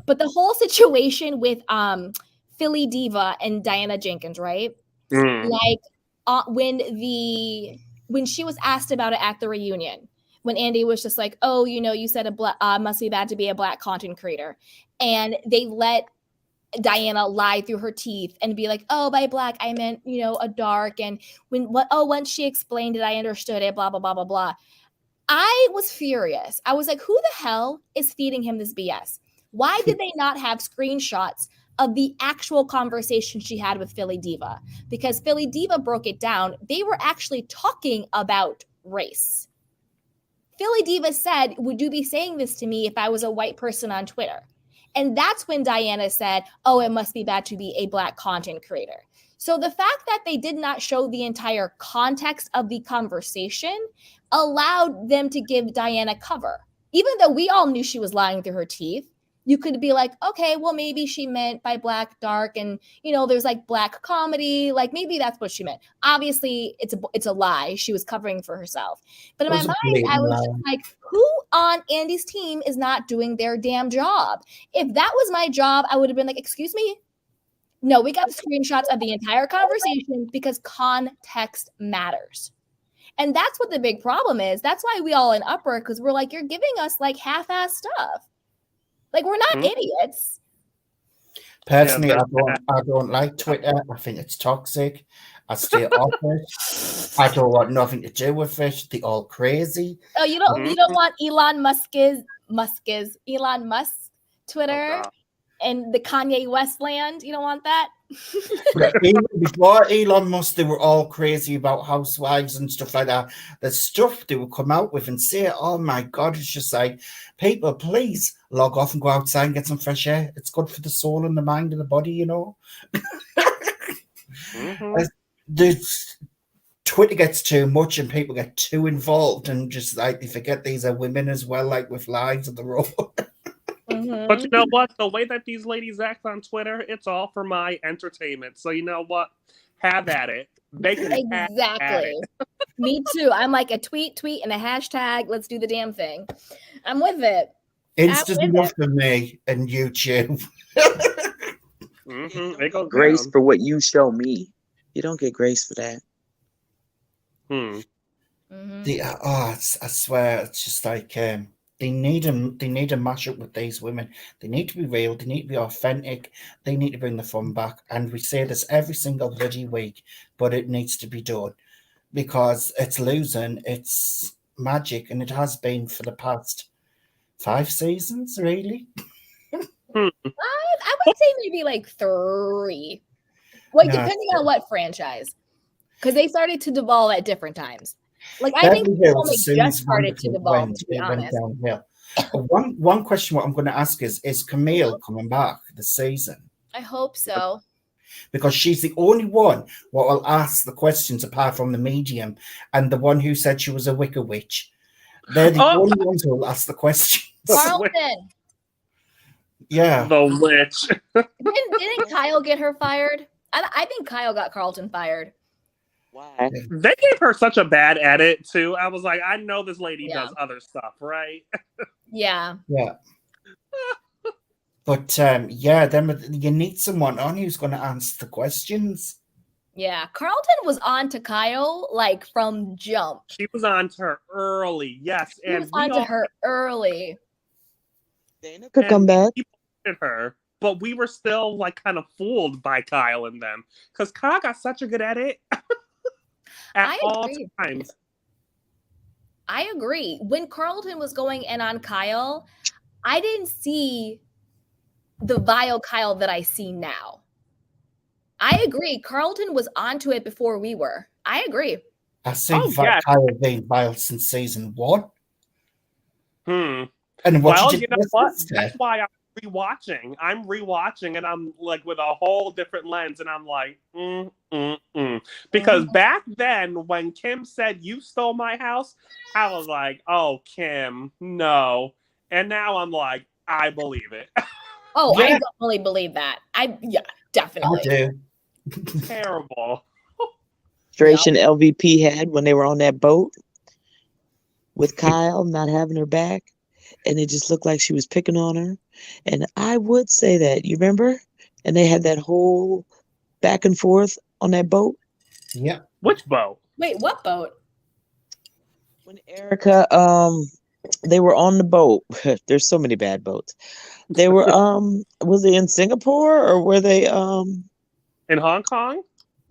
but the whole situation with Philly Diva and Diana Jenkins, right? Like when she was asked about it at the reunion, when Andy was just like, oh, you said must be bad to be a Black content creator, and they let Diana lie through her teeth and be like, oh, by Black I meant a dark, and once she explained it I understood it, blah blah blah blah blah. I was furious. I was like, who the hell is feeding him this BS? Why did they not have screenshots of the actual conversation she had with Philly Diva? Because Philly Diva broke it down. They were actually talking about race. Philly Diva said, would you be saying this to me if I was a white person on Twitter? And that's when Diana said, oh, it must be bad to be a Black content creator. So the fact that they did not show the entire context of the conversation allowed them to give Diana cover. Even though we all knew she was lying through her teeth, you could be like, okay, well, maybe she meant by Black dark, and there's like Black comedy, like maybe that's what she meant. Obviously, it's a lie. She was covering for herself. But in my mind, I was just like, who on Andy's team is not doing their damn job? If that was my job, I would have been like, excuse me? No, we got the screenshots of the entire conversation because context matters. And that's what the big problem is. That's why we all in uproar, because we're like, you're giving us like half-assed stuff. Like, we're not idiots. Personally, I don't like Twitter. I think it's toxic. I stay off it. I don't want nothing to do with it. They're all crazy. Oh, you don't want Elon Musk's Twitter and the Kanye West land? You don't want that? Even before Elon Musk, they were all crazy about housewives and stuff like that. The stuff they would come out with and say, oh my God, it's just like, people, please log off and go outside and get some fresh air. It's good for the soul and the mind and the body, Twitter gets too much and people get too involved and just like they forget these are women as well, like with lives of the road. But you know what? The way that these ladies act on Twitter, it's all for my entertainment. So you know what? Have at it. They can exactly. Me too. I'm like a tweet, and a hashtag. Let's do the damn thing. I'm with it. Instant enough for me and YouTube. Grace for what you show me. You don't get grace for that. I swear, it's just like they need a mash up with these women. They need to be real. They need to be authentic. They need to bring the fun back. And we say this every single bloody week, but it needs to be done because it's losing its magic, and it has been for the past 5 seasons, really. I would say maybe like 3. Like, depending on what franchise, because they started to devolve at different times. Like, I think they only just started to devolve, to be honest. One question what I'm going to ask is Camille coming back this season? I hope so. Because she's the only one what will ask the questions apart from the medium and the one who said she was a Wicker Witch. They're the only ones who will ask the questions. Carlton. Yeah. The witch. Didn't Kyle get her fired? I think Kyle got Carlton fired. Why? They gave her such a bad edit too. I was like, I know this lady does other stuff, right? Yeah. Yeah. But yeah, then you need someone on who's going to answer the questions. Yeah. Carlton was on to Kyle like from jump. She was on to her early, yes, He was on to her early. Dana could come back. We wanted her, but we were still like kind of fooled by Kyle and them because Kyle got such a good edit at all times. I agree. When Carlton was going in on Kyle, I didn't see the vile Kyle that I see now. I agree. Carlton was onto it before we were. I agree. I seen Kyle being vile since season 1. And well, you know what? That's why I'm rewatching. I'm rewatching, and I'm like with a whole different lens, and I'm like, because back then when Kim said you stole my house, I was like, oh, Kim, no. And now I'm like, I believe it. Oh, yeah. I definitely believe that. Definitely. I do. Terrible. Frustration LVP had when they were on that boat with Kyle not having her back, and it just looked like she was picking on her. And I would say that, you remember? And they had that whole back and forth on that boat. Yeah. Which boat? Wait, what boat? When Erika, they were on the boat. There's so many bad boats. They were was they in Singapore or were they in Hong Kong?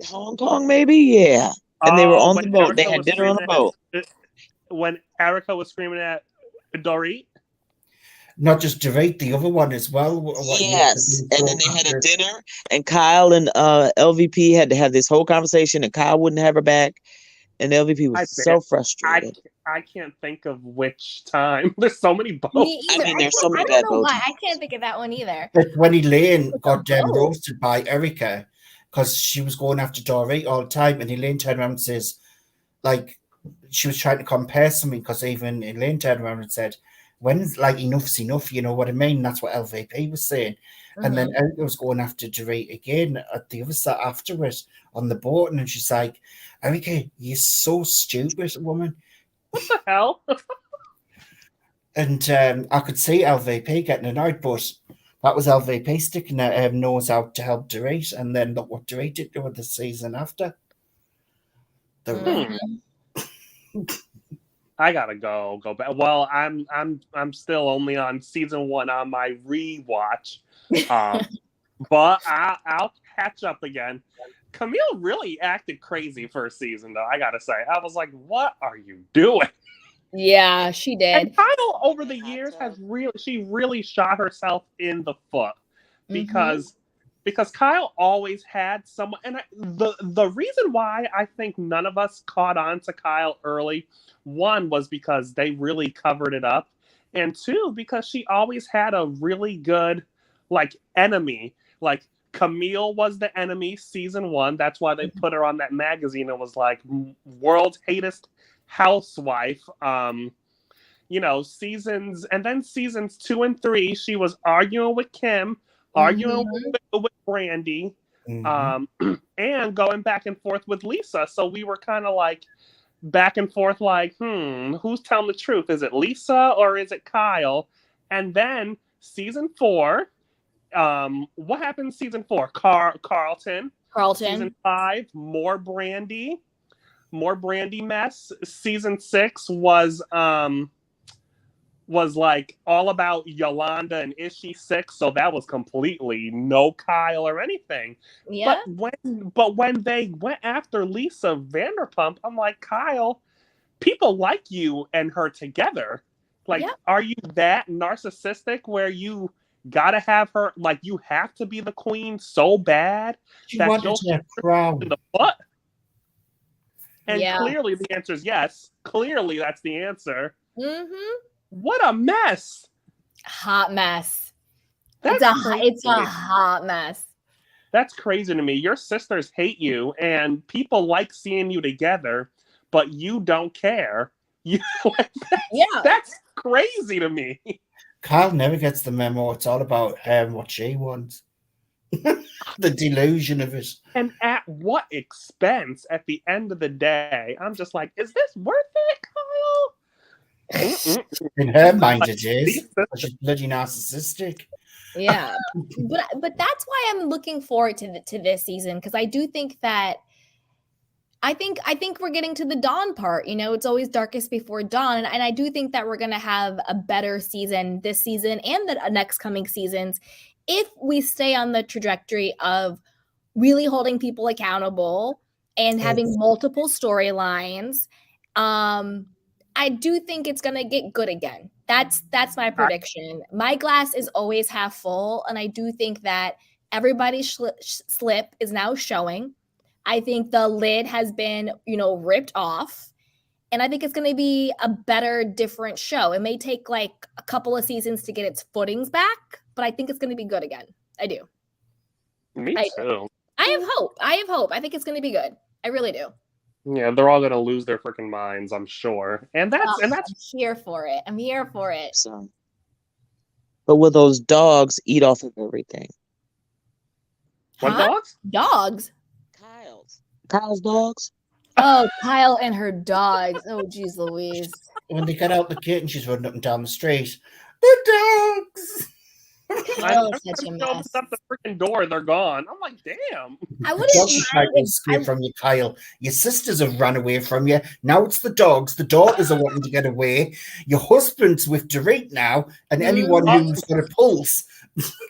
Hong Kong, maybe, yeah. And they were on the boat. They had dinner on the boat. When Erika was screaming at Dorit? Not just Dorit, the other one as well. Yes. And then they had a dinner, and Kyle and LVP had to have this whole conversation, and Kyle wouldn't have her back. And LVP was so frustrated. I can't think of which time. There's so many boats. I mean, there's so many bad boats. I can't think of that one either. But when Elaine got roasted by Erika because she was going after Dorit all the time, and Elaine turned around and says, like, she was trying to compare something because even Elaine turned around and said, when's like enough's enough, you know what I mean? That's what LVP was saying. And then Erika was going after Dorit again at the other side afterwards on the boat, and she's like, Erika, you're so stupid, woman. What the hell? And I could see LVP getting annoyed, but that was LVP sticking their nose out to help Dorit, and then look what Dorit did to her the season after. I gotta go back. Well, I'm still only on season 1 on my rewatch, but I'll catch up again. Camille really acted crazy first season, though. I gotta say, I was like, "What are you doing?" Yeah, she did. And Kyle, over the years, she really shot herself in the foot because Kyle always had someone, and the reason why I think none of us caught on to Kyle early, one was because they really covered it up, and two because she always had a really good like enemy. Like Camille was the enemy season 1. That's why they put her on that magazine. It was like world's hatest housewife. Seasons 2 and 3, she was arguing with Kim, arguing with Brandy, and going back and forth with Lisa. So we were kind of like back and forth, like, who's telling the truth? Is it Lisa or is it Kyle? And then season 4, what happened in season 4? Carlton. Season 5, more Brandy mess. Season 6 was like all about Yolanda and is she sick? So that was completely no Kyle or anything. Yeah. But when they went after Lisa Vanderpump, I'm like, Kyle, people like you and her together. Like, are you that narcissistic where you gotta have her, like, you have to be the queen so bad that you'll shoot her in the foot? And clearly the answer is yes. Clearly that's the answer. What a mess. Hot mess. It's a hot mess. That's crazy to me. Your sisters hate you and people like seeing you together, but you don't care. That's crazy to me. Kyle never gets the memo. It's all about her and what she wants. The delusion of it. And at what expense at the end of the day? I'm just like, is this worth it, Kyle? In her mind, it is. She's bloody narcissistic. Yeah, but that's why I'm looking forward to this season, because I do think that I think we're getting to the dawn part. It's always darkest before dawn, and I do think that we're gonna have a better season this season and the next coming seasons if we stay on the trajectory of really holding people accountable and having multiple storylines. I do think it's gonna get good again. That's my prediction. My glass is always half full, and I do think that everybody's slip is now showing. I think the lid has been, ripped off, and I think it's going to be a better, different show. It may take like a couple of seasons to get its footings back, but I think it's going to be good again. I do. Me too. I have hope. I think it's going to be good. I really do. Yeah, they're all going to lose their freaking minds, I'm sure. And that's I'm here for it. So, but will those dogs eat off of everything? What dogs? Dogs. Kyle's dogs. Oh, Kyle and her dogs. Oh, geez, Louise. When they get out the kitten, she's running up and down the street. The dogs. Such a mess. Up the freaking door, they're gone. I'm like, damn. I wouldn't mind escape from you, Kyle. Your sisters have run away from you. Now it's the dogs. The daughters are wanting to get away. Your husband's with Dorit now, and anyone who's got a pulse.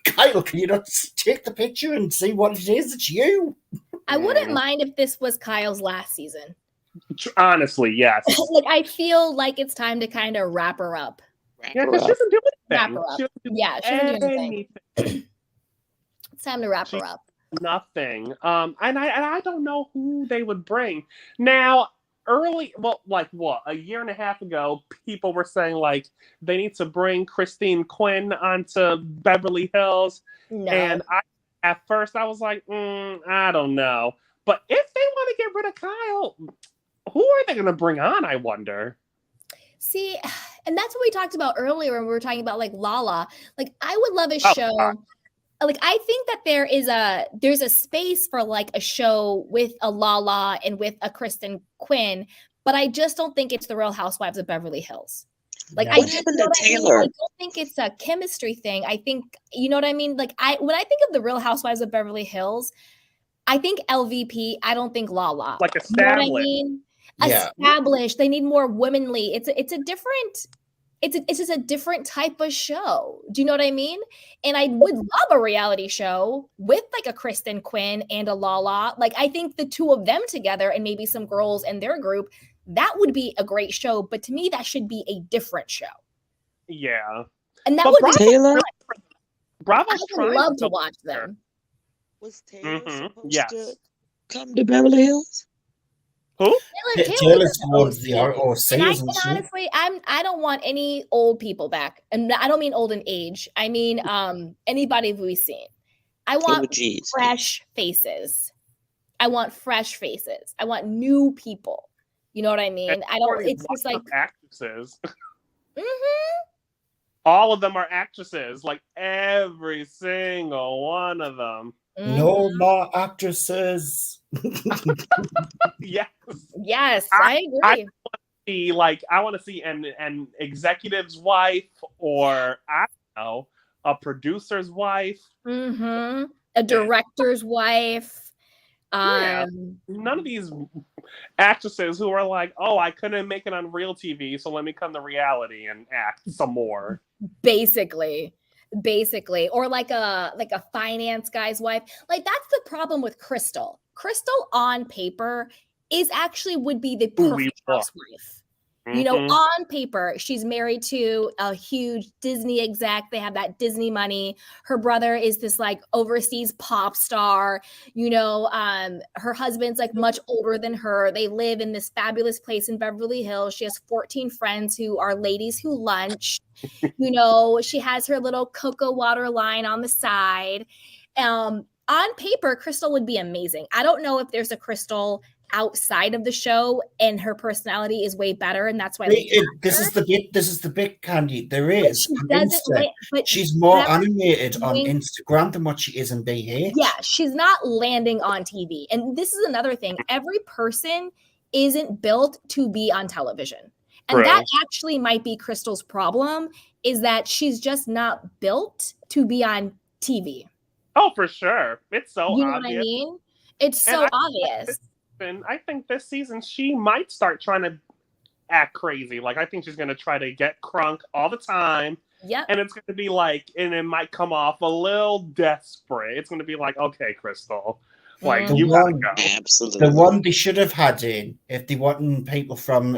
Kyle, can you not take the picture and see what it is? It's you. I wouldn't mind if this was Kyle's last season. Honestly, yes. Like, I feel like it's time to kind of wrap her up. Yeah, because she doesn't do anything. Wrap her up. She doesn't do anything. It's time to wrap her up. Nothing. And I don't know who they would bring. Now, a year and a half ago, people were saying, like, they need to bring Christine Quinn onto Beverly Hills. No. And at first, I was like, I don't know. But if they want to get rid of Kyle, who are they going to bring on, I wonder? See, and that's what we talked about earlier when we were talking about, like, Lala. Like, I would love a show. Like, I think that there's a space for, like, a show with a Lala and with a Kristen Quinn, but I just don't think it's the Real Housewives of Beverly Hills. Like, what happened to Taylor? I don't think it's a chemistry thing. I think, you know what I mean? Like, when I think of the Real Housewives of Beverly Hills, I think LVP. I don't think Lala. Like established. You know what I mean? Yeah. Established. They need more womanly. It's just a different type of show. Do you know what I mean? And I would love a reality show with, like, a Kristen Quinn and a Lala. Like, I think the two of them together and maybe some girls in their group, that would be a great show. But to me, that should be a different show. Yeah. And that would be Taylor. Bravo's I would love to watch them. Was Taylor supposed to come to Beverly Hills? Who? Taylor's towards the OC, and honestly, I don't want any old people back, and I don't mean old in age. I mean anybody we've seen. I want fresh faces. I want new people. You know what I mean? I don't. It's just like actresses. All of them are actresses. Like every single one of them. No more actresses. Yes, I agree. I want to see an executive's wife, or I don't know, a producer's wife, a director's wife. None of these actresses who are like, oh, I couldn't make it on real TV, so let me come to reality and act some more. Basically, or like a finance guy's wife. Like, that's the problem with Crystal. Crystal on paper would be the perfect housewife. You know, on paper, she's married to a huge Disney exec. They have that Disney money. Her brother is this, like, overseas pop star. You know, her husband's, like, much older than her. They live in this fabulous place in Beverly Hills. She has 14 friends who are ladies who lunch. You know, she has her little cocoa water line on the side. On paper, Crystal would be amazing. I don't know if there's a Crystal outside of the show, and her personality is way better, and that's why this is the bit, Candy. There is. She's more animated on Instagram than what she is in BH. Yeah, she's not landing on TV. And this is another thing. Every person isn't built to be on television. And that actually might be Crystal's problem, is that she's just not built to be on TV. Oh, for sure. It's so You know obvious. what I mean? It's so obvious. I think this season she might start trying to act crazy. Like, I think she's going to try to get crunk all the time. Yep. And it's going to be like, and it might come off a little desperate. It's going to be like, okay, Crystal, like, you gotta go. Absolutely. The one they should have had in, if they wanted people from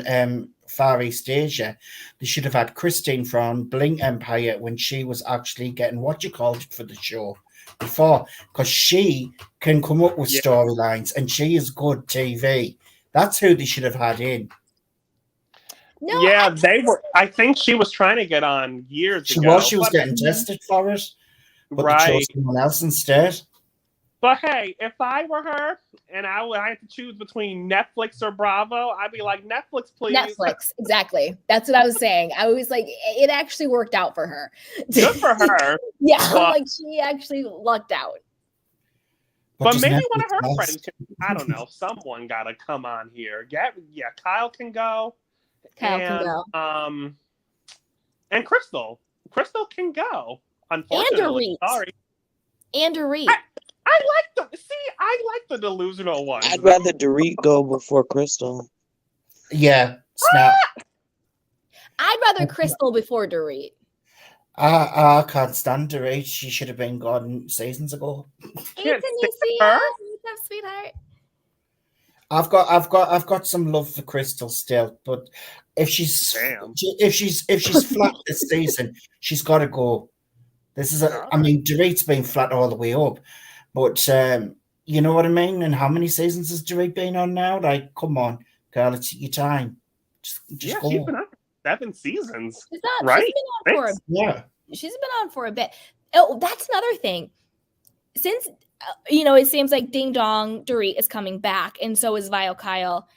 Far East Asia, they should have had Christine from Blink Empire when she was actually getting for the show before, because she can come up with storylines and she is good TV. That's who they should have had in. No, yeah, they were. I think she was trying to get on years ago. She was getting tested for it, but they chose someone else instead. But hey, if I were her and I had to choose between Netflix or Bravo, I'd be like, Netflix, please. Netflix, exactly. That's what I was saying. I was like, it actually worked out for her. Good for her. Yeah, like she actually lucked out. But maybe one of her friends can, I don't know, someone got to come on here. Kyle can go. Can go. And Crystal can go. Unfortunately, sorry. And Dorit. I like the delusional one. I'd rather Dorit go before Crystal. Yeah, snap. I'd rather Crystal before Dorit. I can't stand Dorit. She should have been gone seasons ago. Sweetheart. I've got some love for Crystal still, but if she's flat this season, she's got to go. This is Dorit's been flat all the way up, but you know what I mean. And how many seasons has Dorit been on now? Like, come on, girl, it's your time. Just go. She's been on 7 seasons, right? She's been on for a bit. Oh, that's another thing. Since it seems like Ding Dong Dorit is coming back, and so is Vile Kyle.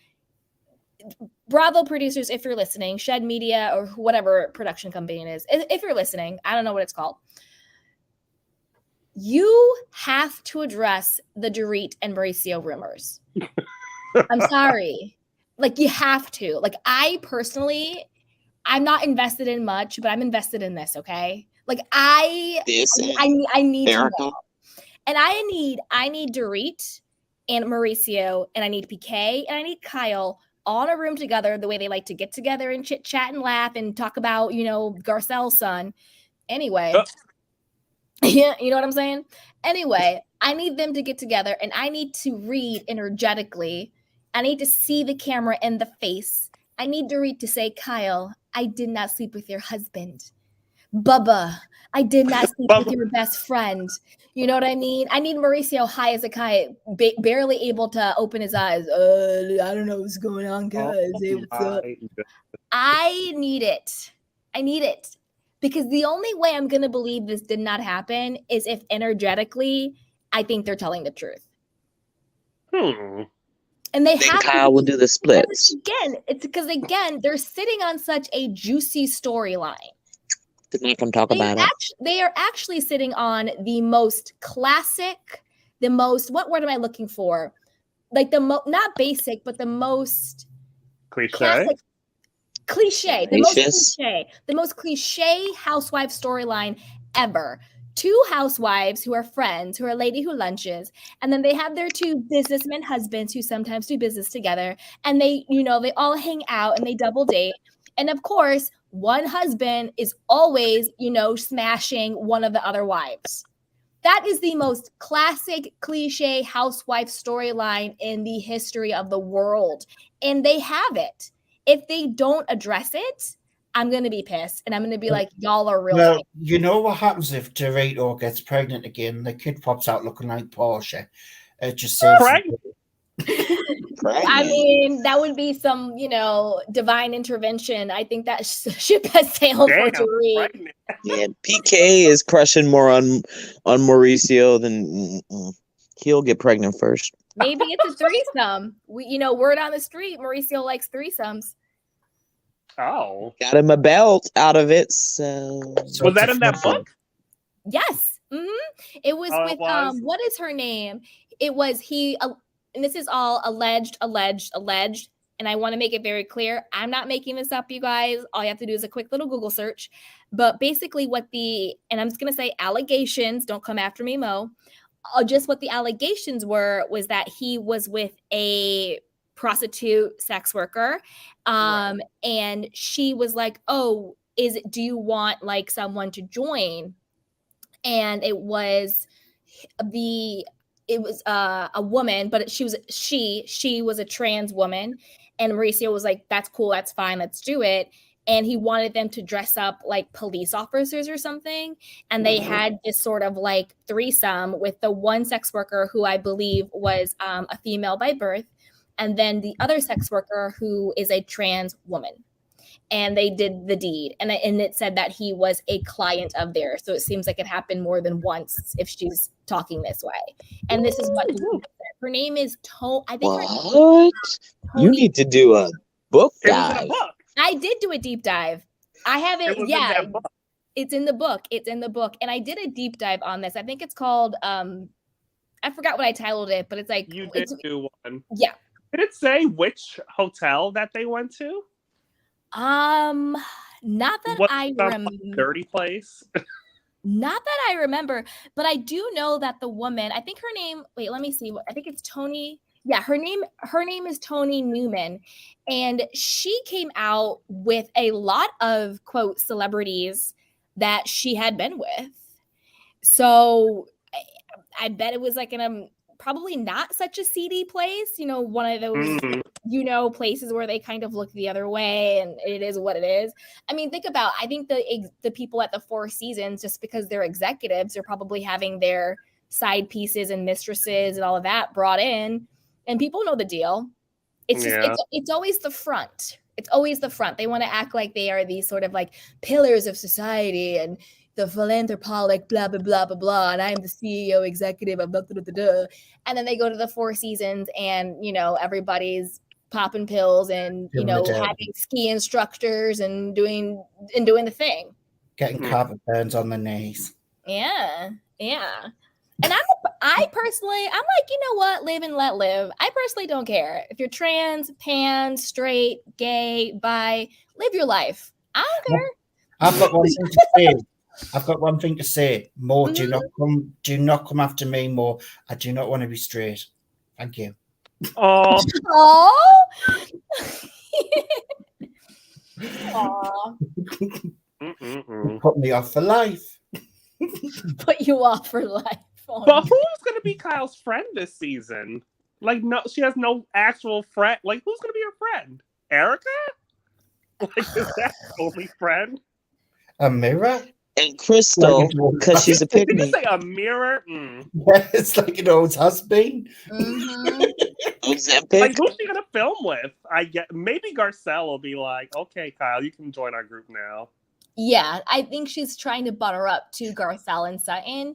Bravo producers, if you're listening, Shed Media or whatever production company it is, if you're listening, I don't know what it's called. You have to address the Dorit and Mauricio rumors. I'm sorry. Like, you have to. Like, I personally, I'm not invested in much, but I'm invested in this, okay? Like, I need to know. And I need Dorit and Mauricio, and I need PK, and I need Kyle all in a room together the way they like to get together and chit chat and laugh and talk about, Garcelle's son. Anyway, yeah, you know what I'm saying? Anyway, I need them to get together, and I need to read energetically. I need to see the camera in the face. I need Dorit to say, Kyle, I did not sleep with your husband. Bubba, I did not sleep with your best friend. You know what I mean? I need Mauricio high as a kite, barely able to open his eyes. I don't know what's going on, guys. Hey, what's up? I need it. Because the only way I'm going to believe this did not happen is if energetically, I think they're telling the truth. And they have Kyle will do the splits. It's because they're sitting on such a juicy storyline. They're not going to talk about it. They are actually sitting on the most classic, what word am I looking for? Like not basic, but the most cliche. The most cliche housewife storyline ever. 2 housewives who are friends, who are lady who lunches, and then they have their 2 businessmen husbands who sometimes do business together, and they all hang out and they double date. And of course, one husband is always, smashing one of the other wives. That is the most classic cliche housewife storyline in the history of the world. And they have it. If they don't address it, I'm going to be pissed. And I'm going to be like, y'all are real. Well, you know what happens if Dorito gets pregnant again? The kid pops out looking like Portia. It just says... I mean, that would be some, divine intervention. I think that ship has sailed for Dorit. Yeah, PK is crushing more on Mauricio than he'll get pregnant first. Maybe it's a threesome. Word on the street, Mauricio likes threesomes. Oh, got him a belt out of it. So was that in that book? Yes, it was with what is her name? It was and this is all alleged. and I want to make it very clear, I'm not making this up, you guys. All you have to do is a quick little Google search. But basically and I'm just going to say allegations, don't come after me, Mo. Just what the allegations was that he was with a prostitute sex worker. Right. And she was like, oh, do you want like someone to join? And it was a woman, but she was a trans woman. And Mauricio was like, that's cool, that's fine, let's do it. And he wanted them to dress up like police officers or something. And they had this sort of like threesome with the one sex worker who I believe was a female by birth, and then the other sex worker who is a trans woman. And they did the deed. And it said that he was a client of theirs. So it seems like it happened more than once if she's talking this way. And this is what her name is. I think what? You need to do a book dive. I did do a deep dive. I haven't. Yeah, in it's in the book. It's in the book, and I did a deep dive on this. I think it's called. I forgot what I titled it, but it's like you did do one. Yeah. Did it say which hotel that they went to? Not that I remember. Dirty place. Not that I remember, but I do know that the woman. I think her name. Wait, let me see. I think it's Tony. Yeah, her name is Tony Newman, and she came out with a lot of quote celebrities that she had been with. So I bet it was like in a probably not such a seedy place, one of those places where they kind of look the other way, and it is what it is. I mean, I think the people at the Four Seasons, just because they're executives, are probably having their side pieces and mistresses and all of that brought in. And people know the deal. It's just, it's always the front. It's always the front. They want to act like they are these sort of like pillars of society and the philanthropic, blah, blah, blah, blah, blah. And I'm the CEO executive of blah, blah, blah, blah. And then they go to the Four Seasons and, everybody's popping pills and, having ski instructors and doing the thing. Getting carpet burns on the knees. Yeah. Yeah. And I personally, I'm like, you know what? Live and let live. I personally don't care. If you're trans, pan, straight, gay, bi, live your life. I don't care. I've got one thing to say. More, do not come after me, more. I do not want to be straight. Thank you. Oh. Put me off for life. Put you off for life. But who's going to be Kyle's friend this season? Like, no, she has no actual friend. Like, who's going to be her friend? Erika? Like, is that only friend? Amira? And Crystal, because she's a pygmy. Did you say a mirror? Yeah, it's like an old husband. Ozempic. Like, who's she going to film with? Maybe Garcelle will be like, okay, Kyle, you can join our group now. Yeah, I think she's trying to butter up to Garcelle and Sutton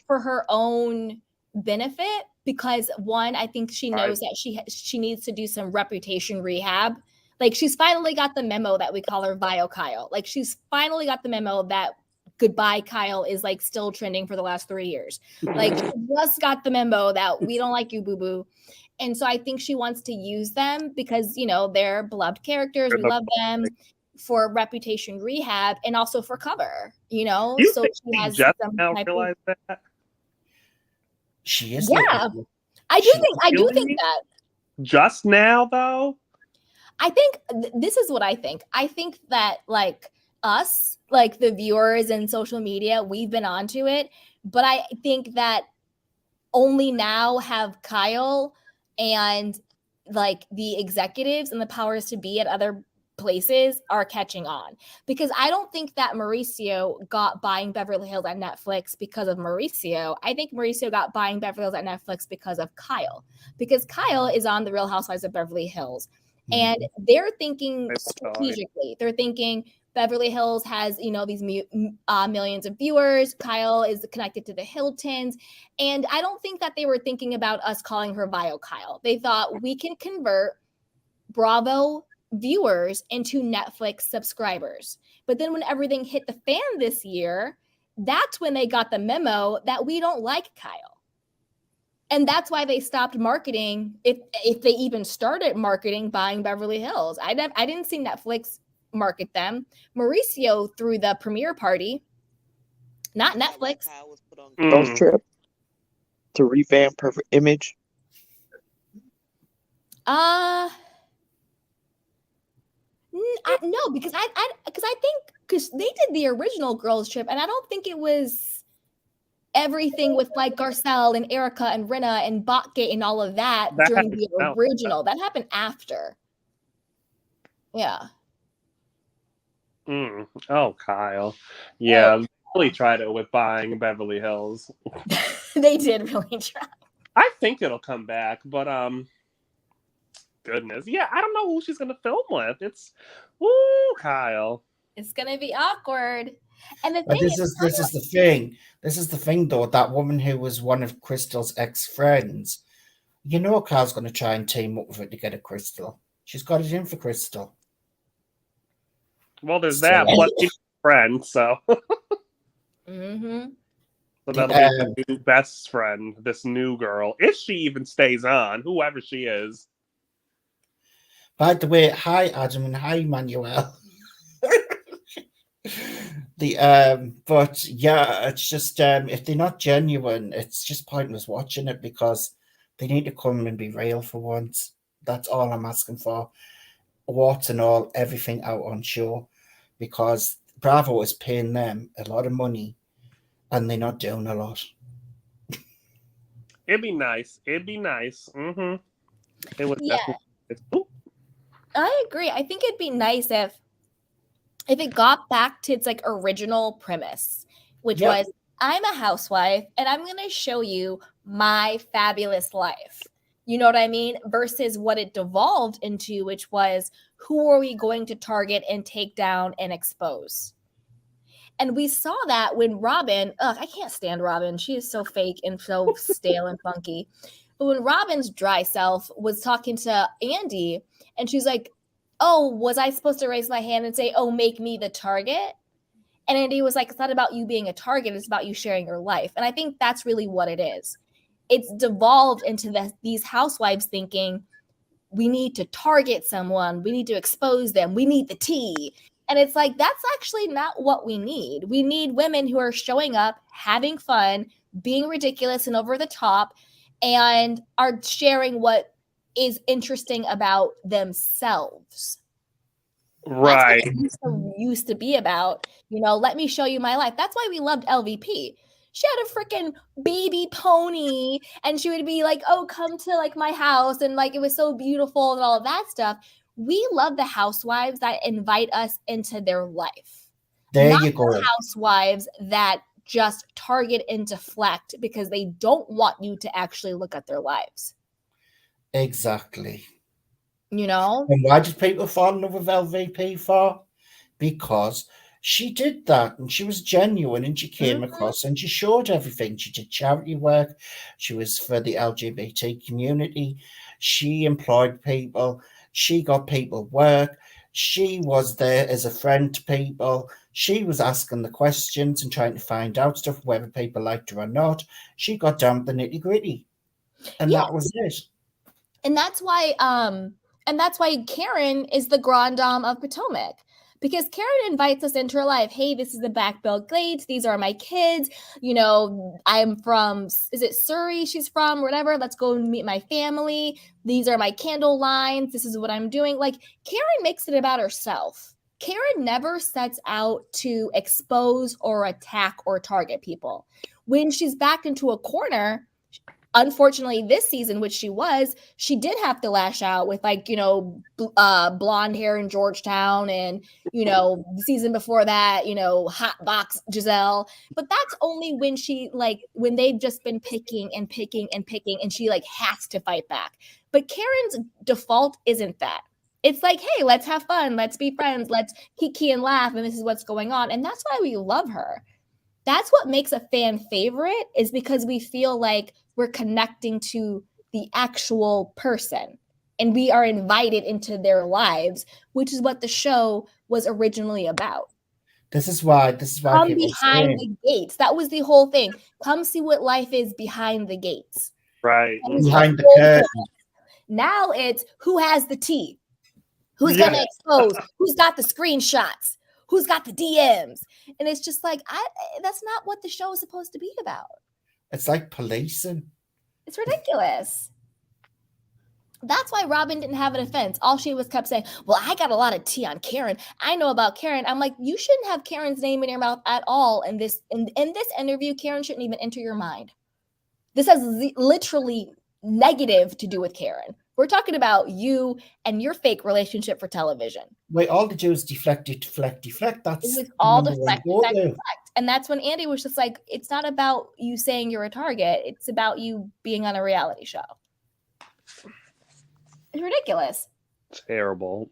for her own benefit, because one, I think she knows that she needs to do some reputation rehab. Like, she's finally got the memo that we call her Vile Kyle. Like, she's finally got the memo that Goodbye Kyle is like still trending for the last 3 years. Like, she just got the memo that we don't like you, boo-boo. And so I think she wants to use them because, they're beloved characters. We love them. For reputation rehab and also for cover, so she has just now realized that she is. Yeah, I do think that. Just now, though, I think this is what I think. I think that like us, like the viewers and social media, we've been onto it, but I think that only now have Kyle and like the executives and the powers to be at other places are catching on, because I don't think that Mauricio got Buying Beverly Hills at Netflix because of Mauricio. I think Mauricio got Buying Beverly Hills at Netflix because of Kyle, because Kyle is on The Real Housewives of Beverly Hills, and they're thinking strategically. They're thinking Beverly Hills has, these millions of viewers. Kyle is connected to the Hiltons, and I don't think that they were thinking about us calling her Vile Kyle. They thought we can convert Bravo viewers into Netflix subscribers. But then when everything hit the fan this year, that's when they got the memo that we don't like Kyle. And that's why they stopped marketing, if they even started marketing Buying Beverly Hills. I didn't see Netflix market them. Mauricio threw the premiere party, not Netflix. Kyle was put on girls trip to revamp her image. No, because because they did the original girls trip, and I don't think it was everything with like Garcelle and Erika and Rinna and Botgate and all of that during the original. That happened after. Yeah. Oh, Kyle. Yeah, really tried it with Buying Beverly Hills. They did really try. I think it'll come back, but goodness. Yeah, I don't know who she's gonna film with. Kyle. It's gonna be awkward. And the But thing this is the thing. This is the thing, though. That woman who was one of Crystal's ex-friends, you know, Carl's going to try and team up with her to get a Crystal. She's got it in for Crystal. Well, there's that. Plus, she's a friend, so. Mm-hmm. So that'll be her new best friend, this new girl, if she even stays on, whoever she is. By the way, hi Adam and hi Manuel. But yeah, it's just if they're not genuine, it's just pointless watching it, because they need to come and be real for once. That's all I'm asking for. Warts and all, everything out on show, because Bravo is paying them a lot of money and they're not doing a lot. It'd be nice. Mm-hmm. It would. Yeah. I agree. I think it'd be nice if it got back to its like original premise, which was, I'm a housewife and I'm going to show you my fabulous life. You know what I mean? Versus what it devolved into, which was, who are we going to target and take down and expose? And we saw that when Robin, I can't stand Robin. She is so fake and so stale and funky. But when Robin's dry self was talking to Andy, and she's like, oh, was I supposed to raise my hand and say, oh, make me the target? And Andy was like, it's not about you being a target. It's about you sharing your life. And I think that's really what it is. It's devolved into these housewives thinking, we need to target someone. We need to expose them. We need the tea. And it's like, that's actually not what we need. We need women who are showing up, having fun, being ridiculous and over the top, and are sharing what is interesting about themselves. Right. That's what it used to be about. You know, let me show you my life. That's why we loved LVP. She had a freaking baby pony, and she would be like, oh, come to like my house, and like it was so beautiful and all of that stuff. We love the housewives that invite us into their life. There you go. The housewives that just target and deflect because they don't want you to actually look at their lives. Exactly. You know? And why did people fall in love with LVP for? Because she did that, and she was genuine, and she came across and she showed everything. She did charity work. She was for the LGBT community. She employed people. She got people work. She was there as a friend to people. She was asking the questions and trying to find out stuff, whether people liked her or not. She got down to the nitty gritty, and that was it. And that's why Karen is the grand dame of Potomac. Because Karen invites us into her life. Hey, this is the Back Bill Glades. These are my kids. You know, I'm from, is it Surrey she's from, whatever. Let's go and meet my family. These are my candle lines. This is what I'm doing. Like, Karen makes it about herself. Karen never sets out to expose or attack or target people. When she's backed into a corner, unfortunately, this season, which she did have to lash out with, like, you know, blonde hair in Georgetown, and, you know, the season before that, you know, hot box Giselle. But that's only when when they've just been picking and picking and picking, and she like has to fight back. But Karen's default isn't that. It's like, hey, let's have fun. Let's be friends. Let's kiki and laugh. And this is what's going on. And that's why we love her. That's what makes a fan favorite, is because we feel like we're connecting to the actual person and we are invited into their lives, which is what the show was originally about. This is why come behind the gates. That was the whole thing. Come see what life is behind the gates. Right. behind the curtain. Now it's who has the tea, who's Yeah. gonna expose, who's got the screenshots, who's got the DMs, and it's just like that's not what the show is supposed to be about. It's like policing. It's ridiculous. That's why Robin didn't have an offense. All she was kept saying, well, I got a lot of tea on Karen. I know about Karen. I'm like, you shouldn't have Karen's name in your mouth at all. In this interview, Karen shouldn't even enter your mind. This has literally negative to do with Karen. We're talking about you and your fake relationship for television. Wait, all the Jews deflect. That's It was all deflect. And that's when Andy was just like, it's not about you saying you're a target. It's about you being on a reality show. It's ridiculous. Terrible.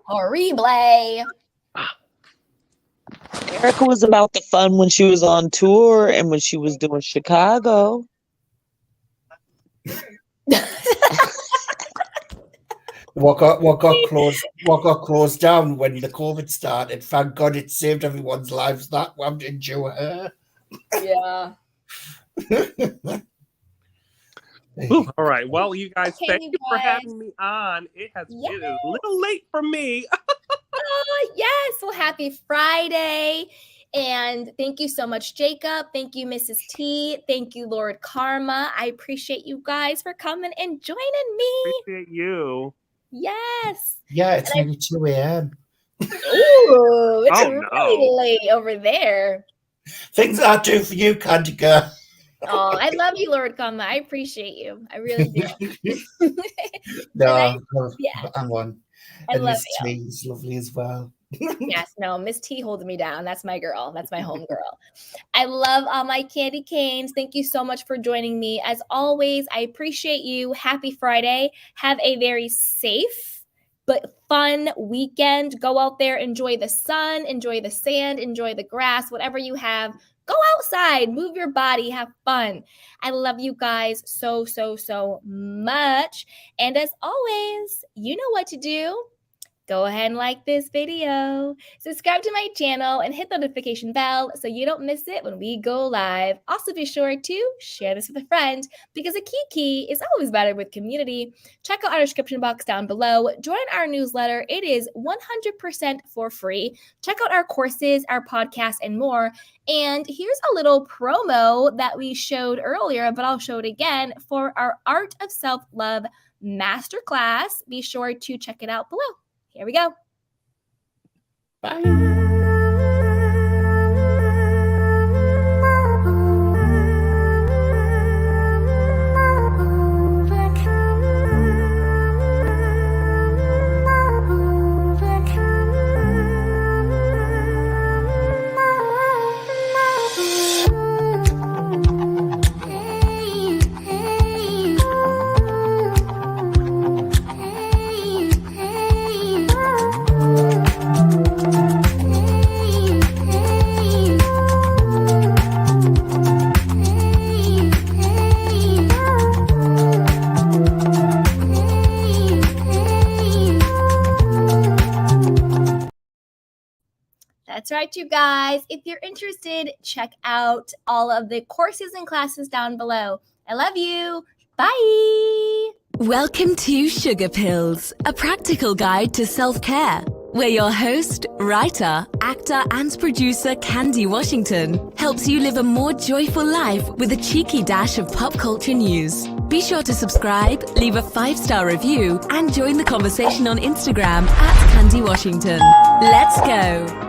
Horrible. Erika was about the fun when she was on tour and when she was doing Chicago. What got closed down when the COVID started? Thank God it saved everyone's lives. That one didn't you? Yeah. All right. Well, you guys, Okay, thank you you for guys. having me on. It is a little late for me. Oh, yes. Well, happy Friday. And thank you so much, Jacob. Thank you, Mrs. T. Thank you, Lord Karma. I appreciate you guys for coming and joining me. Appreciate you. Yes. Yeah, it's nearly 2 a.m. Ooh, it's Oh, really no. late over there. Things I do for you, Candy Girl. Oh, I love you, Lord Karma. I appreciate you. I really do. No, yeah. I'm one. I And love Miss you. T is lovely as well. Yes, no, Miss T holds me down. That's my girl. That's my home girl. I love all my candy canes. Thank you so much for joining me. As always, I appreciate you. Happy Friday. Have a very safe but fun weekend. Go out there, enjoy the sun, enjoy the sand, enjoy the grass, whatever you have. Go outside, move your body, have fun. I love you guys so, so, so much. And as always, you know what to do. Go ahead and like this video, subscribe to my channel, and hit the notification bell so you don't miss it when we go live. Also, be sure to share this with a friend because a key is always better with community. Check out our description box down below. Join our newsletter. It is 100% for free. Check out our courses, our podcasts, and more. And here's a little promo that we showed earlier, but I'll show it again for our Art of Self-Love Masterclass. Be sure to check it out below. Here we go. Bye. That's right, you guys. If you're interested, check out all of the courses and classes down below. I love you. Bye. Welcome to Sugar Pills, a practical guide to self-care, where your host, writer, actor, and producer Candy Washington helps you live a more joyful life with a cheeky dash of pop culture news. Be sure to subscribe, leave a 5-star review, and join the conversation on Instagram @Candy Washington. Let's go.